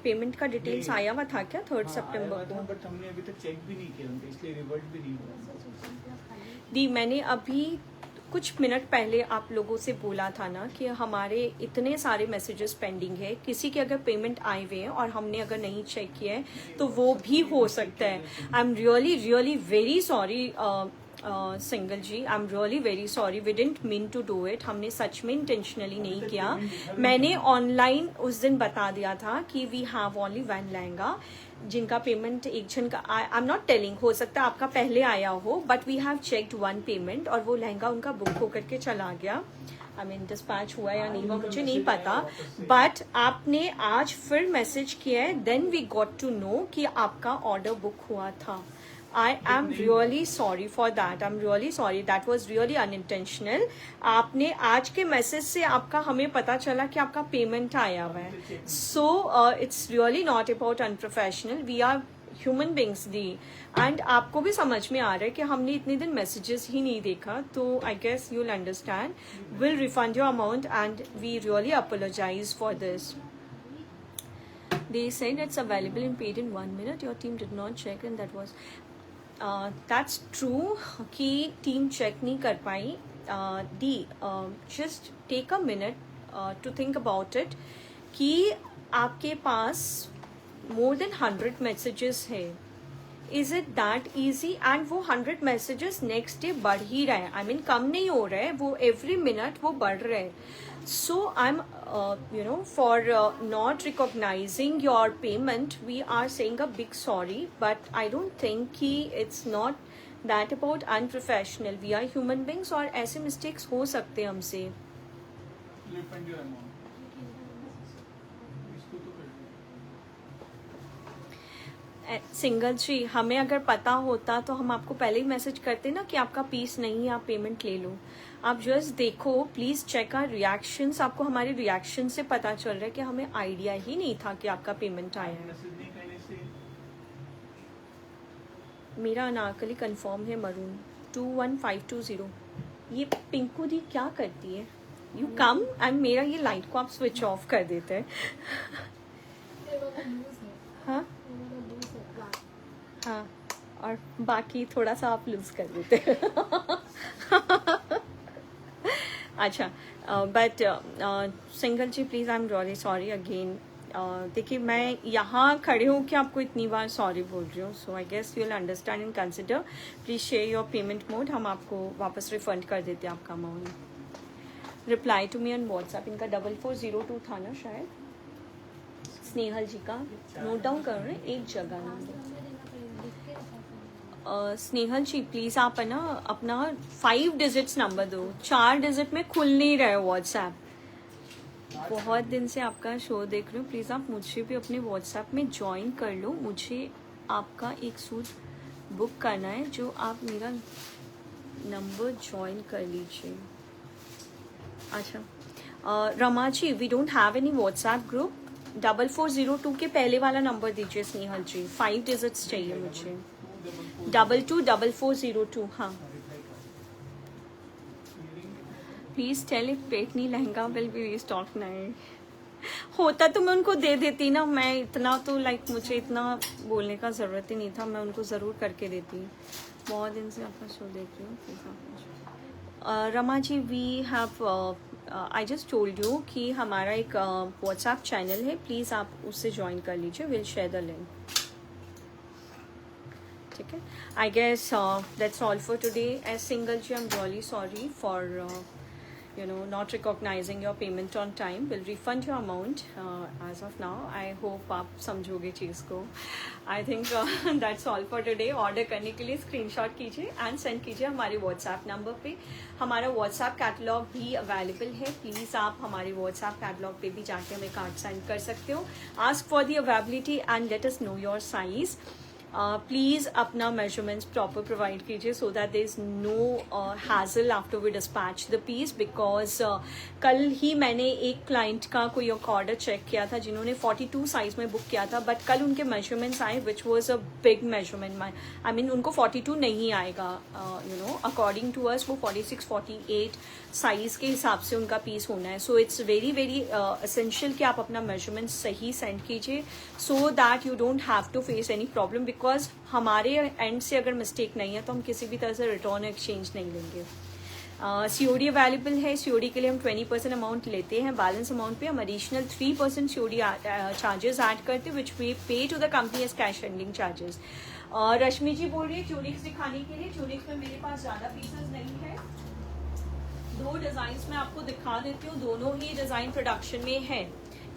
पेमेंट का डिटेल्स आया हुआ था क्या 3 सितंबर को? बट हमने अभी तक चेक भी नहीं किया उनका, इसलिए रिवर्ट भी नहीं हुआ। दी मैंने अभी कुछ मिनट पहले आप लोगों से बोला था ना कि हमारे इतने सारे मैसेजेस पेंडिंग है, किसी के अगर पेमेंट आए हुए हैं और हमने अगर नहीं चेक किया है तो वो भी हो सकता है। I am really very sorry Singhal ji, I am really very sorry, we didn't mean to do it. हमने सच में इंटेंशनली नहीं किया। मैंने ऑनलाइन उस दिन बता दिया था कि वी हैव ओनली 1 लहंगा जिनका पेमेंट एक जन का आई एम नॉट टेलिंग, हो सकता है आपका पहले आया हो, but we have checked 1 payment और वो लहंगा उनका बुक होकर के चला गया। आई मीन डिस्पैच हुआ या नहीं हुआ मुझे नहीं पता, बट आपने आज फिर मैसेज किया है, then we got to know कि आपका ऑर्डर बुक हुआ था। I am really sorry for that. I'm really sorry. That was really unintentional. आपने आज के मैसेज से आपका हमें पता चला कि आपका पेमेंट आया हुआ है। So it's really not about unprofessional. We are human beings the, and आपको भी समझ में आ रहा है कि हमने इतने दिन मैसेजेस ही नहीं देखा, तो I guess you'll understand. We'll refund your amount and we really apologize for this. They said it's available and paid in 1 minute. Your team did not check and that was that's true कि टीम चेक नहीं कर पाई। दी just take a minute to think about it कि आपके पास मोर देन 100 मैसेजेस है। Is it that easy? And वो 100 मैसेजेस नेक्स्ट डे बढ़ ही रहा है, आई मीन कम नहीं हो रहा है, वो एवरी मिनट वो बढ़ रहा है। So I'm for not recognizing your payment we are saying a big sorry, but I don't think कि it's not that about unprofessional. We are human beings और ऐसे mistakes हो सकते हैं हमसे। Refund your amount. इसको तो कर सिंगल जी हमें अगर पता होता तो हम आपको पहले ही मैसेज करते ना कि आपका पीस नहीं है, आप पेमेंट ले लो। आप जस्ट देखो, प्लीज चेक आवर रिएक्शंस। आपको हमारे रिएक्शन से पता चल रहा है कि हमें आइडिया ही नहीं था कि आपका पेमेंट आया है। मैसेज नहीं करने से मेरा अनारकली कंफर्म है मरून 21520। ये पिंकू दी क्या करती है? यू कम एंड मेरा ये लाइट को आप स्विच ऑफ कर देते हैं. हाँ हाँ, और बाकी थोड़ा सा आप लूज कर देते हैं. अच्छा, but Singhal ji please, I am really sorry again. देखिए मैं यहाँ खड़े हूँ कि आपको इतनी बार सॉरी बोल रही हूँ, so I guess you will understand and consider. Please share your payment mode, हम आपको वापस रिफंड कर देते हैं आपका amount. Reply to me on WhatsApp. इनका 4402 था ना शायद, स्नेहल जी का. नोट डाउन कर रहे हैं एक जगह नाम. स्नेहल जी प्लीज़ आप है ना अपना 5 डिजिट्स नंबर दो. 4 डिजिट में खुल नहीं रहे व्हाट्सएप. बहुत दिन से आपका शो देख रही हूँ, प्लीज़ आप मुझे भी अपने व्हाट्सएप में ज्वाइन कर लो. मुझे आपका एक सूट बुक करना है, जो आप मेरा नंबर ज्वाइन कर लीजिए. अच्छा, Rama ji we don't have any WhatsApp group. 4402 के पहले वाला नंबर दीजिए स्नेहल जी. 5 डिजिट्स चाहिए मुझे. 224402. हाँ please tell if paithani lehenga will be restock. नहीं होता तो मैं उनको दे देती ना. मैं इतना तो मुझे इतना बोलने का ज़रूरत ही नहीं था. मैं उनको ज़रूर करके देती. बहुत दिन से आपका शो देख रही हूँ. Rama ji we have I just told you कि हमारा एक व्हाट्सएप चैनल है, प्लीज़ आप उससे ज्वाइन कर लीजिए. Will share the link. ठीक है. I guess that's all for today. As Singhal ji I am really sorry for not recognizing your payment on time. Will refund your amount as of now. I hope आप समझोगे चीज़ को. I think that's all for today. Order करने के लिए स्क्रीनशॉट कीजिए एंड सेंड कीजिए हमारे व्हाट्सएप नंबर पे. हमारा व्हाट्सएप कैटलॉग भी अवेलेबल है. प्लीज़ आप हमारे व्हाट्सएप कैटलॉग पे भी जाके हमें कार्ड सेंड कर सकते हो. Ask for the availability and let us know your size. Please अपना मेजरमेंट्स प्रॉपर प्रोवाइड कीजिए so that there is no hassle after we dispatch the piece. Because कल ही मैंने एक क्लाइंट का कोई ऑर्डर चेक किया था जिन्होंने 42 साइज़ में बुक किया था, बट कल उनके मेजरमेंट्स आए which was a big measurement. I mean उनको 42 नहीं आएगा. अकॉर्डिंग टू अस वो 46-48 साइज़ के हिसाब से उनका पीस होना है. So it's very very essential कि आप अपना मेजरमेंट सही सेंड कीजिए so that you don't have to face any problem. Because हमारे एंड से अगर मिस्टेक नहीं है तो हम किसी भी तरह से रिटर्न एक्सचेंज नहीं लेंगे. COD अवेलेबल है. COD के लिए हम 20% अमाउंट लेते हैं. बैलेंस अमाउंट पे हम एडिशनल 3% COD चार्जेस ऐड करते हैं which we pay to the company as cash handling charges. Rashmi ji बोल रही है ट्यूनिक्स दिखाने के लिए. ट्यूनिक्स में मेरे पास ज़्यादा पीसेस नहीं है. 2 डिज़ाइंस मैं आपको दिखा देती हूँ. दोनों ही डिज़ाइन प्रोडक्शन में है.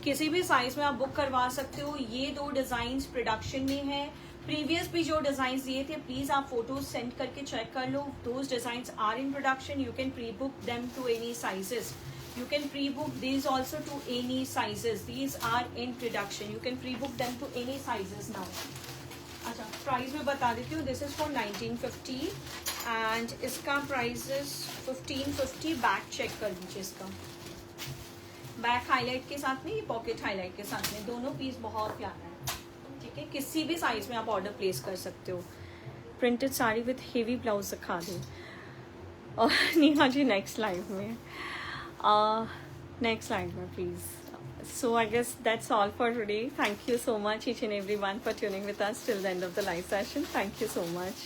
किसी भी साइज में आप बुक करवा सकते हो. ये 2 डिज़ाइंस प्रोडक्शन में है. प्रीवियस भी जो डिज़ाइंस दिए थे प्लीज़ आप फोटोज सेंड करके चेक कर लो. Those designs are in production. You can pre book them to any sizes. You can pre-book these also to any sizes. These are in production. You can pre-book them to any sizes now. अच्छा प्राइस में बता देती हूँ. दिस इज़ फॉर 1950 एंड इसका प्राइस इज 1550. बैक चेक कर लीजिए. इसका बैक हाईलाइट के साथ में, ये पॉकेट हाईलाइट के साथ में. दोनों पीस बहुत प्यारा है. ठीक है, किसी भी साइज में आप ऑर्डर प्लेस कर सकते हो. Printed sari with heavy blouse दिखा दो. और नेहा जी नेक्स्ट लाइव में, नेक्स्ट लाइव में please. So I guess that's all for today. Thank you so much each and everyone for tuning with us till the end of the live session. Thank you so much.